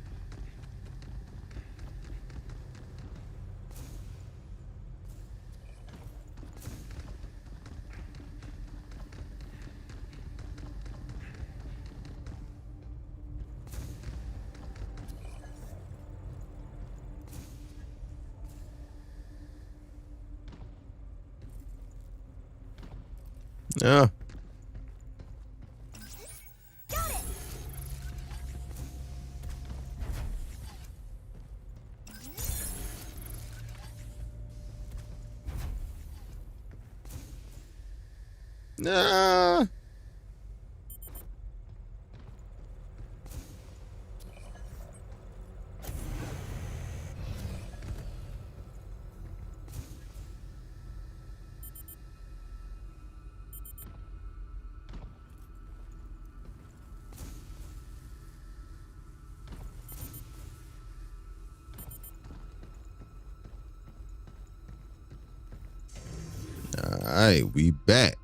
Yeah. Got it! Nah. All right, we back.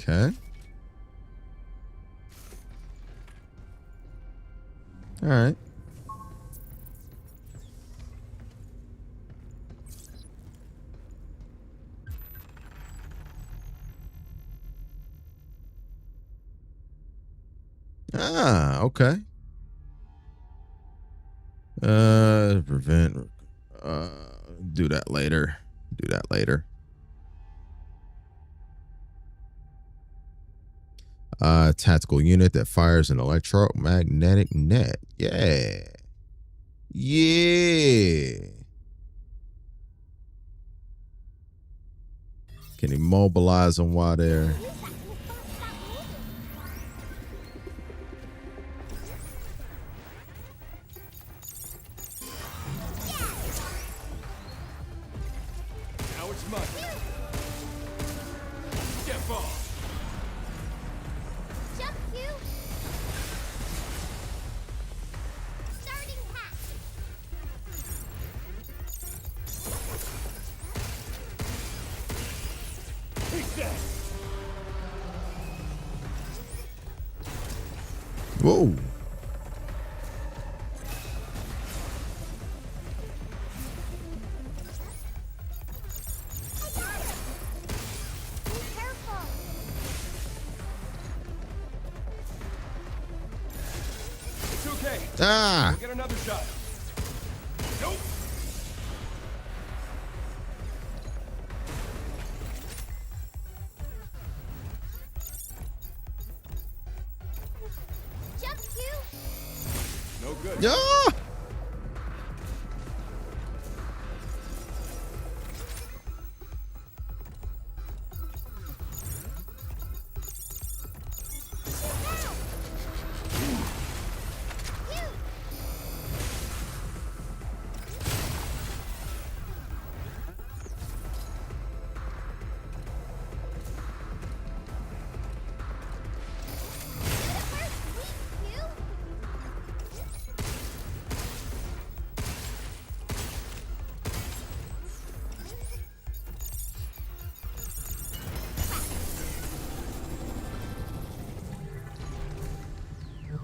Okay. All right. Ah, okay. Prevent. Do that later. Do that later. Tactical unit that fires an electromagnetic net. Yeah. Yeah. Can immobilize them while they're... Whoa. Be careful. It's okay. Ah. We'll get another shot. Nope. Jump, Q. No good. Yeah.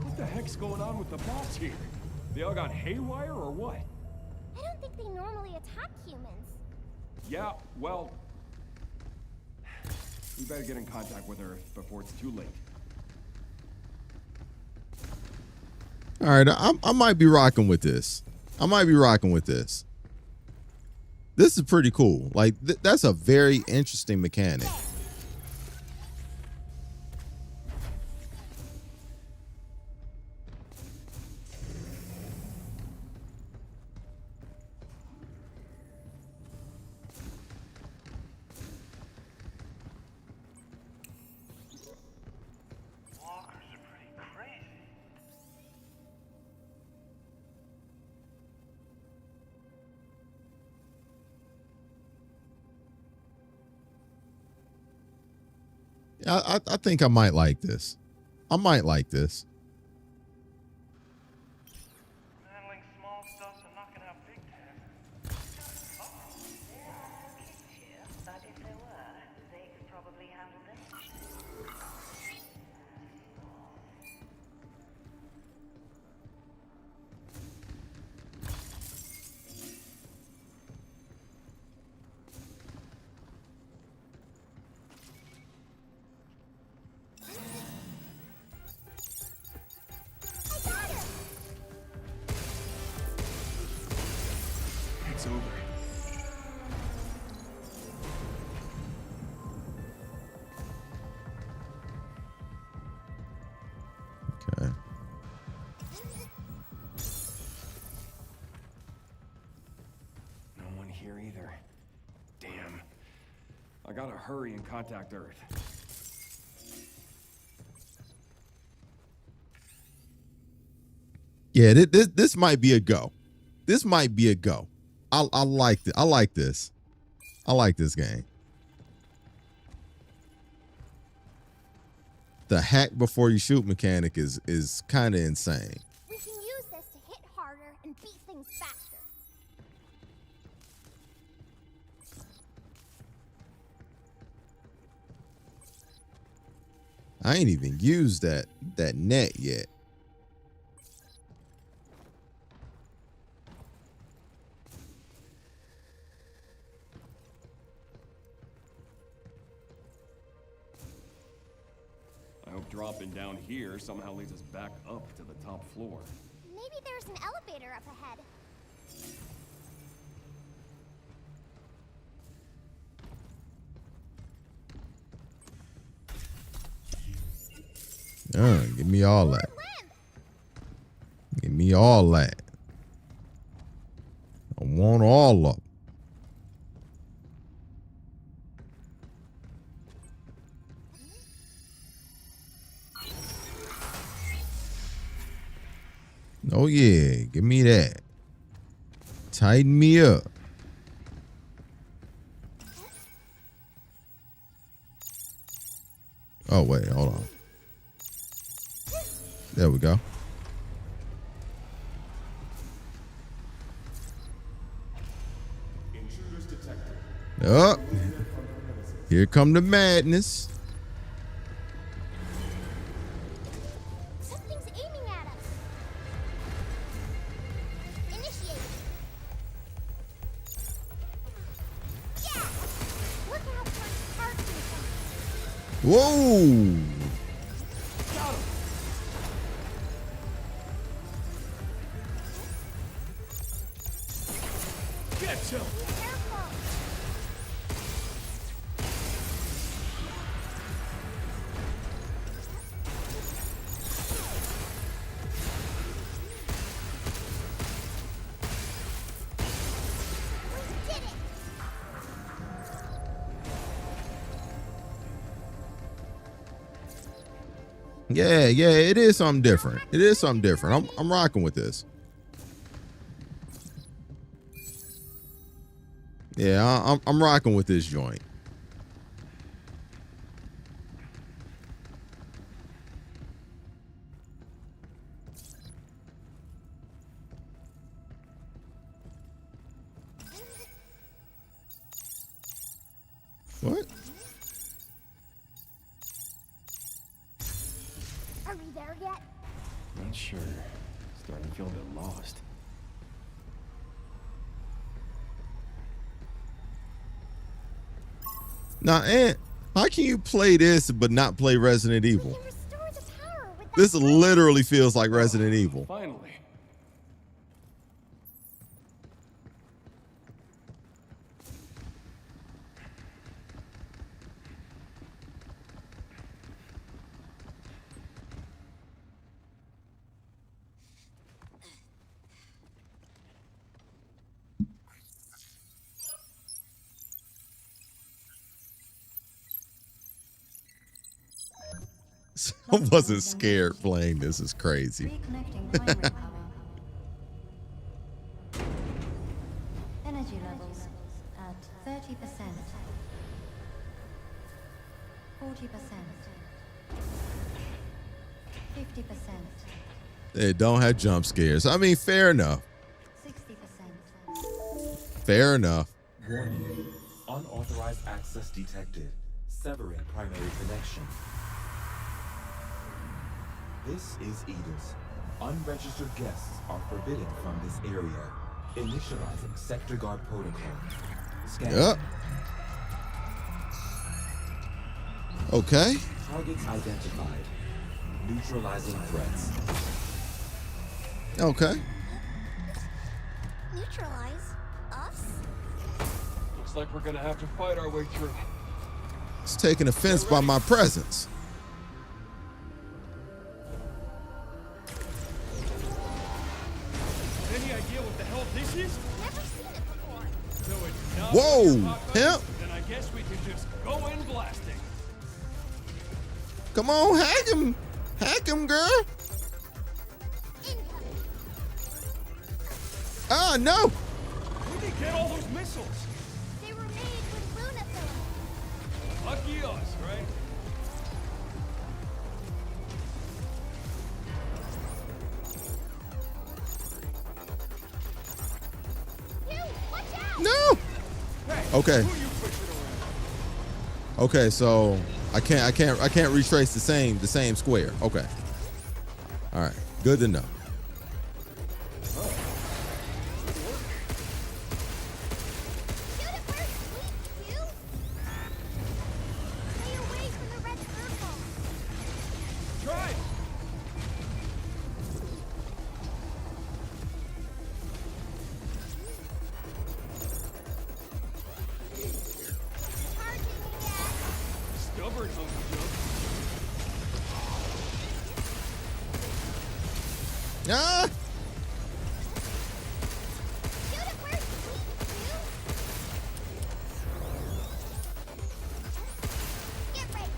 What the heck's going on with the boss here? They all got haywire or what? I don't think they normally attack humans. Yeah, well... We better get in contact with her before it's too late. All right, I might be rocking with this. This is pretty cool. Like, that's a very interesting mechanic. Walkers are pretty crazy. I think I might like this. Handling small stuff and knocking out big tasks. Oh, yeah. Here, but if there were, they could probably handle them. It's over. Okay. No one here either. Damn. I gotta hurry and contact Earth. Yeah, this might be a go. This might be a go. I like it. I like this. I like this game. The hack before you shoot mechanic is kind of insane. We can use this to hit harder and beat things faster. I ain't even used that net yet. I hope dropping down here somehow leads us back up to the top floor. Maybe there's an elevator up ahead. Give me all that. Limb! Give me all that. I want all of them. Oh yeah, give me that. Tighten me up. Oh wait, hold on. There we go. Intruders detected. Oh, here come the madness. Something's aiming Whoa. Get him! Careful. We did it. Yeah, it is something different. It is something different. I'm rocking with this. Yeah, I'm rocking with this joint. What? Are we there yet? Not sure. Starting to feel a bit lost. Now, Aunt, how can you play this but not play Resident We Evil? can restore the power with that. This literally feels like Resident Evil. Finally. I wasn't scared playing this. Is crazy. Reconnecting primary power. Energy levels at 30%. 40%. 50%. They don't have jump scares. I mean, fair enough. 60%. Fair enough. Warning. Unauthorized access detected. Severing primary connection. This is Edith. Unregistered guests are forbidden from this area. Initializing sector guard protocol. Scanning. Yep. Okay. Targets identified. Neutralizing threats. Okay. Neutralize us? Looks like we're gonna have to fight our way through. It's taking offense by my presence. Any idea what the hell this is? Never seen it before. So it's not Whoa, what you're talking about? pimp. Then I guess we can just go in blasting. Come on, hack him. Hack him, girl. Incoming. Ah, no. Where'd they get all those missiles? They were made with Luna filament. Lucky us, right? You, watch out! No. Hey, Okay. who you pushing around? Okay, so I can't retrace the same square. Okay. All right. Good to know. Shoot it where it's weak, you! Stay away from the red circle. Try it. Charging again. Stubborn hunk of junk. Ah. Shoot it where it's weak, you! Get ready.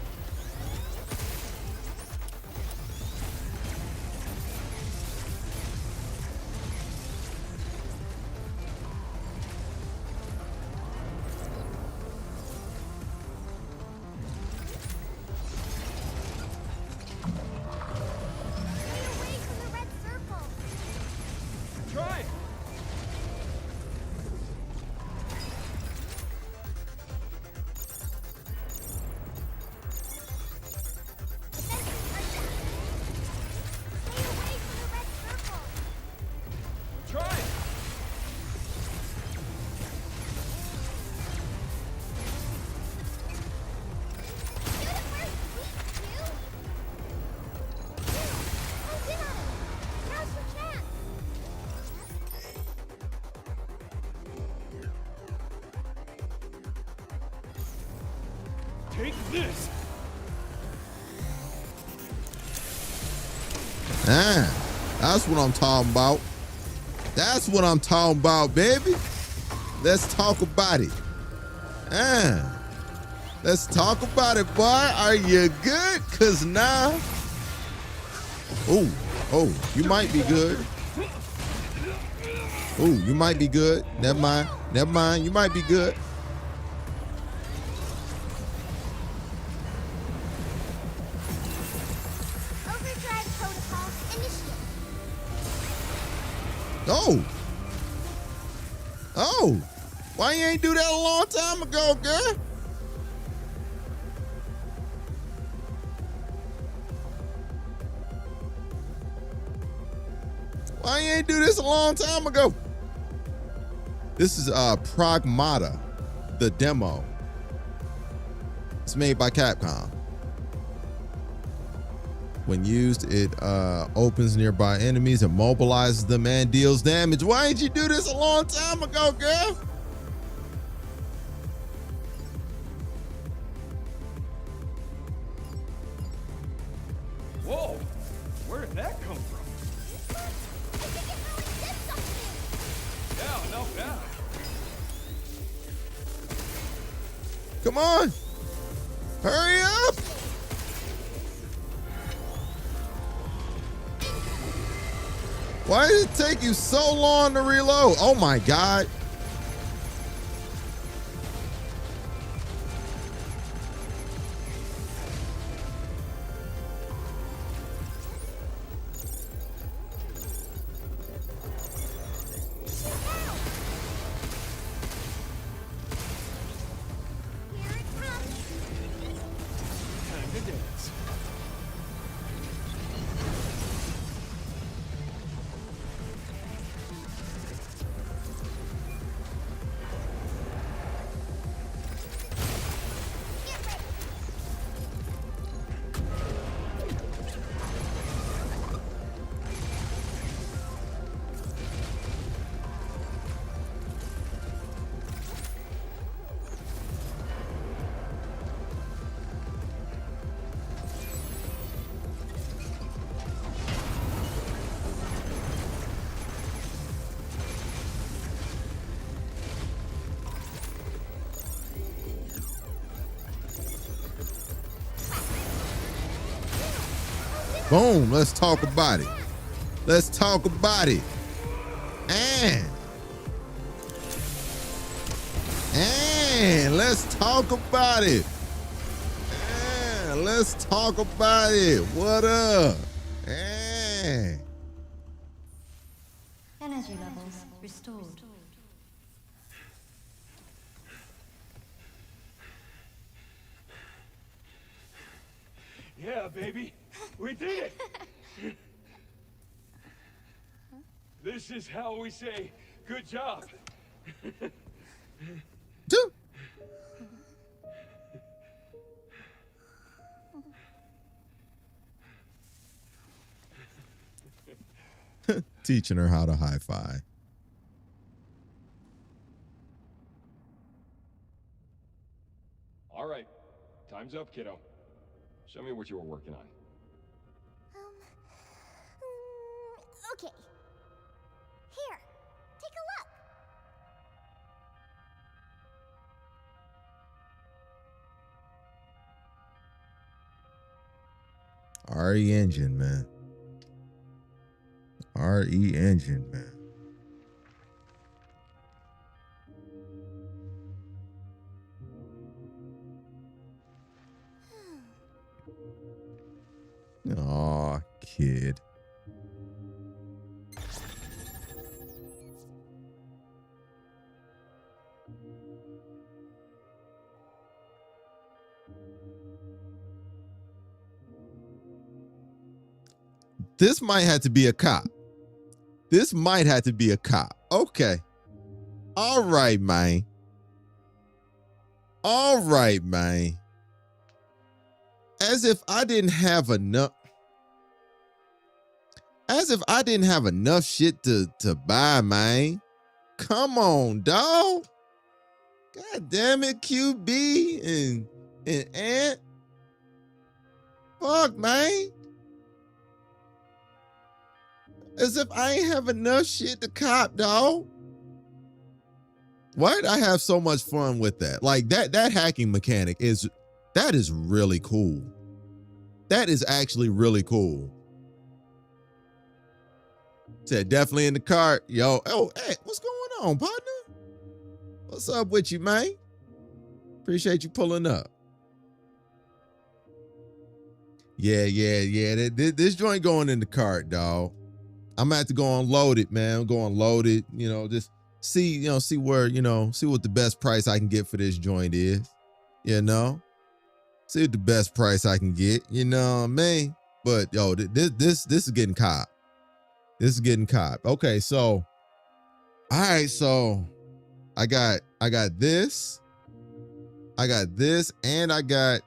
Stay away from the red circle. That's what I'm talking about. That's what I'm talking about, baby. Let's talk about it. Let's talk about it, boy. Are you good? Cause now, oh, you might be good. Oh, you might be good. Never mind. You might be good. Overdrive protocol initiated. Oh, why you ain't do that a long time ago, girl? Why you ain't do this a long time ago? This is Pragmata, the demo. It's made by Capcom. When used, it opens nearby enemies, immobilizes them, and deals damage. Why didn't you do this a long time ago, girl? Whoa! Where did that come from? I think it really did something. Yeah, no doubt. Come on. Hurry up. Why did it take you so long to reload? Oh my God. Here it comes. Time to dance. Get ready. Boom. Let's talk about it. Let's talk about it. And let's talk about it. And let's talk about it. What up? And Energy levels restored. Yeah, baby. We did it. This is how we say good job. two. Teaching her how to hi-fi. All right. Time's up, kiddo. Show me what you were working on. Okay. Here, take a look. RE engine, man. RE engine, man. Aw, kid. This might have to be a cop. This might have to be a cop. Okay. All right, man. All right, man. As if I didn't have enough. As if I didn't have enough shit to buy, man. Come on, dog. God damn it, QB and Ant. Fuck, man. As if I ain't have enough shit to cop, dog. Why did I have so much fun with that? Like that hacking mechanic is really cool. That is actually really cool. Said definitely in the cart. Yo, oh, hey, what's going on, partner? What's up with you, man? Appreciate you pulling up. Yeah. This joint going in the cart, dog. I'm gonna have to go unload it, man. I'm going loaded, just see where, see what the best price I can get for this joint is, see what the best price I can get, you know what I mean? But yo, this is getting caught. This is getting caught. Okay, so, all right, so I got this, and I got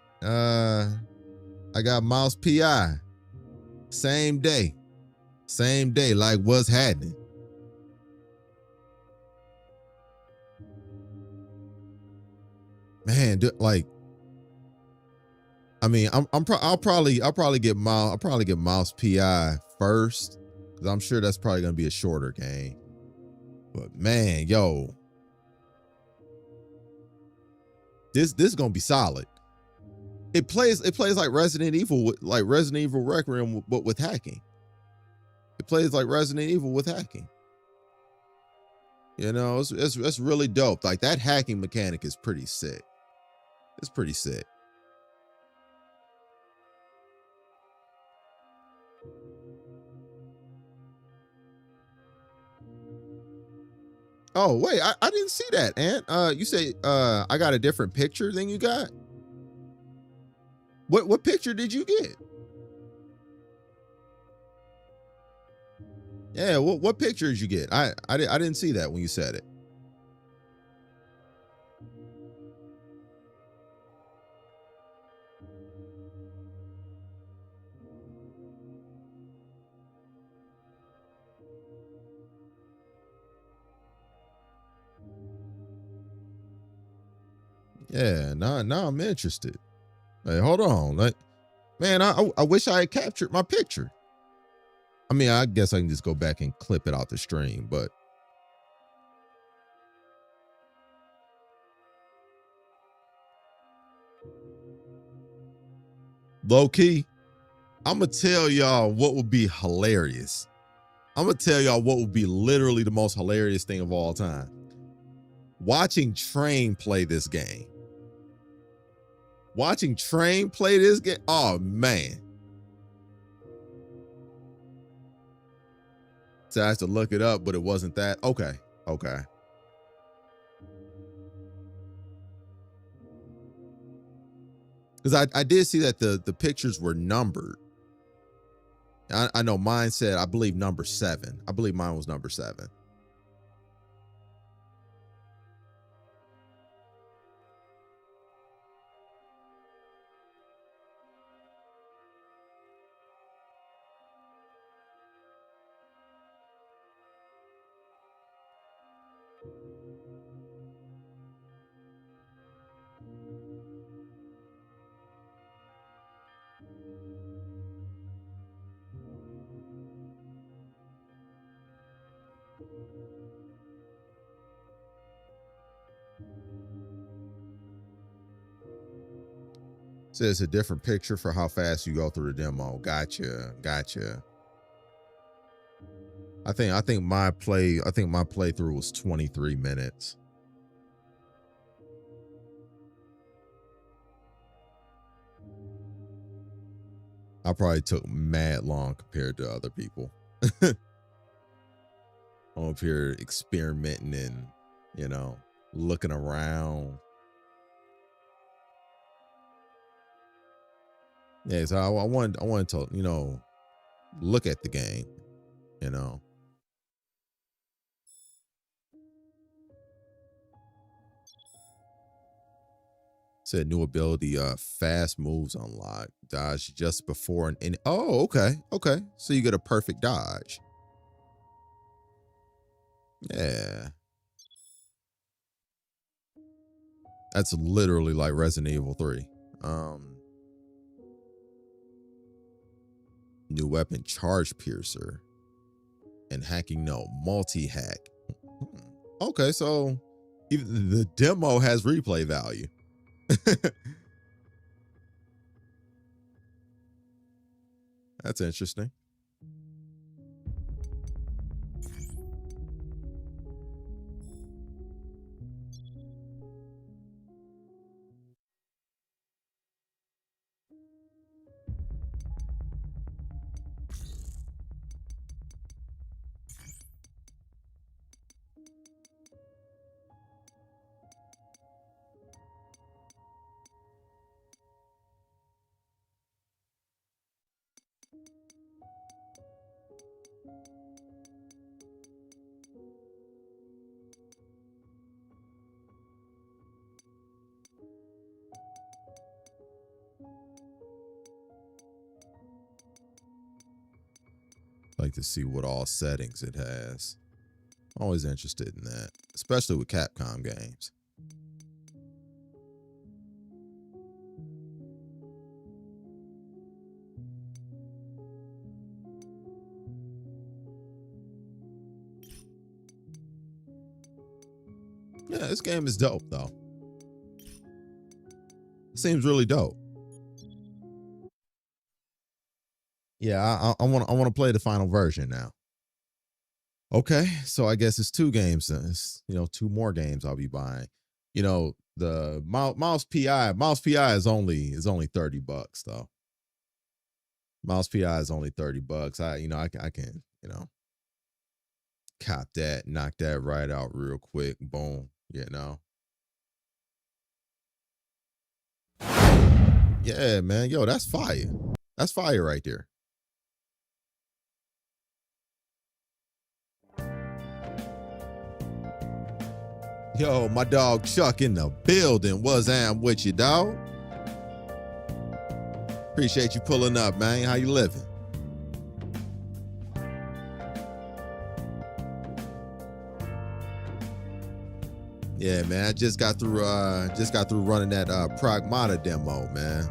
mouse PI. Same day, like what's happening? Man, I'll probably get mouse PI first, because I'm sure that's probably gonna be a shorter game. But man, yo, this is gonna be solid. It plays like Resident Evil, Requiem, but with hacking. It plays like Resident Evil with hacking. It's really dope. Like that hacking mechanic is pretty sick. It's pretty sick. Oh, wait, I didn't see that, Ant. You say I got a different picture than you got? What picture did you get? Yeah, what picture did you get? I didn't see that when you said it. Yeah, now I'm interested. Hey, hold on. Man, I wish I had captured my picture. I mean, I guess I can just go back and clip it out the stream, but low key, I'm gonna tell y'all what would be hilarious. I'm gonna tell y'all what would be literally the most hilarious thing of all time. Watching Train play this game. Watching Train play this game. Oh man. So I have to look it up, but it wasn't that. Okay. Because I did see that the pictures were numbered. I know mine said, I believe number 7. I believe mine was number 7. Says a different picture for how fast you go through the demo. Gotcha. I think my playthrough was 23 minutes. I probably took mad long compared to other people. I'm up here experimenting and, looking around. Yeah, so I wanted to, look at the game, Said new ability, fast moves unlocked. Dodge just before an oh, okay. So you get a perfect dodge. Yeah. That's literally like Resident Evil 3. New weapon, Charge Piercer. and hacking no multi-hack. Okay, so even the demo has replay value. That's interesting. Like to see what all settings it has. Always interested in that, especially with Capcom games. Yeah, this game is dope though. It seems really dope. Yeah, I want to play the final version now. Okay, so I guess it's 2 games. It's, 2 more games I'll be buying. The Mouse PI is only $30 though. Mouse PI is only $30. I can cop that, knock that right out real quick. Boom, Yeah, man. Yo, that's fire. That's fire right there. Yo, my dog Chuck in the building. What's am with you, dog? Appreciate you pulling up, man. How you living? Yeah, man. I just got through running that Pragmata demo, man.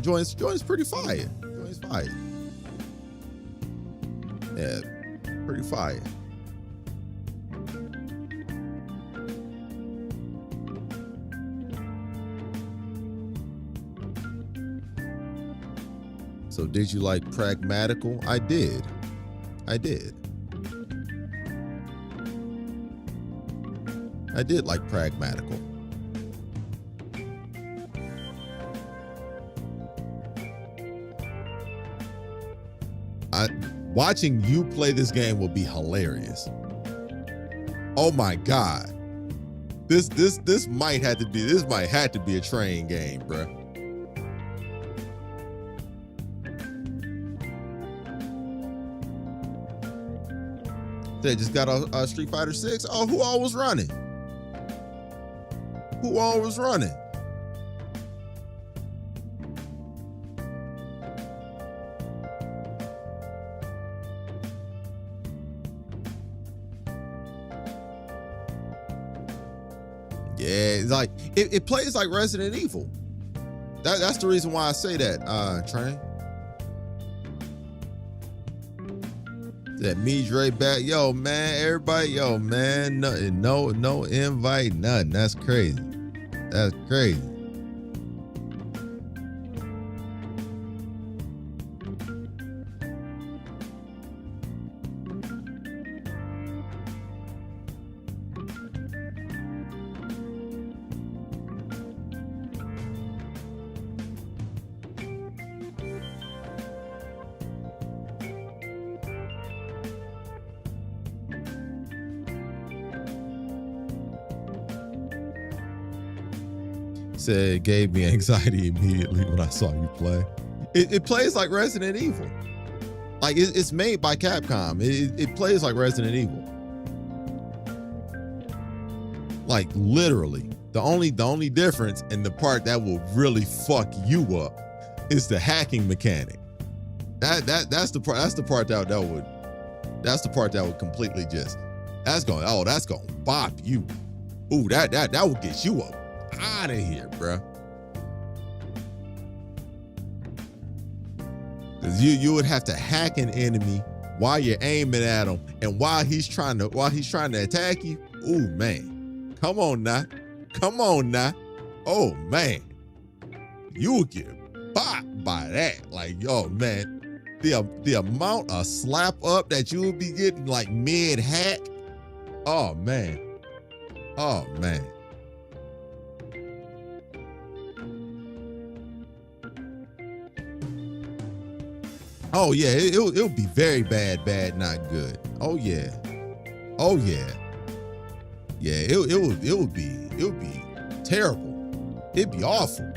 Joint's pretty fire. Joint's fire. Yeah, pretty fire. So did you like Pragmatical? I did. I did like Pragmatical. Watching you play this game will be hilarious. Oh my God. This might have to be a train game, bruh. They just got a Street Fighter 6. Oh, who all was running? Who all was running? Yeah, it's like it plays like Resident Evil. That's the reason why I say that, Train. That me Dre back, yo man, everybody, yo man, nothing, no invite, nothing. That's crazy. That's crazy. Said it gave me anxiety immediately when I saw you play. It plays like Resident Evil. Like it's made by Capcom. It plays like Resident Evil. Like literally. The only difference and the part that will really fuck you up is the hacking mechanic. That's the part that would completely just that's gonna bop you. Ooh, that will get you up out of here, bruh. Cause you would have to hack an enemy while you're aiming at him and while he's trying to attack you. Ooh, man. Come on now. Come on now. Oh, man. You will get bopped by that. Like, oh, man. The amount of slap up that you will be getting like mid hack. Oh, man. Oh, man. Oh yeah, it'll be very bad, not good. Oh yeah, oh yeah, yeah. It would be terrible. It'd be awful.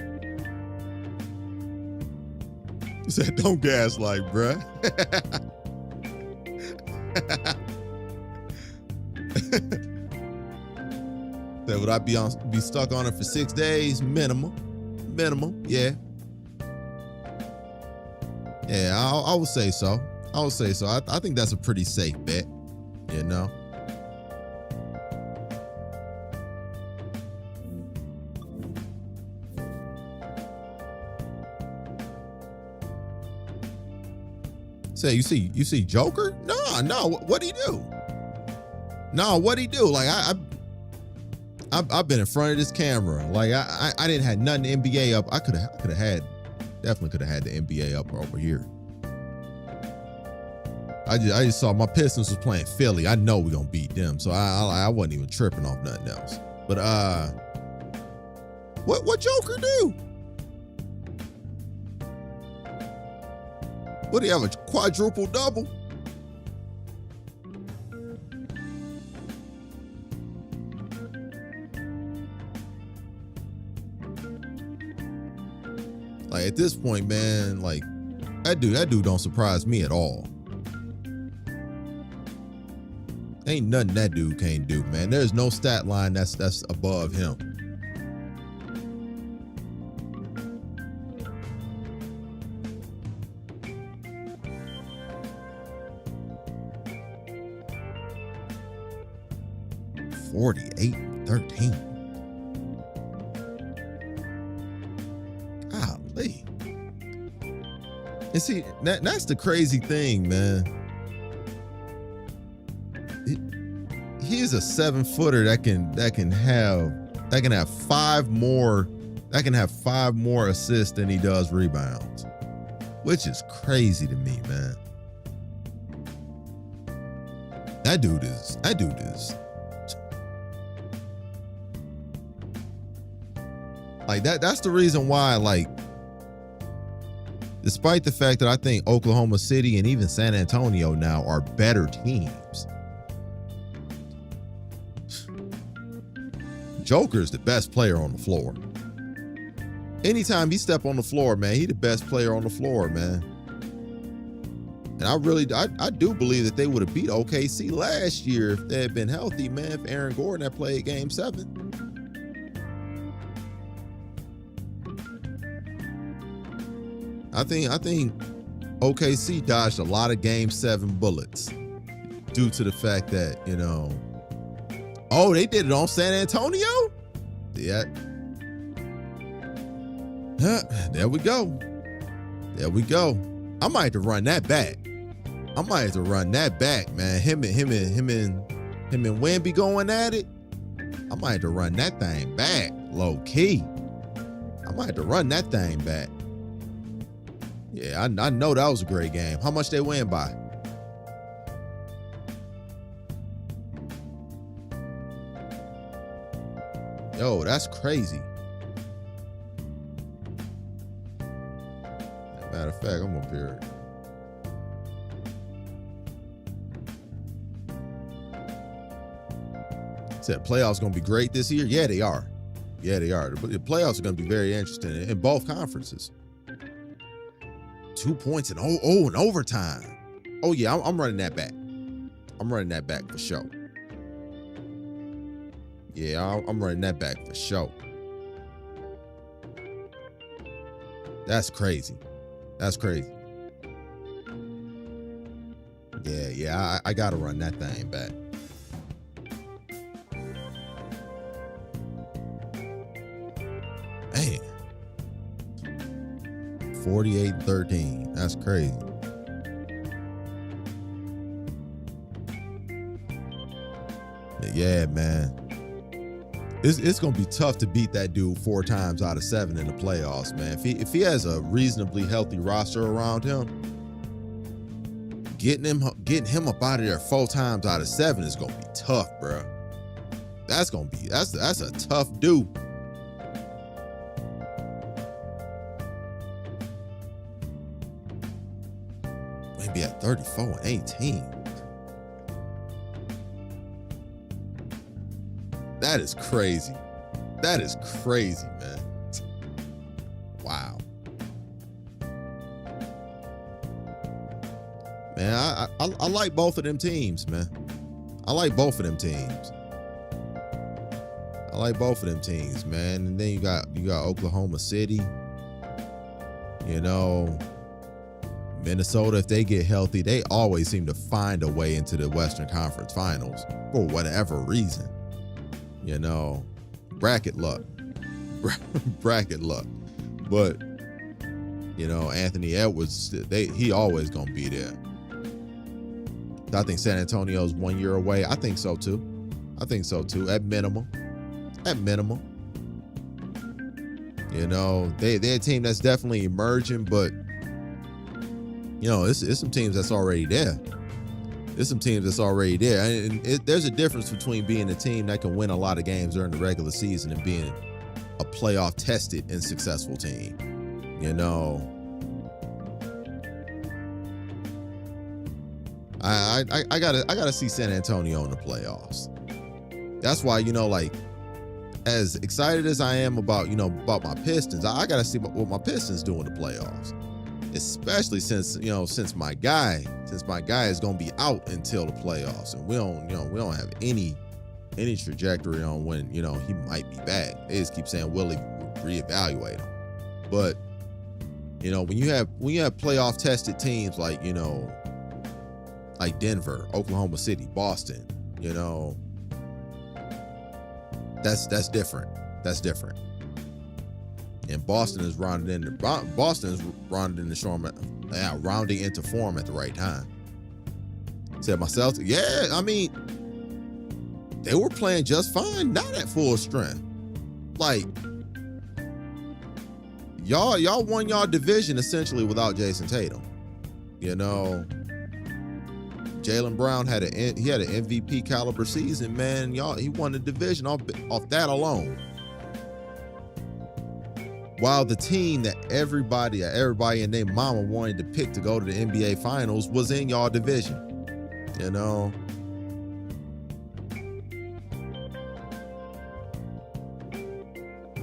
He said, "Don't gaslight, bruh." Said, would I be stuck on it for 6 days minimum? Yeah. Yeah, I would say so. I would say so. I think that's a pretty safe bet, you know? Say, you see Joker? No, what'd he do? No, what'd he do? Like, I've been in front of this camera. Like, I didn't have nothing NBA up. I definitely could have had the NBA up over here. I just saw my Pistons was playing Philly. I know we're gonna beat them, so I wasn't even tripping off nothing else. But what Joker do? What do you have, a quadruple double? Like at this point, man, like that dude don't surprise me at all. Ain't nothing that dude can't do, man. There's no stat line that's above him. $48-13. Golly. And see, that's the crazy thing, man. He's a 7-footer that can have five more assists than he does rebounds, which is crazy to me, man. That dude is like that. That's the reason why, like, despite the fact that I think Oklahoma City and even San Antonio now are better teams, Joker's the best player on the floor. Anytime he step on the floor, man, he the best player on the floor, man. And I do believe that they would have beat OKC last year if they had been healthy, man, if Aaron Gordon had played game 7. I think OKC dodged a lot of game 7 bullets due to the fact that, you know, oh, they did it on San Antonio? Yeah. There we go. I might have to run that back. Man. Him and Wemby going at it. I might have to run that thing back, low key. I might have to run that thing back. Yeah, I know that was a great game. How much they win by? Yo, that's crazy. Matter of fact, I'm up here. Said playoffs gonna be great this year. Yeah, they are. The playoffs are gonna be very interesting in both conferences. 2 points and in overtime. Oh yeah, I'm running that back. I'm running that back for sure. Yeah, I'm running that back for sure. That's crazy. Yeah, I gotta run that thing back. Man. 48-13. That's crazy. Yeah, man. It's gonna be tough to beat that dude 4 times out of 7 in the playoffs, man. If he has a reasonably healthy roster around him, getting him up out of there 4 times out of 7 is gonna be tough, bro. That's a tough dude. Maybe at 34 and 18. That is crazy. That is crazy, man. Wow. Man, I like both of them teams, man. I like both of them teams. I like both of them teams, man. And then you got Oklahoma City. You know, Minnesota, if they get healthy, they always seem to find a way into the Western Conference Finals for whatever reason. You know, bracket luck. Bracket luck. But, you know, Anthony Edwards, he always gonna be there. I think San Antonio's 1 year away. I think so too. At minimum. You know, they're a team that's definitely emerging, but you know, it's some teams that's already there. And there's a difference between being a team that can win a lot of games during the regular season and being a playoff tested and successful team. You know, I gotta see San Antonio in the playoffs. That's why, you know, like, as excited as I am about my Pistons, I gotta see what my Pistons do in the playoffs. Especially since my guy is gonna be out until the playoffs, and we don't have any trajectory on when he might be back. They just keep saying will he reevaluate him, but when you have playoff tested teams like Denver, Oklahoma City, Boston, that's different. And Boston is rounding into form at the right time. Said my Celtics, yeah, I mean, they were playing just fine, not at full strength. Like, y'all won y'all division essentially without Jason Tatum. Jaylen Brown had an MVP caliber season, man. He won the division off that alone. While the team that everybody and their mama wanted to pick to go to the NBA Finals was in y'all division.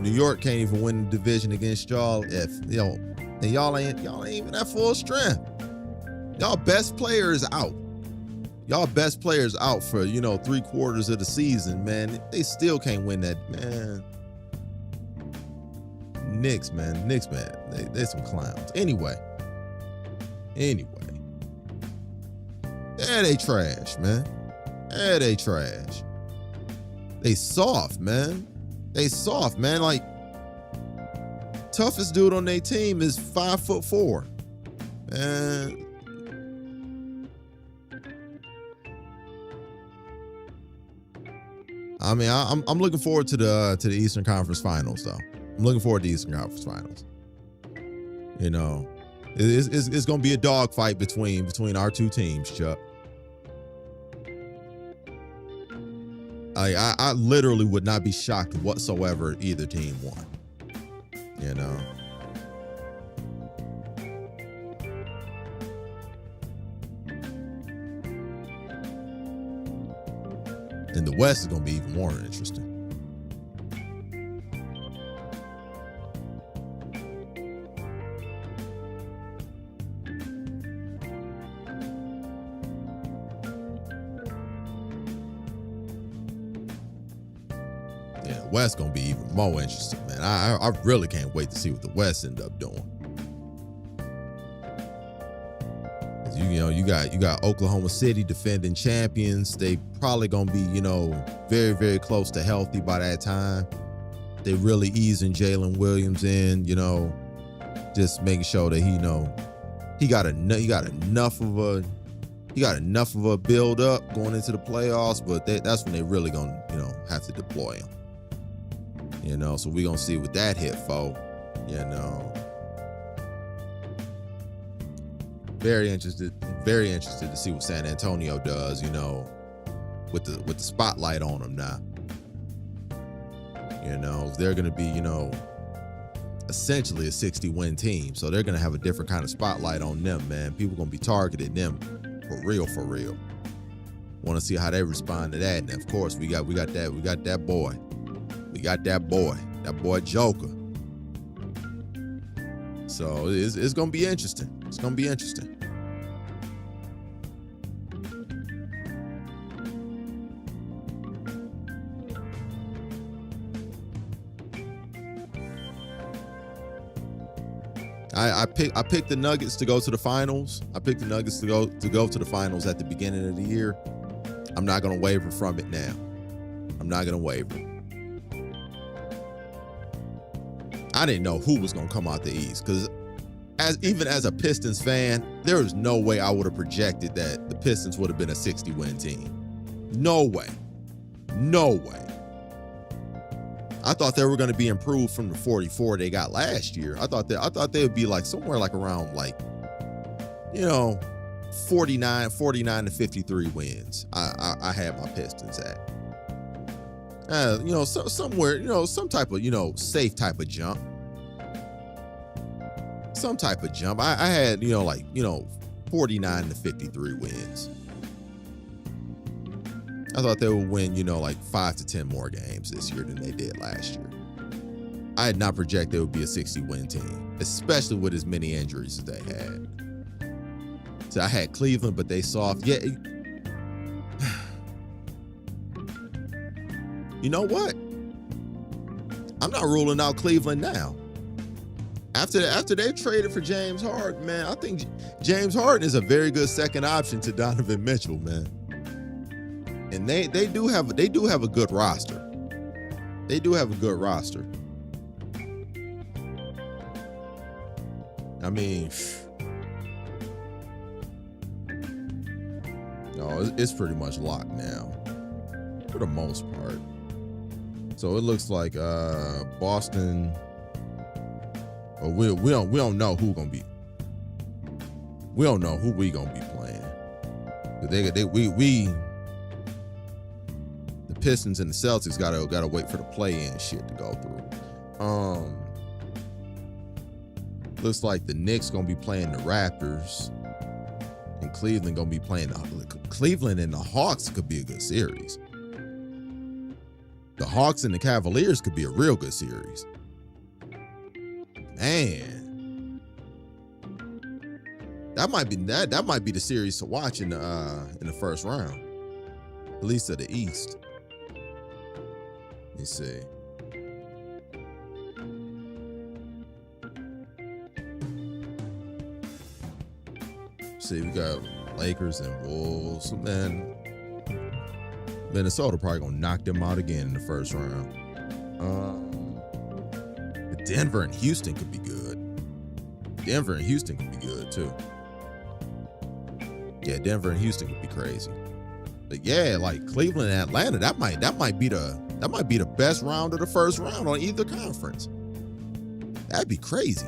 New York can't even win the division against y'all and y'all ain't even at full strength. Y'all best player is out. Y'all best players out for 3/4 of the season, man. They still can't win that, man. Knicks, man. They some clowns. Anyway. Yeah, they trash, man. Yeah, they trash. They soft, man. Like, toughest dude on their team is 5'4". Man. I mean, I'm looking forward to the Eastern Conference Finals, though. I'm looking forward to the Eastern Conference Finals. It's gonna be a dogfight between our two teams, Chuck. I literally would not be shocked whatsoever if either team won. And the West is gonna be even more interesting. West gonna be even more interesting, man. I really can't wait to see what the West end up doing. You got Oklahoma City defending champions. They probably gonna be very, very close to healthy by that time. They really easing Jalen Williams in, just making sure that he got enough of he got enough of a build up going into the playoffs, but that's when they really gonna, you know, have to deploy him. You know, so we gonna see what that hit for. You know, very interested to see what San Antonio does. You know, with the spotlight on them now. You know, they're gonna be, you know, essentially a 60-win team, so they're gonna have a different kind of spotlight on them, man. People gonna be targeting them for real, for real. Want to see how they respond to that, and of course we got that boy Joker. So it's gonna be interesting. It's gonna be interesting. I picked the Nuggets to go to the finals. I picked the Nuggets to go to the finals at the beginning of the year. I'm not gonna waver from it now. I'm not gonna waver. I didn't know who was gonna come out the East, because even as a Pistons fan, there was no way I would have projected that the Pistons would have been a 60-win team. No way. No way. I thought they were going to be improved from the 44 they got last year. I thought they would be like somewhere like around, like, you know, 49 to 53 wins. I had my Pistons at. You know, somewhere, you know, some type of, you know, safe type of jump. Some type of jump. I had, you know, like, you know, 49 to 53 wins. I thought they would win, you know, like 5 to 10 more games this year than they did last year. I did not project they would be a 60-win team, especially with as many injuries as they had. So I had Cleveland, but they soft. Yeah. You know what? I'm not ruling out Cleveland now. After they traded for James Harden, man, I think James Harden is a very good second option to Donovan Mitchell, man. And they do have a good roster. They do have a good roster. I mean, no, it's pretty much locked now for the most part. So it looks like Boston. Or we don't know who gonna be. We don't know who we gonna be playing. But the Pistons and the Celtics gotta wait for the play-in shit to go through. Looks like the Knicks gonna be playing the Raptors, and Cleveland gonna be playing Cleveland and the Hawks. Could be a good series. The Hawks and the Cavaliers could be a real good series. Man, that might be the series to watch in the first round, at least of the East. Let me see. See, we got Lakers and Wolves. Man, Minnesota probably gonna knock them out again in the first round. Denver and Houston could be good. Denver and Houston could be good too. Yeah, Denver and Houston could be crazy. But yeah, like Cleveland and Atlanta, that might be the best round of the first round on either conference. That'd be crazy.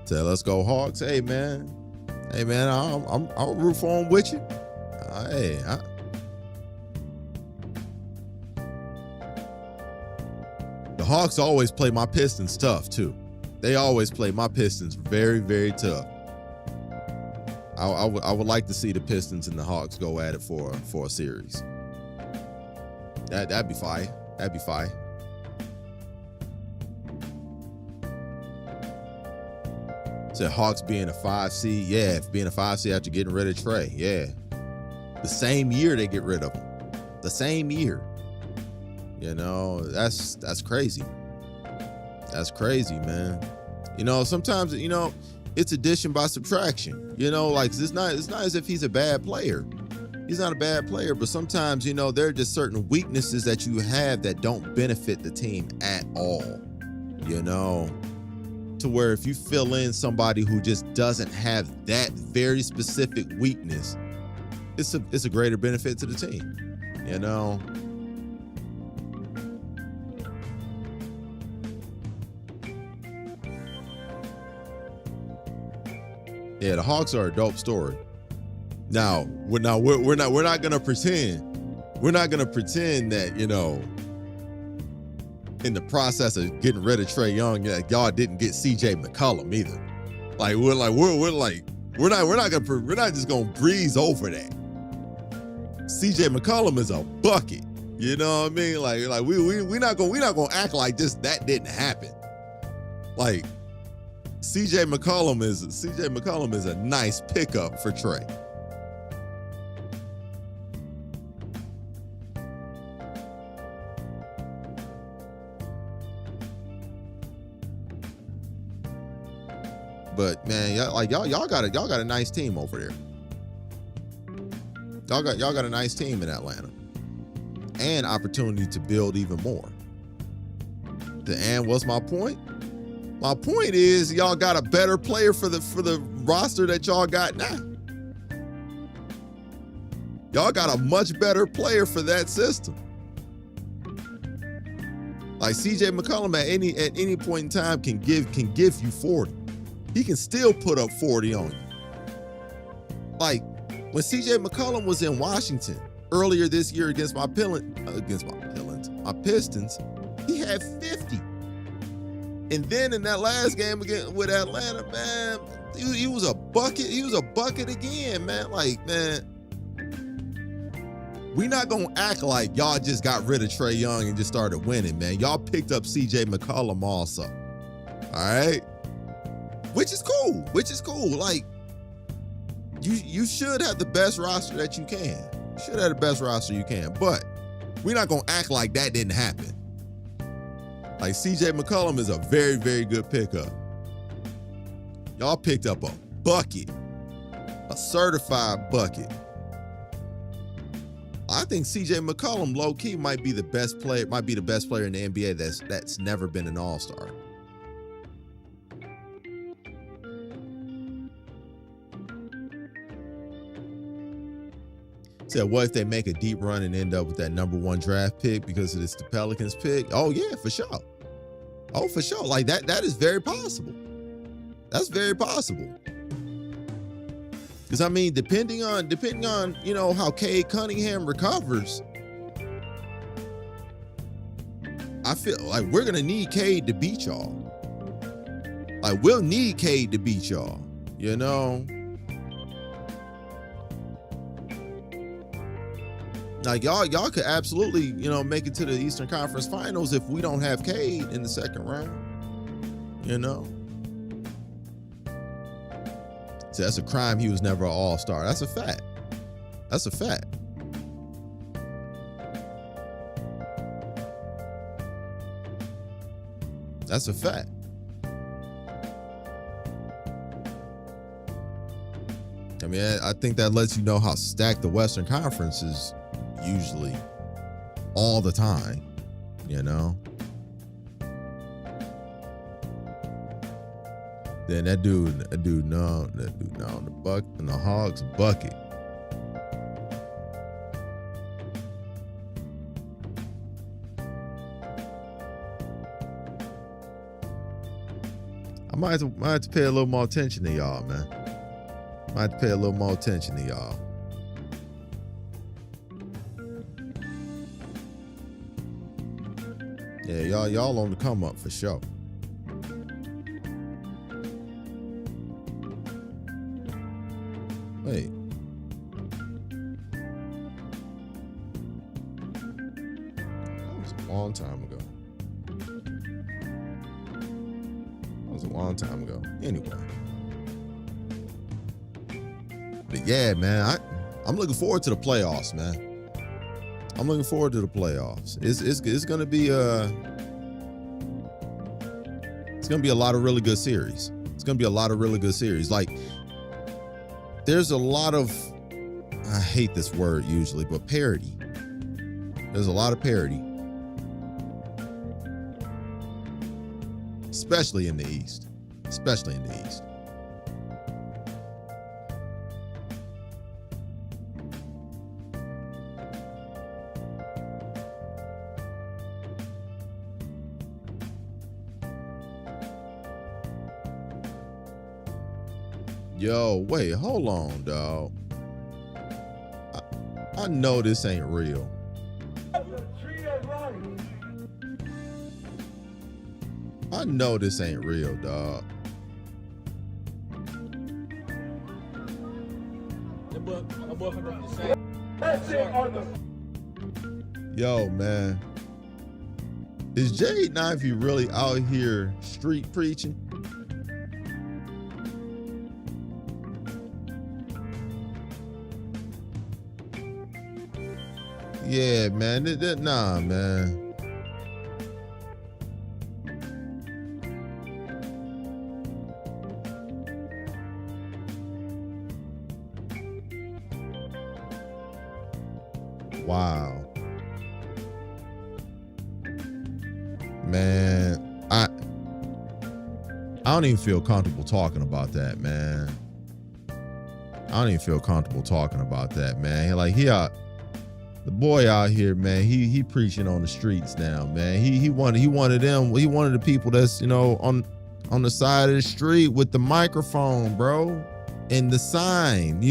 So let's go Hawks. Hey man, I'll root for them with you. The Hawks always play my Pistons tough too. They always play my Pistons very, very tough. I would like to see the Pistons and the Hawks go at it for a series. That'd be fire. That'd be fire. Said Hawks being a 5 seed. Yeah, being a 5 seed after getting rid of Trey. Yeah. The same year they get rid of him. The same year. You know, that's crazy. That's crazy, man. You know, sometimes, you know, it's addition by subtraction. You know, like it's not as if he's a bad player. He's not a bad player, but sometimes, you know, there are just certain weaknesses that you have that don't benefit the team at all. You know, to where if you fill in somebody who just doesn't have that very specific weakness, it's a greater benefit to the team, you know. Yeah, the Hawks are a dope story. Now we're not gonna pretend that, you know, in the process of getting rid of Trae Young, y'all didn't get CJ McCollum either. Like we're not just gonna breeze over that. CJ McCollum is a bucket. You know what I mean? Like we're not gonna act like that didn't happen. Like CJ McCollum is a nice pickup for Trae. But man, y'all got a nice team over there. Y'all got a nice team in Atlanta, and opportunity to build even more. And what's my point? My point is y'all got a better player for the roster that y'all got now. Y'all got a much better player for that system. Like CJ McCollum at any point in time can give you 40. He can still put up 40 on you. Like when CJ McCollum was in Washington earlier this year against my Pistons, he had 50. And then in that last game again with Atlanta, man, he was a bucket. He was a bucket again, man. Like, man, we not gonna act like y'all just got rid of Trae Young and just started winning, man. Y'all picked up CJ McCollum also. All right. Which is cool. Like, you should have the best roster that you can. You should have the best roster you can. But we're not gonna act like that didn't happen. Like CJ McCollum is a very, very good pickup. Y'all picked up a bucket, a certified bucket. I think CJ McCollum low-key might be the best player in the NBA that's never been an all-star. Said, what if they make a deep run and end up with that #1 draft pick because it's the Pelicans pick? Oh yeah, for sure. Oh, for sure. Like that is very possible. That's very possible. Because I mean, depending on you know how Cade Cunningham recovers, I feel like we're gonna need Cade to beat y'all. Like we'll need Cade to beat y'all. You know. Like y'all could absolutely, you know, make it to the Eastern Conference Finals if we don't have Cade in the second round. You know. So that's a crime he was never an all-star. That's a fact. That's a fact. That's a fact. I mean, I think that lets you know how stacked the Western Conference is usually all the time, you know. Then that dude no, the Hogs bucket. I might have to pay a little more attention to y'all, man. Might have to pay a little more attention to y'all. Yeah, y'all on the come up for sure. Wait. That was a long time ago. Anyway. But yeah, man, I'm looking forward to the playoffs, man. I'm looking forward to the playoffs. It's gonna be a lot of really good series. It's gonna be a lot of really good series. Like there's a lot of, I hate this word usually, but parity. There's a lot of parity, especially in the East. especially in the East. Yo, wait, hold on, dog. I know this ain't real. I know this ain't real, dog. Yo, man. Is Jade Knifey really out here street preaching? Yeah, man. Nah, man. Wow. Man, I don't even feel comfortable talking about that, man. I don't even feel comfortable talking about that, man. Like the boy out here, man, he preaching on the streets now, man. He one of the people that's, on the side of the street with the microphone, bro, and the sign,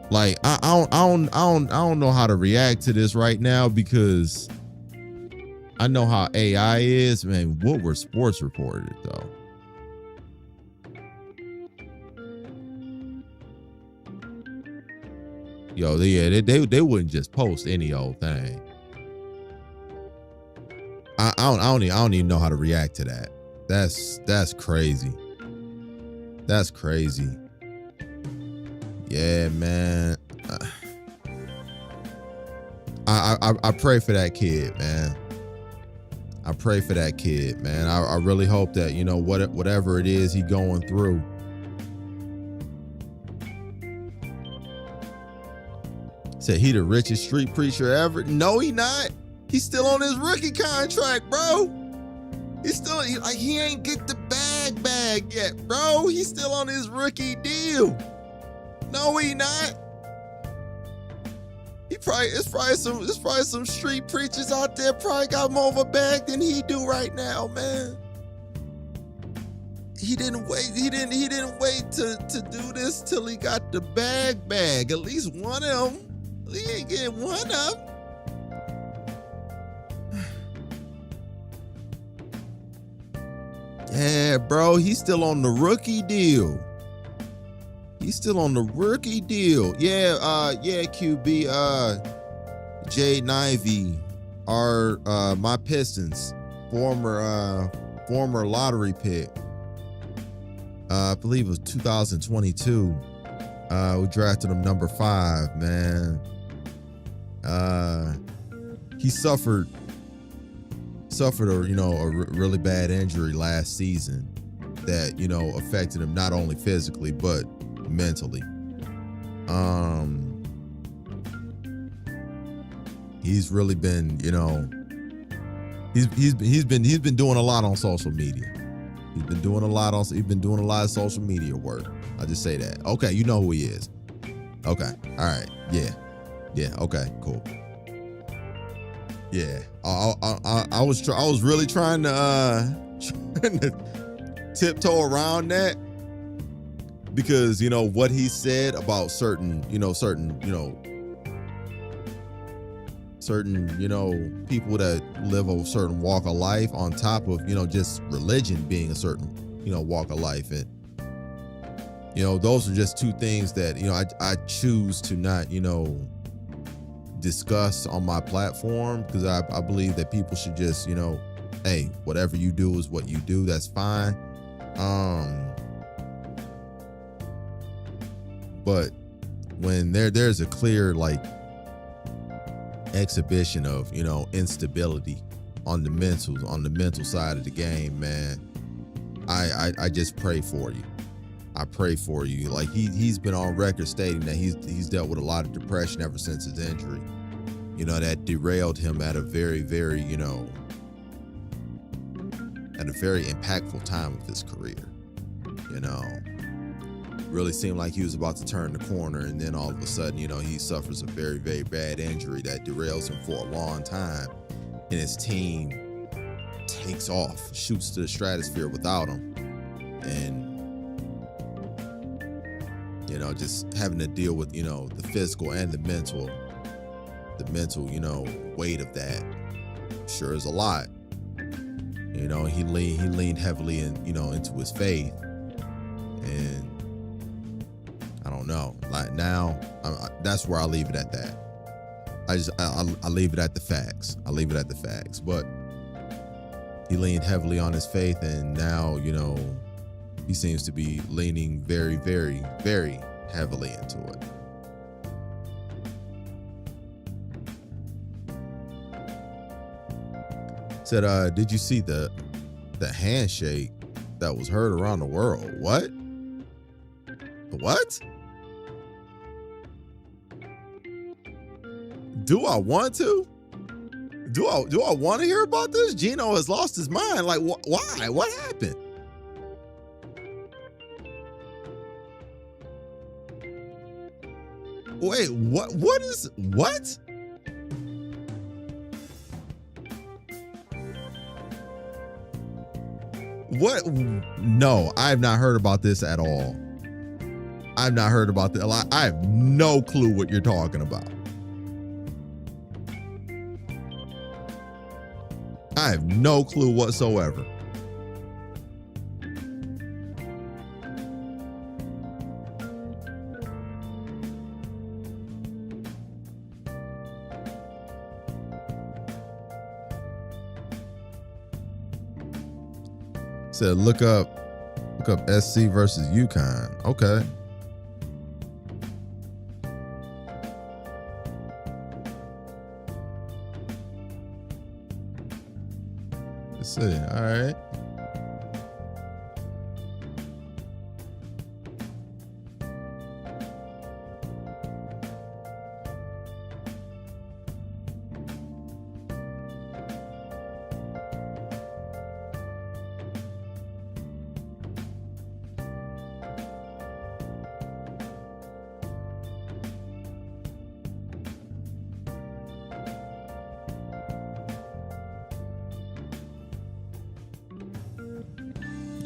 like I don't know how to react to this right now because I know how AI is, man. Woodward Sports reported it though. Yo, they wouldn't just post any old thing. I don't even know how to react to that. That's crazy. That's crazy. Yeah, man. I pray for that kid, man. I pray for that kid, man. I really hope that, whatever it is he going through, said he the richest street preacher ever. No, he not. He's still on his rookie contract, bro. He ain't get the bag yet, bro. He's still on his rookie deal. No, he not. It's probably some street preachers out there probably got more of a bag than he do right now, man. He didn't wait to do this till he got the bag. At least one of them. He ain't getting one of them. Yeah, bro, he's still on the rookie deal. Yeah, QB, Jade Knifey, my Pistons, former lottery pick. I believe it was 2022. We drafted him number 5, man. He suffered a really bad injury last season that, affected him not only physically, but mentally. He's really been, he's been doing a lot on social media. He's been doing a lot of social media work. I'll just say that. Okay, you know who he is. Okay. All right. Yeah. Okay, cool. Yeah. I was really trying to tiptoe around that because what he said about certain people that live a certain walk of life on top of just religion being a certain walk of life, and those are just two things that I choose to not discuss on my platform, because I believe that people should just hey, whatever you do is what you do. That's fine. But when there's a clear exhibition of instability on the mental side of the game, man, I just pray for you. I pray for you. Like he's been on record stating that he's dealt with a lot of depression ever since his injury. That derailed him at a very, very, at a very impactful time of his career. You know, really seemed like he was about to turn the corner, and then all of a sudden, you know, he suffers a very, very bad injury that derails him for a long time, and his team takes off, shoots to the stratosphere without him, and you know, just having to deal with, you know, the physical and the mental, you know, weight of that sure is a lot. You know, he leaned heavily in, you know, into his faith, and I don't know, like now, that's where I leave it at that. I leave it at the facts. I leave it at the facts. But he leaned heavily on his faith, and now, you know, he seems to be leaning very, very, very heavily into it. Said, did you see the handshake that was heard around the world? What? What? Do I want to? Do I want to hear about this? Gino has lost his mind. Like, why? What happened? Wait, what? What is what? What? No, I have not heard about this at all. I've not heard about this. I have no clue what you're talking about. I have no clue whatsoever. Said look up SC versus UConn. Okay. Let's see. All right.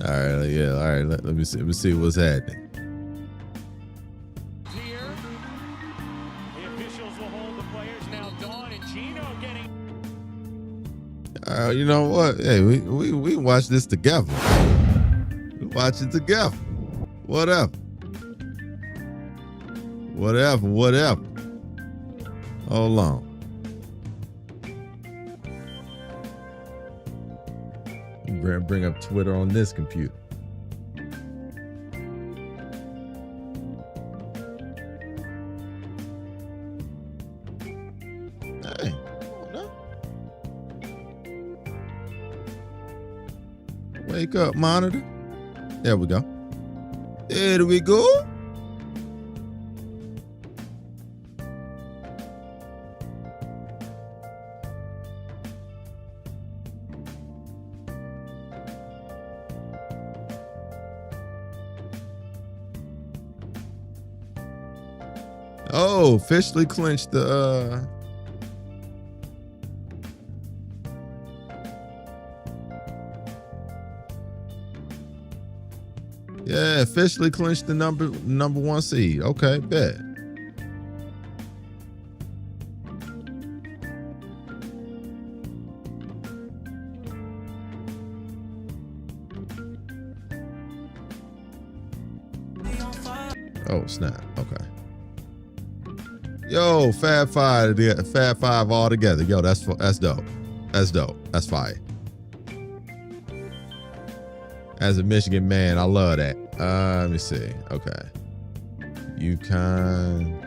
All right, yeah, all right. Let me see what's happening. Here, the officials will hold the players now. Dawn and Gino getting. You know what? Hey, we watch this together. We watch it together. Whatever. Hold on. Bring up Twitter on this computer. Hey, no. Wake up, monitor. There we go. There we go. Oh, officially clinched the yeah, officially clinched the number one seed. Okay, bet. Oh, snap. Okay. Yo, Fab Five all together. Yo, that's dope. That's dope. That's fire. As a Michigan man, I love that. Let me see. Okay. UConn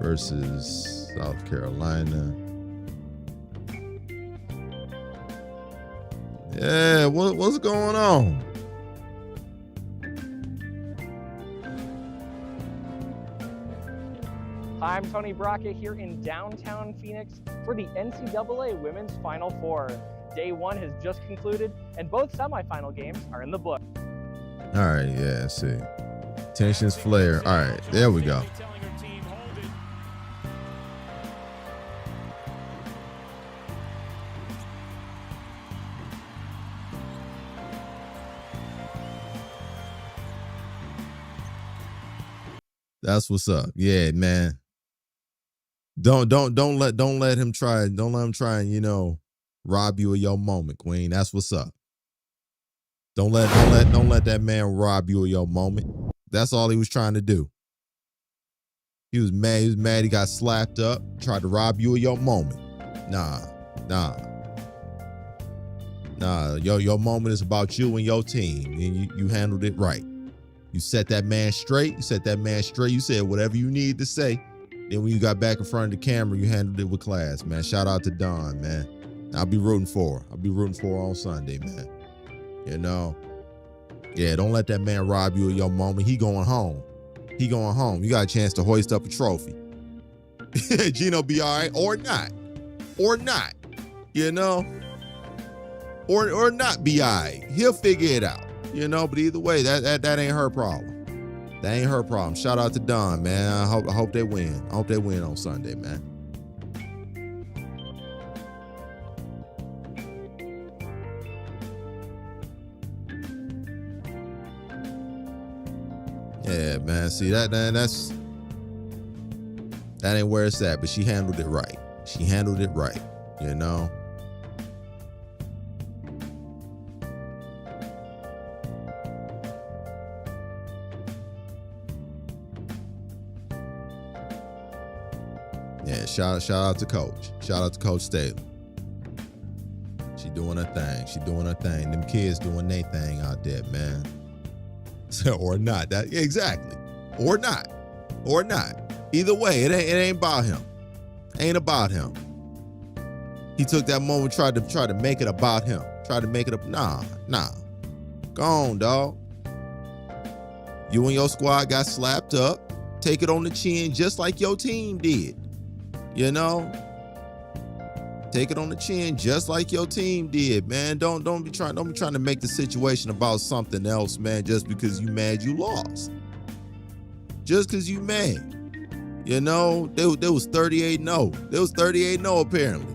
versus South Carolina. Yeah, what's going on? I'm Tony Brackett here in downtown Phoenix for the NCAA Women's Final Four. day one has just concluded, and both semifinal games are in the book. All right, yeah, see. Tensions flare. All right, there we go. That's what's up. Yeah, man. Don't let him try and, you know, rob you of your moment, Queen. That's what's up. Don't let that man rob you of your moment. That's all he was trying to do. He was mad he got slapped up, tried to rob you of your moment. Nah. Your moment is about you and your team, and you handled it right. You set that man straight. You said whatever you need to say. Then when you got back in front of the camera, you handled it with class, man. Shout out to Don, man. I'll be rooting for her. I'll be rooting for her on Sunday, man. You know? Yeah, don't let that man rob you of your moment. He going home. You got a chance to hoist up a trophy. Gino be all right, or not. You know? Or not be all right. He'll figure it out. You know, but either way, that ain't her problem. That ain't her problem. Shout out to Don, man. I hope they win. I hope they win on Sunday, man. Yeah, man. See that ain't where it's at, but she handled it right. You know. Yeah, shout out to Coach. Shout out to Coach Staley. She doing her thing. Them kids doing their thing out there, man. Or not. Exactly. Or not. Either way, it ain't about him. Ain't about him. He took that moment, tried to make it about him. Nah. Go on, dog. You and your squad got slapped up. Take it on the chin just like your team did. You know? Take it on the chin just like your team did, man. Don't be trying to make the situation about something else, man, just because you mad you lost. Just because you mad. You know, there was 38-0. There was 38-0 apparently.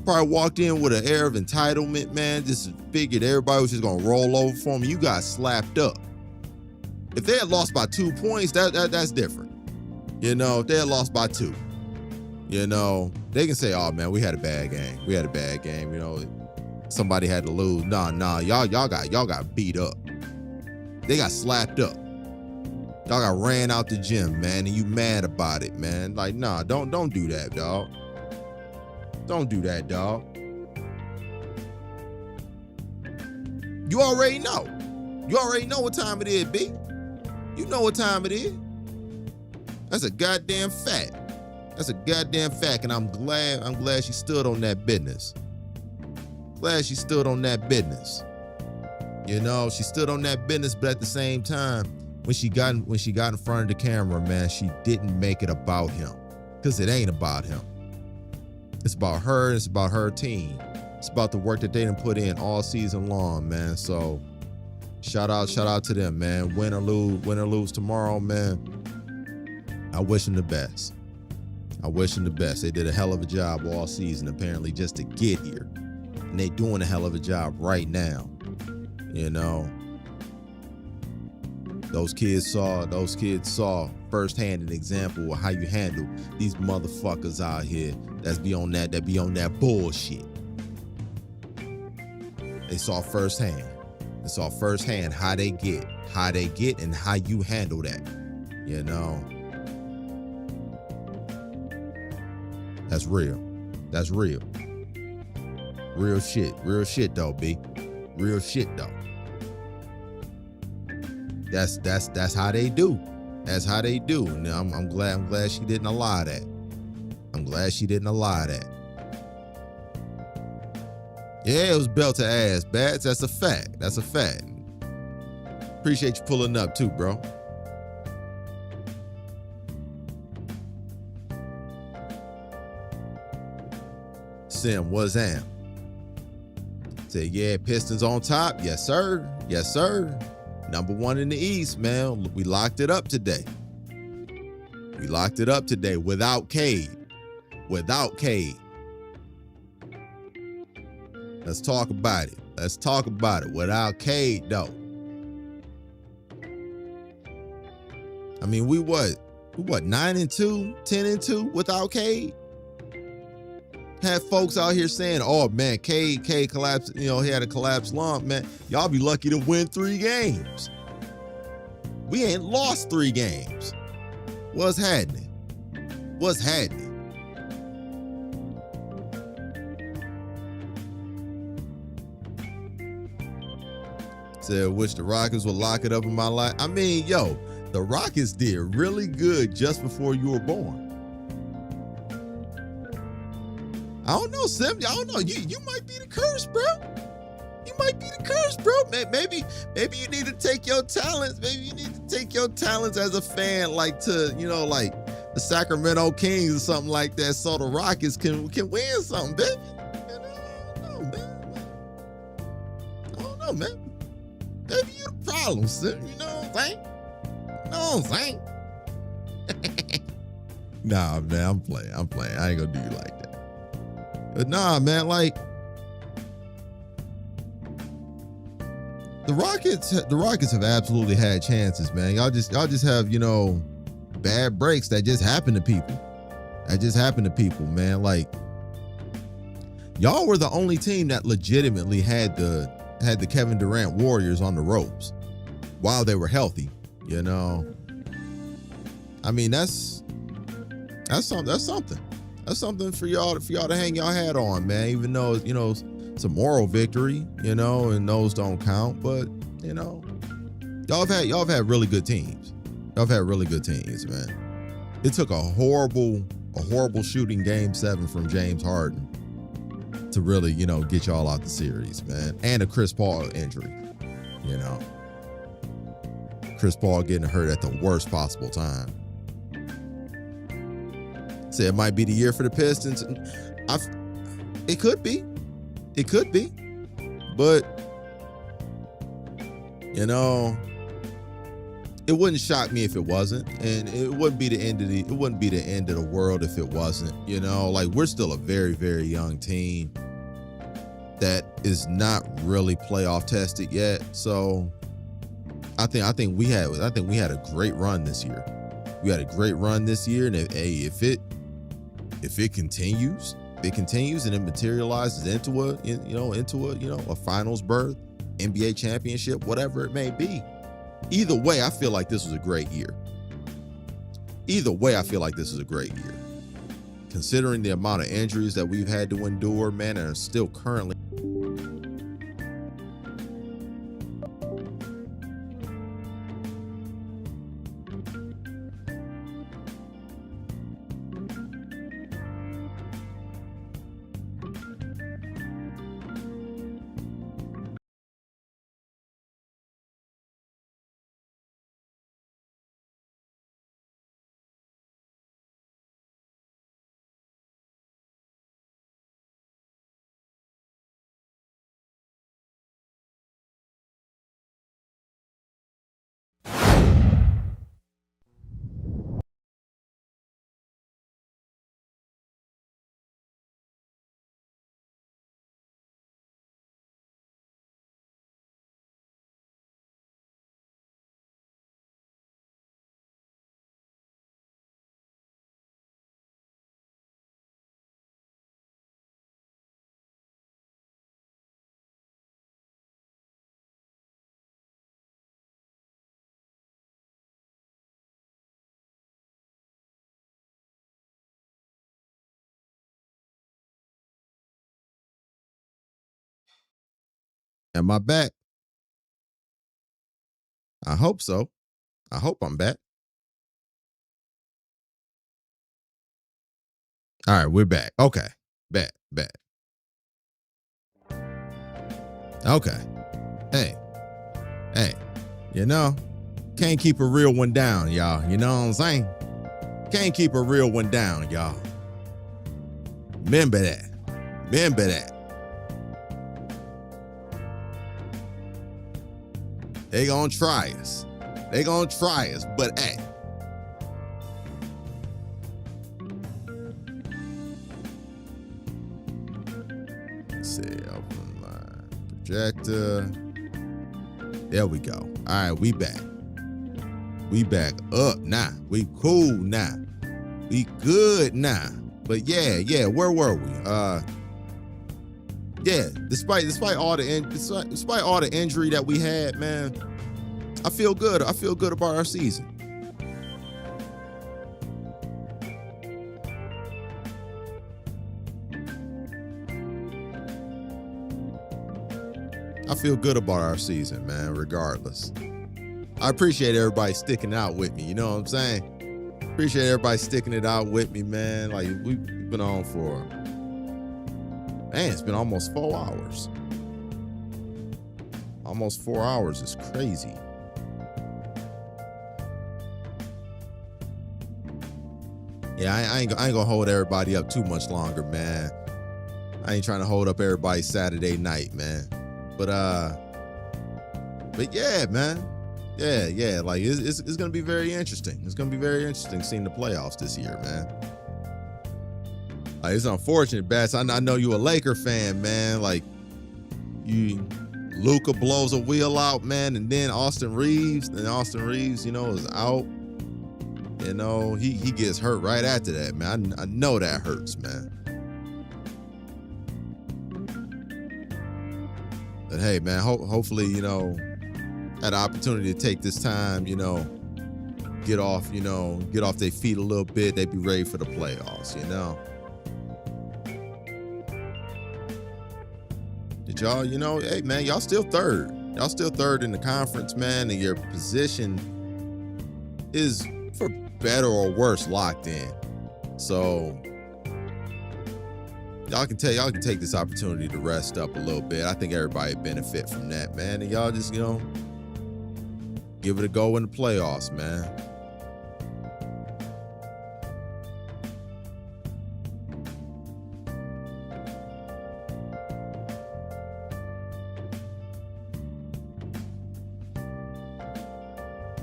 Probably walked in with an air of entitlement, man. Just figured everybody was just gonna roll over for him. You got slapped up. If they had lost by 2 points, that's different. You know, if they had lost by 2. You know, they can say, "Oh man, we had a bad game. You know, somebody had to lose." Nah, y'all got beat up. They got slapped up. Y'all got ran out the gym, man, and you mad about it, man. Like, nah, don't do that, dog. Don't do that, dog. You already know. You already know what time it is, B. You know what time it is. That's a goddamn fact. And I'm glad she stood on that business. You know, she stood on that business, but at the same time, when she got in front of the camera, man, she didn't make it about him. Because it ain't about him. It's about her, and it's about her team. It's about the work that they done put in all season long, man. So shout out to them, man. Win or lose tomorrow, man. I wish them the best. They did a hell of a job all season, apparently, just to get here. And they doing a hell of a job right now. You know. Those kids saw firsthand an example of how you handle these motherfuckers out here that be on that bullshit. They saw firsthand how they get and how you handle that. You know. That's real. Real shit though, B. Real shit though. That's how they do. And I'm glad she didn't allow that. Yeah, it was belt to ass, Bats. That's a fact. Appreciate you pulling up too, bro. Sim, what's am? Said, yeah, Pistons on top. Yes, sir. Yes, sir. Number one in the East, man. We locked it up today. We locked it up today without Cade. Without Cade. Let's talk about it. Let's talk about it. Without Cade, though. I mean, we what? 9-2, 10-2 without Cade? Had folks out here saying, oh man, Cade collapsed, you know, he had a collapsed lung, man. Y'all be lucky to win 3 games. We ain't lost 3 games. What's happening? What's happening? Said, wish the Rockets would lock it up in my life. I mean, yo, the Rockets did really good just before you were born. I don't know, Sim. I don't know. You might be the curse, bro. You might be the curse, bro. Maybe you need to take your talents. Maybe you need to take your talents as a fan, like to, you know, like the Sacramento Kings or something like that, so the Rockets can win something, baby. And I don't know, man. I don't know, man. Maybe you the problem, Sim. You know what I'm saying? You know what I'm saying? Nah, man. I'm playing. I ain't gonna do you like that. But nah, man, like the Rockets have absolutely had chances, man. Y'all just have, you know, bad breaks that just happen to people. Man. Like y'all were the only team that legitimately had the Kevin Durant Warriors on the ropes while they were healthy, you know. I mean, that's something. That's something for y'all to hang y'all hat on, man. Even though, you know, it's a moral victory, you know, and those don't count. But, you know, y'all have had really good teams. Y'all have had really good teams, man. It took a horrible shooting game 7 from James Harden to really, you know, get y'all out the series, man. And a Chris Paul injury, you know. Chris Paul getting hurt at the worst possible time. Say it might be the year for the Pistons. It could be. But, you know, it wouldn't shock me if it wasn't, and it wouldn't be the end of the world if it wasn't. You know, like we're still a very, very young team that is not really playoff tested yet. So I think we had a great run this year. We had a great run this year, and if it continues and it materializes into a finals berth, NBA championship, whatever it may be. Either way, I feel like this was a great year. Considering the amount of injuries that we've had to endure, man, and are still currently. Am I back? I hope so. I hope I'm back. All right, we're back. Okay. Back. Okay. Hey. You know, can't keep a real one down, y'all. You know what I'm saying? Can't keep a real one down, y'all. Remember that. They gonna try us. They gonna try us, but hey. Let's see, open my projector. There we go. All right, we back. We back up now. We cool now. We good now. But yeah, where were we? Yeah, despite all the injury that we had, man, I feel good. I feel good about our season. I feel good about our season, man, regardless. I appreciate everybody sticking out with me, you know what I'm saying? Appreciate everybody sticking it out with me, man. Like, we've been on for, man, it's been almost 4 hours. Almost 4 hours is crazy. Yeah, I ain't gonna hold everybody up too much longer, man. I ain't trying to hold up everybody Saturday night, man. But yeah, man. Yeah. Like it's gonna be very interesting. It's gonna be very interesting seeing the playoffs this year, man. Like, it's unfortunate, Bats. I know you a Laker fan, man. Like, Luka blows a wheel out, man, and then Austin Reeves, you know, is out. You know, he gets hurt right after that, man. I know that hurts, man. But hey, man, hopefully, you know, had the opportunity to take this time, you know, get off their feet a little bit. They be ready for the playoffs, you know. Did y'all, you know, hey, man, y'all still third. Y'all still third in the conference, man, and your position is, for better or worse, locked in. So y'all can take this opportunity to rest up a little bit. I think everybody benefit from that, man. And y'all just, you know, give it a go in the playoffs, man.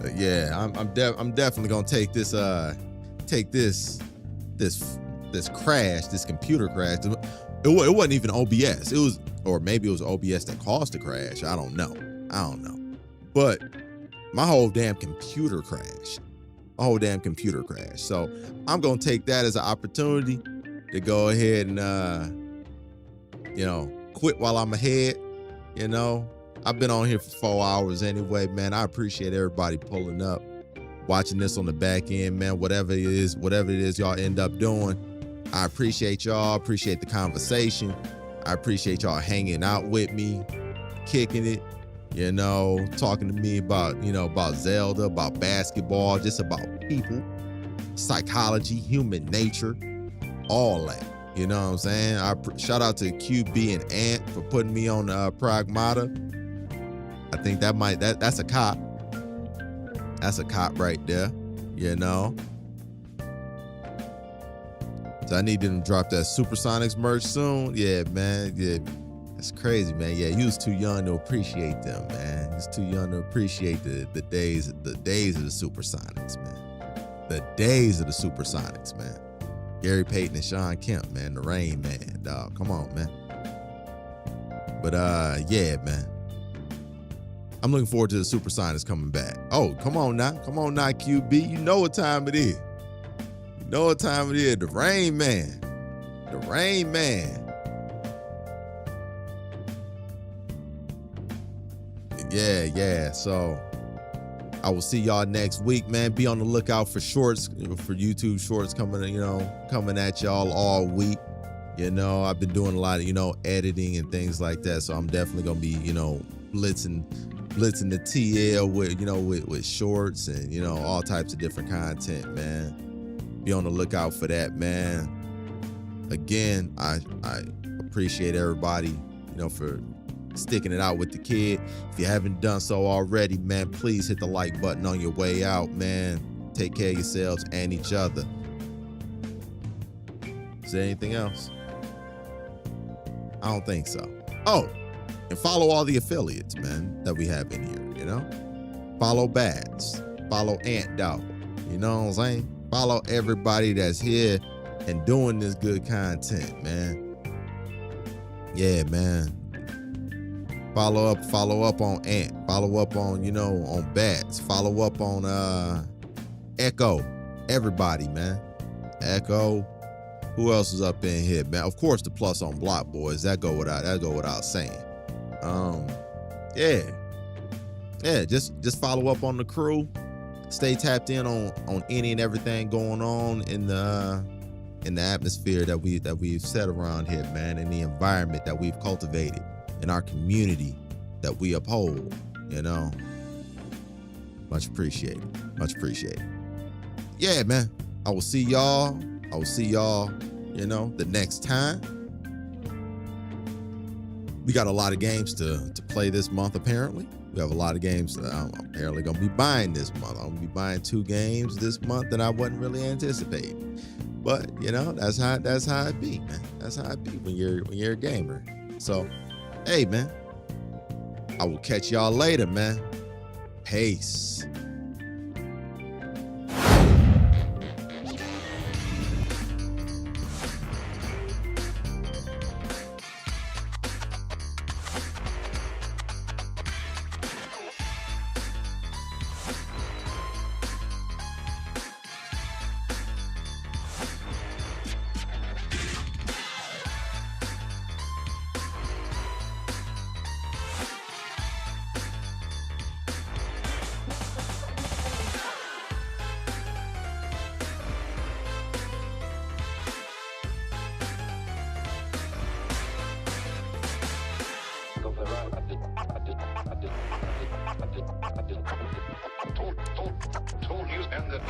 But yeah, I'm definitely gonna take this crash, this computer crash. It wasn't even OBS. It was, or maybe it was OBS that caused the crash. I don't know. But my whole damn computer crashed. So I'm gonna take that as an opportunity to go ahead and you know, quit while I'm ahead. You know, I've been on here for 4 hours anyway, man. I appreciate everybody pulling up, watching this on the back end, man. Whatever it is y'all end up doing, I appreciate y'all. Appreciate the conversation. I appreciate y'all hanging out with me, kicking it, you know, talking to me about, you know, about Zelda, about basketball, just about people, psychology, human nature, all that. You know what I'm saying? Shout out to QB and Ant for putting me on Pragmata. I think that's a cop. That's a cop right there, you know. So I need them to drop that Supersonics merch soon. Yeah, man. Yeah, that's crazy, man. Yeah, you was too young to appreciate them, man. You was too young to appreciate the days of the Supersonics, man. The days of the Supersonics, man. Gary Payton and Sean Kemp, man. The Rain Man, dog. Come on, man. But yeah, man. I'm looking forward to the Supersonics coming back. Oh, come on now, QB. You know what time it is. The Rain Man. Yeah. So I will see y'all next week, man. Be on the lookout for shorts, for YouTube shorts coming at y'all all week. You know, I've been doing a lot of, you know, editing and things like that. So I'm definitely gonna be, you know, blitzing the TL with, you know, with shorts and, you know, all types of different content, man. Be on the lookout for that, man. Again, I appreciate everybody, you know, for sticking it out with the kid. If you haven't done so already, man, please hit the like button on your way out, man. Take care of yourselves and each other. Is there anything else? I don't think so. Oh, And follow all the affiliates, man, that we have in here, you know? Follow Bats. Follow Ant Dog. You know what I'm saying? Follow everybody that's here and doing this good content, man. Yeah, man. Follow up on Ant. Follow up on, you know, on Bats. Follow up on Echo. Everybody, man. Echo. Who else is up in here, man? Of course, the Plus on Block Boys. That go without saying. Yeah. Just follow up on the crew. Stay tapped in on any and everything going on in the atmosphere that we've set around here, man, in the environment that we've cultivated, in our community that we uphold, you know. Much appreciated. Yeah, man. I will see y'all, you know, the next time. We got a lot of games to play this month, apparently. We have a lot of games that I'm apparently going to be buying this month. I'm going to be buying 2 games this month that I wasn't really anticipating. But, you know, that's how it be, man. That's how it be when you're a gamer. So, hey, man. I will catch y'all later, man. Peace. Told you and the